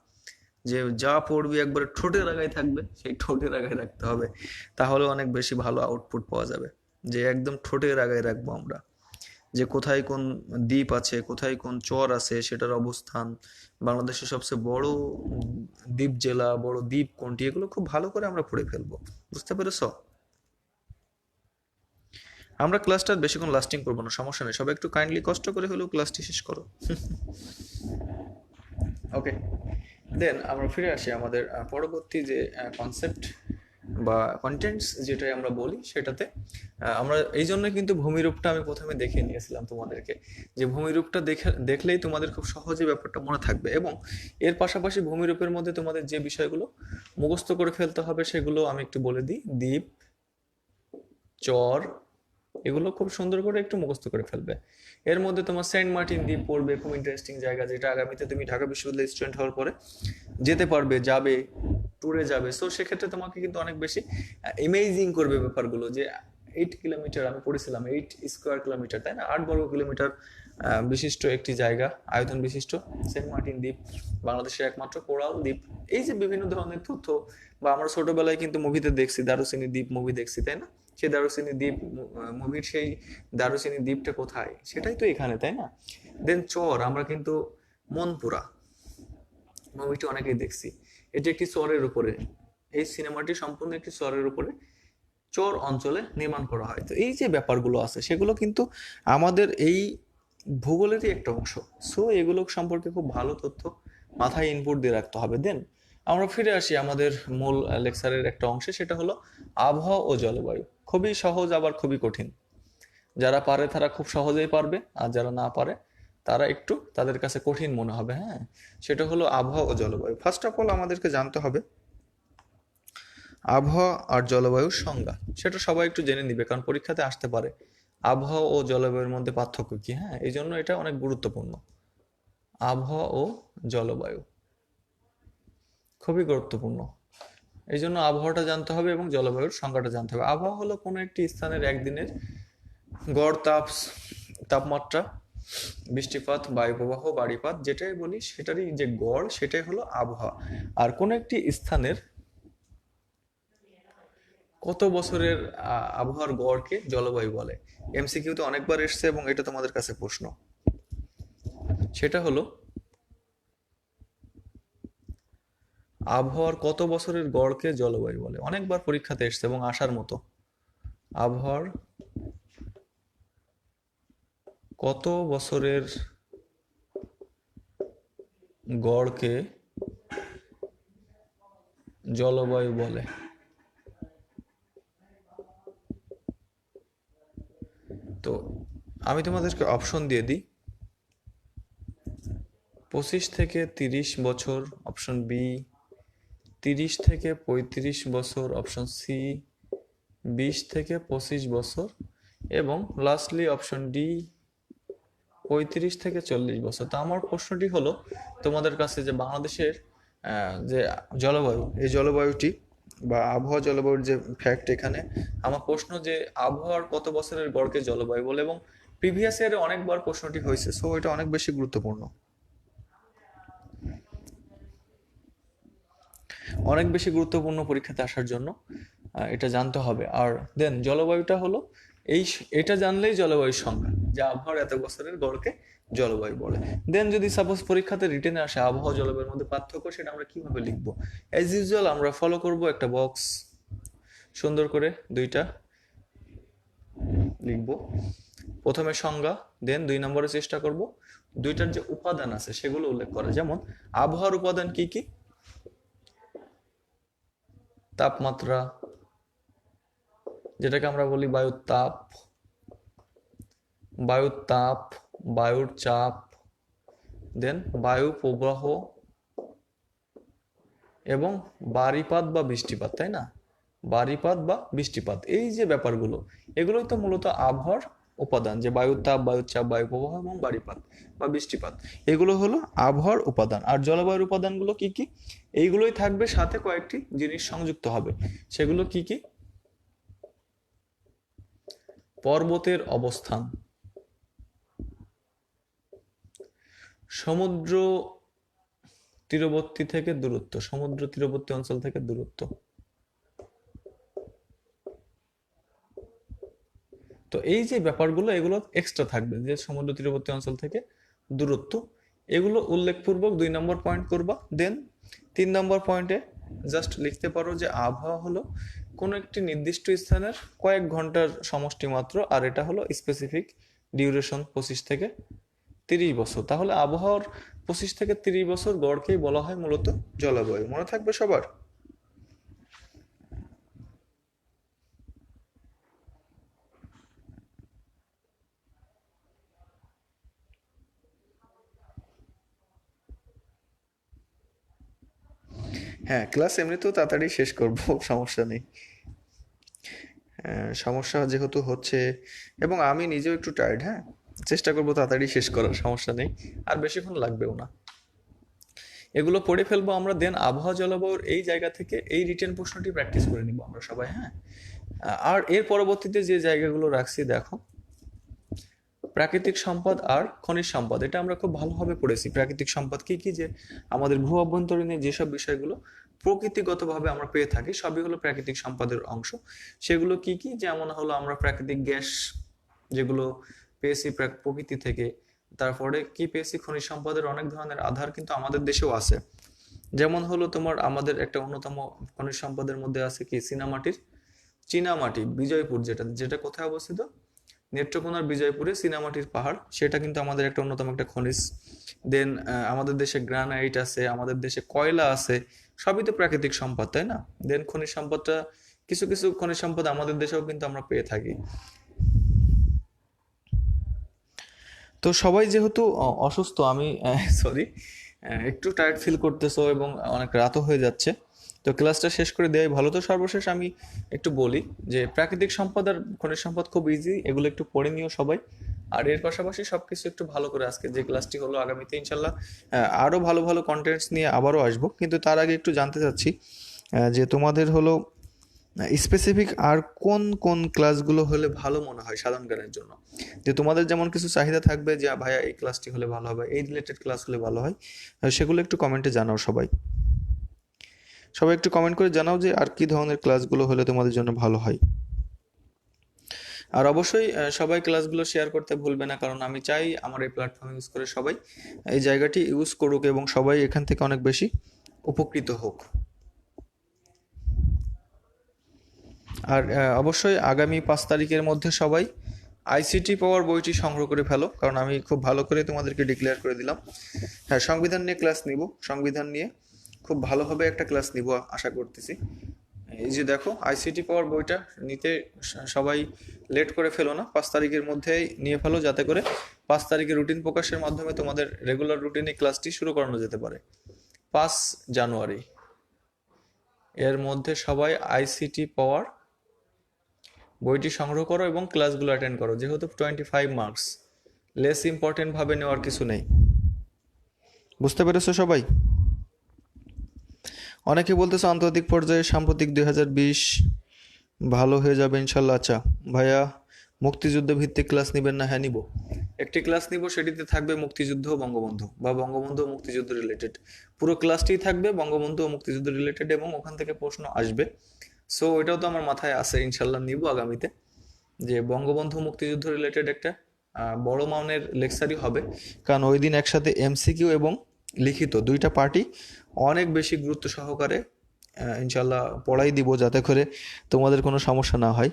যে যা পড়বি একবারে ঠোঁটের আগায় থাকবে, সেই ঠোঁটের আগায় রাখতে হবে, তাহলে অনেক বেশি ভালো আউটপুট পাওয়া যাবে। যে একদম ঠোঁটের আগায় রাখবো আমরা, যে কোথায় কোন দ্বীপ আছে, কোথায় কোন চর আছে, সেটার অবস্থান, বাংলাদেশের সবচেয়ে বড় দ্বীপ জেলা, বড় দ্বীপ কোনটি, এগুলো খুব ভালো করে আমরা পড়ে ফেলবো। বুঝতে পেরেছো? আমরা ক্লাসটা বেশিক্ষণ লাস্টিং করবো না, সমস্যা নেই, সবাই একটু কাইন্ডলি কষ্ট করে হলেও ক্লাসটি শেষ করো। ওকে, দেন আমরা ফিরে আসি আমাদের পরবর্তী যে কনসেপ্ট বা কন্টেন্টস যেটাই আমরা বলি সেটাতে। আমরা এই জন্য কিন্তু ভূমিরূপটা আমি প্রথমে দেখে নিয়েছিলাম তোমাদেরকে, যে ভূমিরূপটা দেখলেই তোমাদের খুব সহজে ব্যাপারটা মনে থাকবে। এবং এর পাশাপাশি ভূমিরূপের মধ্যে তোমাদের যে বিষয়গুলো মুখস্থ করে ফেলতে হবে সেগুলো আমি একটু বলে দিই। দ্বীপ, চর, এগুলো খুব সুন্দর করে একটু মুখস্থ করে ফেলবে। এর মধ্যে তোমার সেন্ট মার্টিন দ্বীপ পড়বে, খুব ইন্টারেস্টিং জায়গা, যেটা আগামীতে তুমি ঢাকা বিশ্ববিদ্যালয়ের স্টুডেন্ট হওয়ার পরে যেতে পারবে, যাবে, ট্যুরে যাবে। সো সেক্ষেত্রে তোমাকে কিন্তু অনেক বেশি ইমেজিং করবে ব্যাপারগুলো, যে 8 কিলোমিটার, আমি পড়েছিলাম 8 স্কোয়ার কিলোমিটার, তাই না, 8 বর্গ কিলোমিটার বিশিষ্ট একটি জায়গা, আয়তন বিশিষ্ট সেন্ট মার্টিন দ্বীপ, বাংলাদেশের একমাত্র কোরাল দ্বীপ। এই যে বিভিন্ন ধরনের তথ্য, বা আমরা ছোটবেলায় কিন্তু মুভিতে দেখছি, দারুচিনি দ্বীপ মুভি দেখছি, তাই না? সেই দারুচিনি দ্বীপ মুভির সেই দারুচিনি দ্বীপটা কোথায়, সেটাই তো এখানে, তাই না? দেন চর, আমরা কিন্তু মনপুরা মুভিটি অনেকেই দেখছি, এটি একটি চরের উপরে, এই সিনেমাটি সম্পূর্ণ একটি চরের উপরে, চর অঞ্চলে নির্মাণ করা হয়। তো এই যে ব্যাপারগুলো আছে সেগুলো কিন্তু আমাদের এই ভূগোলেরই একটা অংশ। সো এগুলো সম্পর্কে খুব ভালো তথ্য মাথায় ইনপুট দিয়ে রাখতে হবে। দেন আমরা ফিরে আসি আমাদের মূল লেকচারের একটা অংশে, সেটা হলো আবহাওয়া ও জলবায়ু। খুবই সহজ আবার খুবই কঠিন, যারা পারে তারা খুব সহজেই পারবে, আর যারা না পারে তারা একটু তাদের কাছে কঠিন মনে হবে। হ্যাঁ, সেটা হলো আবহাওয়া ও জলবায়ু। ফার্স্ট অফ অল আমাদেরকে জানতে হবে আবহাওয়া আর জলবায়ুর সংজ্ঞা, সেটা সবাই একটু জেনে নিবে, কারণ পরীক্ষাতে আসতে পারে আবহাওয়া ও জলবায়ুর মধ্যে পার্থক্য কি। হ্যাঁ, এই জন্য এটা অনেক গুরুত্বপূর্ণ। আবহাওয়া ও জলবায়ু খুবই গুরুত্বপূর্ণ, এই জন্য আবহাওয়াটা জানতে হবে এবং জলবায়ুর সংজ্ঞাটা জানতে হবে। আবহাওয়া হলো কোনো একটি স্থানের একদিনের গড় তাপমাত্রা, বৃষ্টিপাত, বায়ু প্রবাহ, বাড়িপাত, যেটাই বলি সেটারই যে গড়, সেটাই হলো আবহাওয়া। আর কোনো একটি স্থানের কত বছরের আবহাওয়ার গড়কে জলবায়ু বলে। এমসিকিউতে অনেকবার এসছে এবং এটা তোমাদের কাছে প্রশ্ন, সেটা হলো আবহাওয়ার কত বছরের গড়কে জলবায়ু বলে। অনেকবার পরীক্ষাতে এসছে এবং আসার মতো, আবহাওয়ার কত বছরের গড়কে জলবায়ু বলে। তো আমি তোমাদেরকে অপশন দিয়ে দিই, 25 থেকে 30 বছর অপশন বি, 30 থেকে 35 বছর অপশন সি, 20 থেকে 25 বছর এবং লাস্টলি অপশন ডি 35 থেকে 40 বছর। তো আমার প্রশ্নটি হলো তোমাদের কাছে যে বাংলাদেশের যে জলবায়ু, এই জলবায়ুটি বা আবহাওয়া জলবায়ুর যে ফ্যাক্ট, এখানে আমার প্রশ্ন যে আবহাওয়ার কত বছরের গড়কে জলবায়ু বলে, এবং প্রিভিয়াস ইয়ারে অনেকবার প্রশ্নটি হয়েছে, সো এটা অনেক বেশি গুরুত্বপূর্ণ, অনেক বেশি গুরুত্বপূর্ণ পরীক্ষাতে আসার জন্য এটা জানতে হবে। আর দেন জলবায়ুটা হলো এটা জানলেই জলবায়ুর সংজ্ঞা, যে আবহাওয়ার এত বছরের গড়কে জলবায়ু বলে। দেন যদি সাপোজ পরীক্ষাতে রিটেনে আসে আবহাওয়া জলবায়ুর মধ্যে পার্থক্য, সেটা আমরা কিভাবে লিখবো? অ্যাজ ইউজুয়াল আমরা ফলো করব, একটা বক্স সুন্দর করে দুইটা লিখবো, প্রথমে সংজ্ঞা, দেন 2 নম্বরে চেষ্টা করব দুইটার যে উপাদান আছে সেগুলো উল্লেখ করা। যেমন আবহাওয়ার উপাদান কি কি? তাপমাত্রা, যেটাকে আমরা বলি বায়ুর তাপ, বায়ুর চাপ, দেন বায়ু প্রবাহ এবং বারিপাত বা বৃষ্টিপাত, তাই না? বারিপাত বা বৃষ্টিপাত, এই যে ব্যাপারগুলো, এগুলোই তো মূলত আবহাওয়ার উপাদান, যে বায়ুর তাপ, বায়ুর চাপ, বায়ু প্রবাহ এবং বারিপাত বা বৃষ্টিপাত, এগুলো হলো আবহাওয়ার উপাদান। আর জলবায়ুর উপাদানগুলো কি কি? এইগুলোই থাকবে, সাথে কয়েকটি জিনিস সংযুক্ত হবে। সেগুলো কি কি? পর্বতের অবস্থান, সমুদ্র তীরবর্তী থেকে দূরত্ব, সমুদ্র তীরবর্তী অঞ্চল থেকে দূরত্ব। তো এই যে ব্যাপারগুলো, এগুলো এক্সট্রা থাকবে, যে সমুদ্র তীরবর্তী অঞ্চল থেকে দূরত্ব, এগুলো উল্লেখপূর্বক 2 নম্বর পয়েন্ট করবা। দেন 3 নম্বর পয়েন্টে জাস্ট লিখতে পারো যে আবহাওয়া হলো কোনো একটি নির্দিষ্ট স্থানের কয়েক ঘন্টার সমষ্টি মাত্র, আর এটা হলো স্পেসিফিক ডিউরেশন 25 থেকে 30 বছর। তাহলে আবহাওয়ার 25 থেকে 30 বছর গড়কেই বলা হয় মূলত জলবায়ু। মনে থাকবে সবার? হ্যাঁ, ক্লাস এমনিতেও তাড়াতাড়ি শেষ করব, সমস্যা নেই। সমস্যা যেহেতু হচ্ছে এবং আমি নিজেও একটু টায়ার্ড, হ্যাঁ, চেষ্টা করবো তাড়াতাড়ি শেষ করার, সমস্যা নেই, আর বেশিক্ষণ লাগবেও না। এগুলো পড়ে ফেলবো আমরা, দেন আবহাওয়া জলবায়ুর এই জায়গা থেকে এই রিটেন প্রশ্নটি প্র্যাকটিস করে নিব আমরা সবাই, হ্যাঁ। আর এর পরবর্তীতে যে জায়গাগুলো রাখছি দেখো, প্রাকৃতিক সম্পদ আর খনিজ সম্পদ, এটা আমরা খুব ভালোভাবে পড়েছি। প্রাকৃতিক সম্পদ কি কি? যে আমাদের ভূ অভ্যন্তরীণে যেসব বিষয়গুলো প্রকৃতিগতভাবে আমরা পেয়ে থাকি, সবই হলো প্রাকৃতিক সম্পদের অংশ। সেগুলো কি কি? যেমন হলো আমরা প্রাকৃতিক গ্যাস যেগুলো পেয়েছি প্রকৃতি থেকে, তারপরে কি পেয়েছি? খনিজ সম্পদের অনেক ধরনের আধার কিন্তু আমাদের দেশেও আছে। যেমন হলো তোমার আমাদের একটা অন্যতম খনিজ সম্পদের মধ্যে আছে কি? চীনামাটি, বিজয়পুর, যেটা যেটা কোথায় অবস্থিত? নেত্রকোনার বিজয়পুরে চীনামাটির পাহাড়, সেটা কিন্তু আমাদের একটা অন্যতম একটা খনিজ। দেন আমাদের দেশে গ্রানাইট আছে, আমাদের দেশে কয়লা আছে, সবই তো প্রাকৃতিক সম্পদ, তাই না? দেন খনিজ সম্পদটা, কিছু কিছু খনিজ সম্পদ আমাদের দেশেও কিন্তু আমরা পেয়ে থাকি। তো সবাই যেহেতু অসুস্থ, আমি সরি, একটু টায়ার্ড ফিল করতেছো এবং অনেক রাতও হয়ে যাচ্ছে, তো ক্লাসটা শেষ করে দেওয়াই ভালো। তো সর্বশেষ আমি একটু বলি যে প্রাকৃতিক সম্পদ আর খনিজ সম্পদ খুব ইজি, এগুলো একটু পড়ে নিও সবাই। আর এর পাশাপাশি সবকিছু একটু ভালো করে, আজকে যে ক্লাসটি হলো, আগামীতে ইনশাল্লাহ আরও ভালো ভালো কন্টেন্টস নিয়ে আবারও আসবো। কিন্তু তার আগে একটু জানতে চাচ্ছি যে তোমাদের হলো স্পেসিফিক আর কোন কোন ক্লাসগুলো হলে ভালো মনে হয় সাধারণ জ্ঞানের জন্য, যে তোমাদের যেমন কিছু চাহিদা থাকবে যে ভাইয়া এই ক্লাসটি হলে ভালো হবে, এই রিলেটেড ক্লাস হলে ভালো হয়, সেগুলো একটু কমেন্টে জানাও সবাই। সবাই একটু কমেন্ট করে জানাও যে আর কি ধরনের ক্লাসগুলো হলে তোমাদের জন্য ভালো হয়। আর অবশ্যই সবাই ক্লাসগুলো শেয়ার করতে ভুলবে না, কারণ আমি চাই আমার এই প্ল্যাটফর্ম ইউজ করে সবাই এই জায়গাটি ইউজ করুক এবং সবাই এখান থেকে অনেক বেশি উপকৃত হোক। আর অবশ্যই আগামী 5 তারিখের মধ্যে সবাই আইসিটি পাওয়ার বইটি সংগ্রহ করে ফেলো, কারণ আমি খুব ভালো করে তোমাদেরকে ডিক্লেয়ার করে দিলাম। হ্যাঁ, সংবিধান নিয়ে ক্লাস নিব, সংবিধান নিয়ে খুব ভালোভাবে একটা ক্লাস নিব আশা করতেছি। এই যে দেখো আইসিটি পাওয়ার বইটা নিতে সবাই লেট করে ফেলো না, 5 তারিখের মধ্যেই নিয়ে ফেলো, যাতে করে 5 তারিখে রুটিন প্রকাশের মাধ্যমে তোমাদের রেগুলার রুটিনে ক্লাসটি শুরু করানো যেতে পারে। 5 জানুয়ারি এর মধ্যে সবাই আইসিটি পাওয়ার বইটি সংগ্রহ করো এবং ক্লাসগুলো অ্যাটেন্ড করো, যেহেতু 25 মার্কস, লেস ইম্পর্টেন্ট ভাবে নেওয়ার কিছু নেই। বুঝতে পেরেছো সবাই? অনেকে বলতেছে আন্তর্জাতিক পর্যায়ে সাম্প্রতিক 2020 ভালো হয়ে যাবে ইনশাল্লাহ। আচ্ছা ভাইয়া, মুক্তিযুদ্ধ ভিত্তিক ক্লাস নিবেন না? হ্যাঁ নিব, একটি ক্লাস নিব, সেটিতে থাকবে মুক্তিযুদ্ধ ও বঙ্গবন্ধু, বা বঙ্গবন্ধু ও মুক্তিযুদ্ধ রিলেটেড। পুরো ক্লাসটি থাকবে বঙ্গবন্ধু ও মুক্তিযুদ্ধ রিলেটেড, এবং ওখান থেকে প্রশ্ন আসবে। সো ওইটাও তো আমার মাথায় আছে, ইনশাল্লাহ নিব আগামীতে, যে বঙ্গবন্ধু মুক্তিযুদ্ধ রিলেটেড একটা বড় মানের লেকচারই হবে, কারণ ওই দিন একসাথে এমসিকিউ এবং লিখিত দুইটা পার্টি অনেক বেশি গুরুত্ব সহকারে ইনশাল্লাহ পড়াই দিব, যাতে করে তোমাদের কোনো সমস্যা না হয়।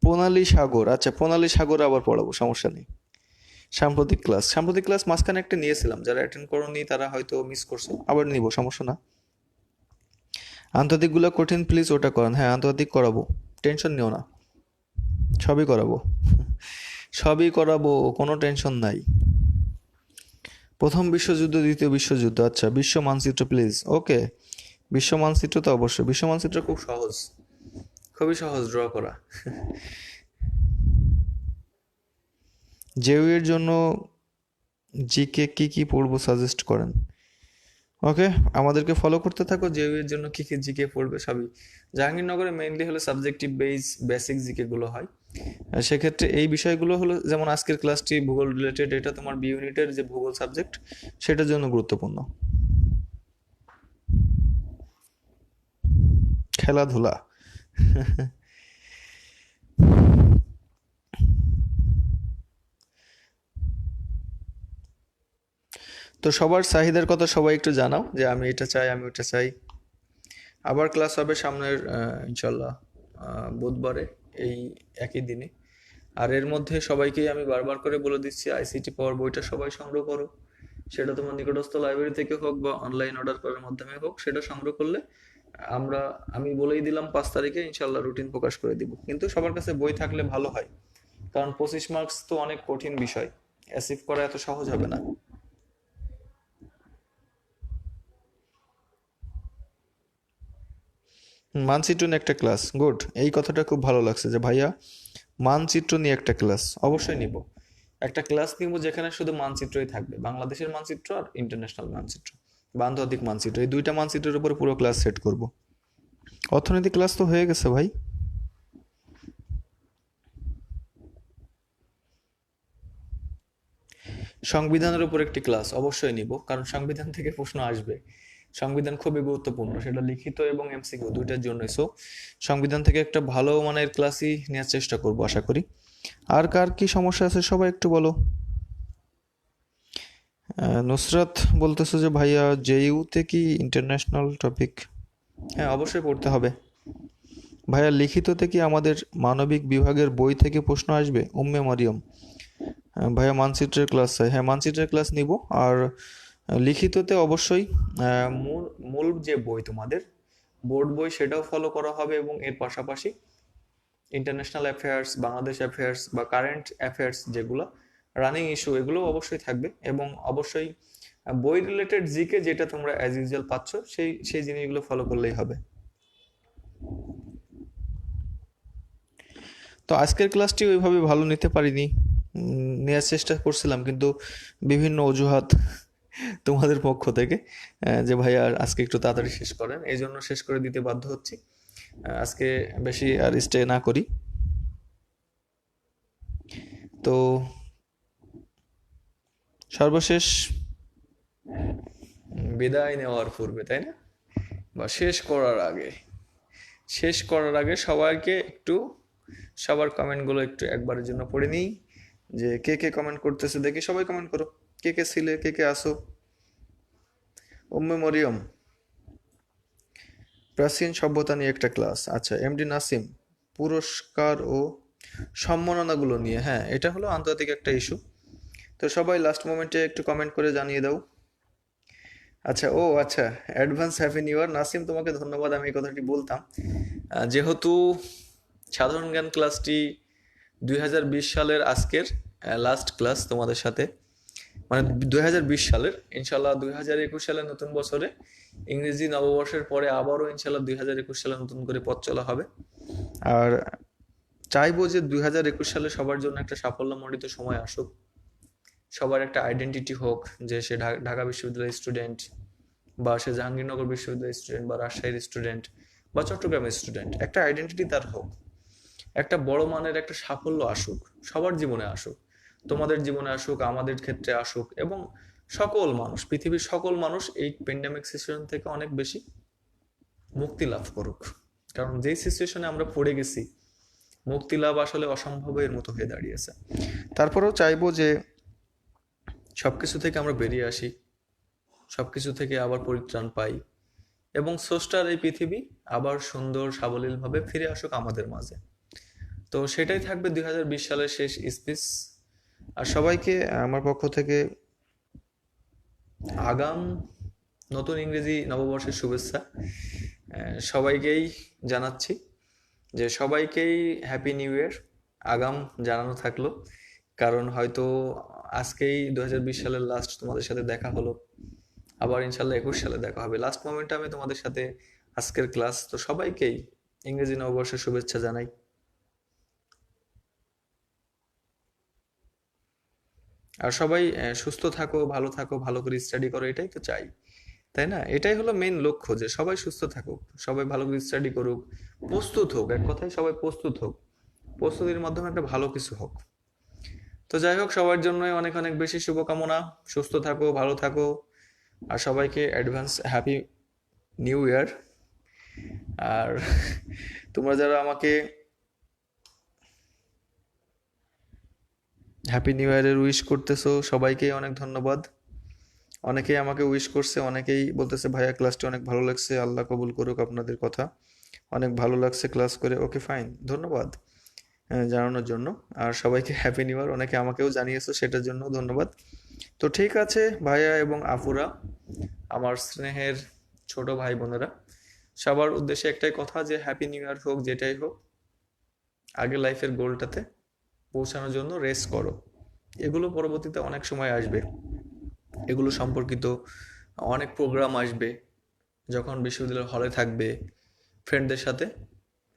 প্রণালী সাগর, আচ্ছা প্রণালী সাগর আবার পড়াবো, সমস্যা নেই। সাম্প্রতিক ক্লাস মাঝখানে একটা নিয়েছিলাম, যারা অ্যাটেন্ড করোনি তারা হয়তো মিস করছো, আবার নিব, সমস্যা না। আন্তর্জাতিকগুলো কঠিন, প্লিজ ওটা করান। হ্যাঁ আন্তর্জাতিক করাবো, টেনশন নিও না, সবই করাবো, সবই করাবো, কোনো টেনশন নাই। প্রথম বিশ্বযুদ্ধ, দ্বিতীয় বিশ্বযুদ্ধ, আচ্ছা বিশ্ব মানচিত্র প্লিজ। ওকে, বিশ্ব মানচিত্র তো অবশ্যই, বিশ্ব মানচিত্র খুব সহজ, খুবই সহজ ড্র করা। জেইউ এর জন্য জিকে কি পড়বো সাজেস্ট করেন? ওকে, আমাদেরকে ফলো করতে থাকো, জেইউ এর জন্য কি জিকে পড়বে সবই। জাহাঙ্গীরনগরে মেইনলি হলো সাবজেক্টিভ বেসিক জিকে গুলো হয়, সেক্ষেত্রে এই বিষয়গুলো হলো, যেমন আজকের ক্লাসটি ভূগোল রিলেটেড, এটা তোমার বি ইউনিটের যে ভূগোল সাবজেক্ট সেটার জন্য গুরুত্বপূর্ণ। খেলাধুলা তো সবার চাহিদার কথা সবাই একটু জানাও, যে আমি এটা চাই, আমি ওটা চাই। আবার ক্লাস হবে সামনের ইনশাল্লাহ বুধবারে, এই একই দিনে। আর এর মধ্যে সবাইকেই আমি বারবার করে বলে দিচ্ছি, আইসিটি পাওয়ার বইটা সবাই সংগ্রহ করো, সেটা তোমার নিকটস্থ লাইব্রেরি থেকে হোক বা অনলাইন অর্ডার করার মাধ্যমে হোক, সেটা সংগ্রহ করলে আমি বলেই দিলাম 5 তারিখে ইনশাল্লাহ রুটিন প্রকাশ করে দিব। কিন্তু সবার কাছে বই থাকলে ভালো হয়, কারণ 25 মার্কস তো অনেক কঠিন বিষয়, অ্যাচিভ করা এত সহজ হবে না। মানচিত্র নিয়ে একটা ক্লাস, গুড, এই কথাটা খুব ভালো লাগছে যে ভাইয়া মানচিত্র নিয়ে একটা ক্লাস অবশ্যই নিব। একটা ক্লাস নিব যেখানে শুধু মানচিত্রই থাকবে, বাংলাদেশের মানচিত্র আর ইন্টারন্যাশনাল মানচিত্র বা আন্তর্জাতিক মানচিত্র, এই দুইটা মানচিত্রের উপর পুরো ক্লাস সেট করব। অর্থনীতি ক্লাস তো হয়ে গেছে ভাই। সংবিধানের উপর একটি ক্লাস অবশ্যই নিব, কারণ সংবিধান থেকে প্রশ্ন আসবে, সংবিধান খুবই গুরুত্বপূর্ণ, সেটা লিখিত এবং এমসিকিউ দুইটার জন্যই। সো সংবিধান থেকে একটা ভালো মানের ক্লাসই নেওয়ার চেষ্টা করব আশা করি। আর কার কি সমস্যা আছে সবাই একটু বলো। নুসরাত বলতেছে যে ভাইয়া জেইউতে কি ইন্টারন্যাশনাল টপিক? হ্যাঁ অবশ্যই পড়তে হবে ভাইয়া। লিখিততে কি আমাদের মানবিক বিভাগের বই থেকে প্রশ্ন আসবে? উম্মে মারিয়ম, ভাইয়া মানচিত্রের ক্লাস চাই। হ্যাঁ মানচিত্রের ক্লাস নিব। আর লিখিততে অবশ্যই মূল মূল যে বই তোমাদের বোর্ড বই সেটাও ফলো করা হবে, এবং এর পাশাপাশি ইন্টারন্যাশনাল অ্যাফেয়ার্স, বাংলাদেশ অ্যাফেয়ার্স বা কারেন্ট অ্যাফেয়ার্স যেগুলো রানিং ইস্যু, এগুলো অবশ্যই থাকবে। এবং অবশ্যই বই রিলেটেড জিকে যেটা তোমরা অ্যাজ ইউজুয়াল পাচ্ছ, সেই জিনিসগুলো ফলো করলেই হবে। তো আজকের ক্লাসটি ওইভাবে ভালো নিতে পারিনি, নেওয়ার চেষ্টা করছিলাম, কিন্তু বিভিন্ন অজুহাত তোমাদের পক্ষ থেকে, যে ভাইয়া আজকে একটু তাড়াতাড়ি শেষ করেন, এই জন্য শেষ করে দিতে বাধ্য হচ্ছি। আজকে বেশি আর স্টে না করি। তো সর্বশেষ বিদায় নেওয়ার পূর্বে, তাই না, বা শেষ করার আগে সবাইকে একটু, সবার কমেন্টগুলো একটু একবারের জন্য পড়ে নিই, যে কে কে কমেন্ট করতেছে দেখি। সবাই কমেন্ট করো, কে কে ছিলে, কে কে আসো। উম্মে মরিয়ম, প্রাচীন সভ্যতা নিয়ে একটা ক্লাস, আচ্ছা। এমডি নাসিম, পুরস্কার ও সম্মাননাগুলো নিয়ে, হ্যাঁ এটা হলো আন্তর্জাতিক একটা ইস্যু। তো সবাই লাস্ট মোমেন্টে একটু কমেন্ট করে জানিয়ে দাও। আচ্ছা, ও আচ্ছা, advance happy new year Nasim, তোমাকে ধন্যবাদ। আমি এই কথাটি বলতাম যেহেতু সাধারণ জ্ঞান ক্লাসটি 2020 সালের আজকের লাস্ট ক্লাস তোমাদের সাথে, মানে 2020 সালের, ইনশাল্লাহ 2021 সালের নতুন বছরে ইংরেজি নববর্ষের পরে আবারও ইনশাল্লাহ 2021 সালে নতুন করে পথ চলা হবে। আর চাইবো যে 2021 সালে সবার জন্য একটা সাফল্যমণ্ডিত সময় আসুক, সবার একটা আইডেন্টিটি হোক, যে সে ঢাকা বিশ্ববিদ্যালয়ের স্টুডেন্ট, বা সে জাহাঙ্গীরনগর বিশ্ববিদ্যালয়ের স্টুডেন্ট, বা রাজশাহীর স্টুডেন্ট, বা চট্টগ্রামের স্টুডেন্ট। একটা আইডেন্টিটি তার হোক, একটা বড় মানের একটা সাফল্য আসুক, সবার জীবনে আসুক, তোমাদের জীবনে আসুক, আমাদের ক্ষেত্রে আসুক, এবং সকল মানুষ, পৃথিবীর সকল মানুষ এই প্যান্ডেমিক সিচুয়েশন থেকে অনেক বেশি মুক্তি লাভ করুক। কারণ যেই সিচুয়েশনে আমরা পড়ে গেছি, মুক্তি লাভ আসলে অসম্ভবের মতো হয়ে দাঁড়িয়েছে। তারপরেও চাইবো যে সবকিছু থেকে আমরা বেরিয়ে আসি, সবকিছু থেকে আবার পরিত্রাণ পাই, এবং স্রষ্টার এই পৃথিবী আবার সুন্দর সাবলীলভাবে ফিরে আসুক আমাদের মাঝে। তো সেটাই থাকবে 2020 সালের শেষ স্পিচ। আর সবাইকে আমার পক্ষ থেকে আগাম নতুন ইংরেজি নববর্ষের শুভেচ্ছা সবাইকেই জানাচ্ছি, যে সবাইকেই হ্যাপি নিউ ইয়ার আগাম জানানো থাকলো। কারণ হয়তো আজকেই 2020 সালের লাস্ট তোমাদের সাথে দেখা হলো, আবার ইনশাল্লাহ 21 সালে দেখা হবে। লাস্ট মোমেন্টে আমি তোমাদের সাথে আজকের ক্লাস, তো সবাইকেই ইংরেজি নববর্ষের শুভেচ্ছা জানাই। আর সবাই সুস্থ থাকো, ভালো থাকো, ভালো করে স্টাডি করো, এটাই তো চাই, তাই না? এটাই হলো মেইন লক্ষ্য, যে সবাই সুস্থ থাকুক, সবাই ভালো করে স্টাডি করুক, প্রস্তুত হোক, এক কথায় সবাই প্রস্তুত হোক, প্রস্তুতির মাধ্যমে একটা ভালো কিছু হোক। তো যাই হোক, সবার জন্যই অনেক অনেক বেশি শুভকামনা। সুস্থ থাকো, ভালো থাকো, আর সবাইকে অ্যাডভান্স হ্যাপি নিউ ইয়ার। আর তোমরা যারা আমাকে হ্যাপি নিউ ইয়ারের উইশ করতেছো, সবাইকেই অনেক ধন্যবাদ। অনেকেই আমাকে উইশ করছে, অনেকেই বলতেছে ভাইয়া ক্লাসটি অনেক ভালো লাগছে, আল্লাহ কবুল করুক আপনাদের কথা, অনেক ভালো লাগছে ক্লাস করে। ওকে, ফাইন, ধন্যবাদ জানানোর জন্য। আর সবাইকে হ্যাপি নিউ ইয়ার অনেকে আমাকেও জানিয়েছো, সেটার জন্য ধন্যবাদ। তো ঠিক আছে ভাইয়া এবং আপুরা, আমার স্নেহের ছোট ভাই বোনেরা, সবার উদ্দেশ্যে একটাই কথা, যে হ্যাপি নিউ ইয়ার হোক, যেটাই হোক, আগে লাইফের গোলটাতে পৌঁছানোর জন্য রেস করো। এগুলো পরবর্তীতে অনেক সময় আসবে, এগুলো সম্পর্কিত অনেক প্রোগ্রাম আসবে, যখন বিশ্ববিদ্যালয়ের হলে থাকবে, ফ্রেন্ডদের সাথে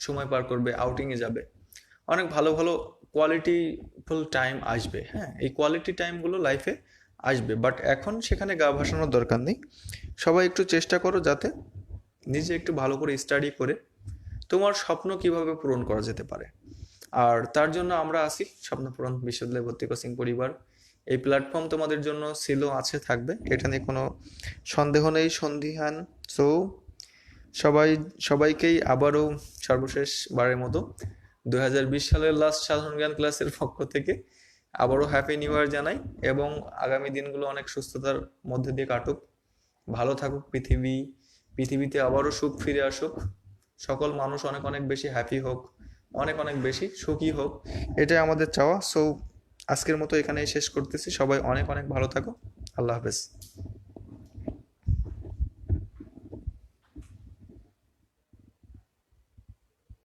সময় পার করবে, আউটিংয়ে যাবে, অনেক ভালো ভালো কোয়ালিটিফুল টাইম আসবে। হ্যাঁ, এই কোয়ালিটি টাইমগুলো লাইফে আসবে, বাট এখন সেখানে গা ভাসানোর দরকার নেই। সবাই একটু চেষ্টা করো যাতে নিজে একটু ভালো করে স্টাডি করে তোমার স্বপ্ন কিভাবে পূরণ করা যেতে পারে। আর তার জন্য আমরা আছি স্বপ্নপূরণ বিশ্ববিদ্যালয় ভর্তি কোচিং পরিবার। এই প্ল্যাটফর্ম তোমাদের জন্য ছিল, আছে, থাকবে, এটা নিয়ে কোনো সন্দেহ নেই, সন্দিহান। সো সবাইকেই আবারও সর্বশেষ বারের মতো 2020 সালের লাস্ট সাধারণ জ্ঞান ক্লাসের পক্ষ থেকে আবারও হ্যাপি নিউ ইয়ার জানাই, এবং আগামী দিনগুলো অনেক সুস্থতার মধ্যে দিয়ে কাটুক, ভালো থাকুক পৃথিবীতে আবারও সুখ ফিরে আসুক, সকল মানুষ অনেক অনেক বেশি হ্যাপি হোক, অনেক অনেক বেশি সুখী হোক, এটাই আমাদের চাওয়া। সো আজকের মতো এখানেই শেষ করতেছি। সবাই অনেক অনেক ভালো থাকো। আল্লাহ হাফেজ।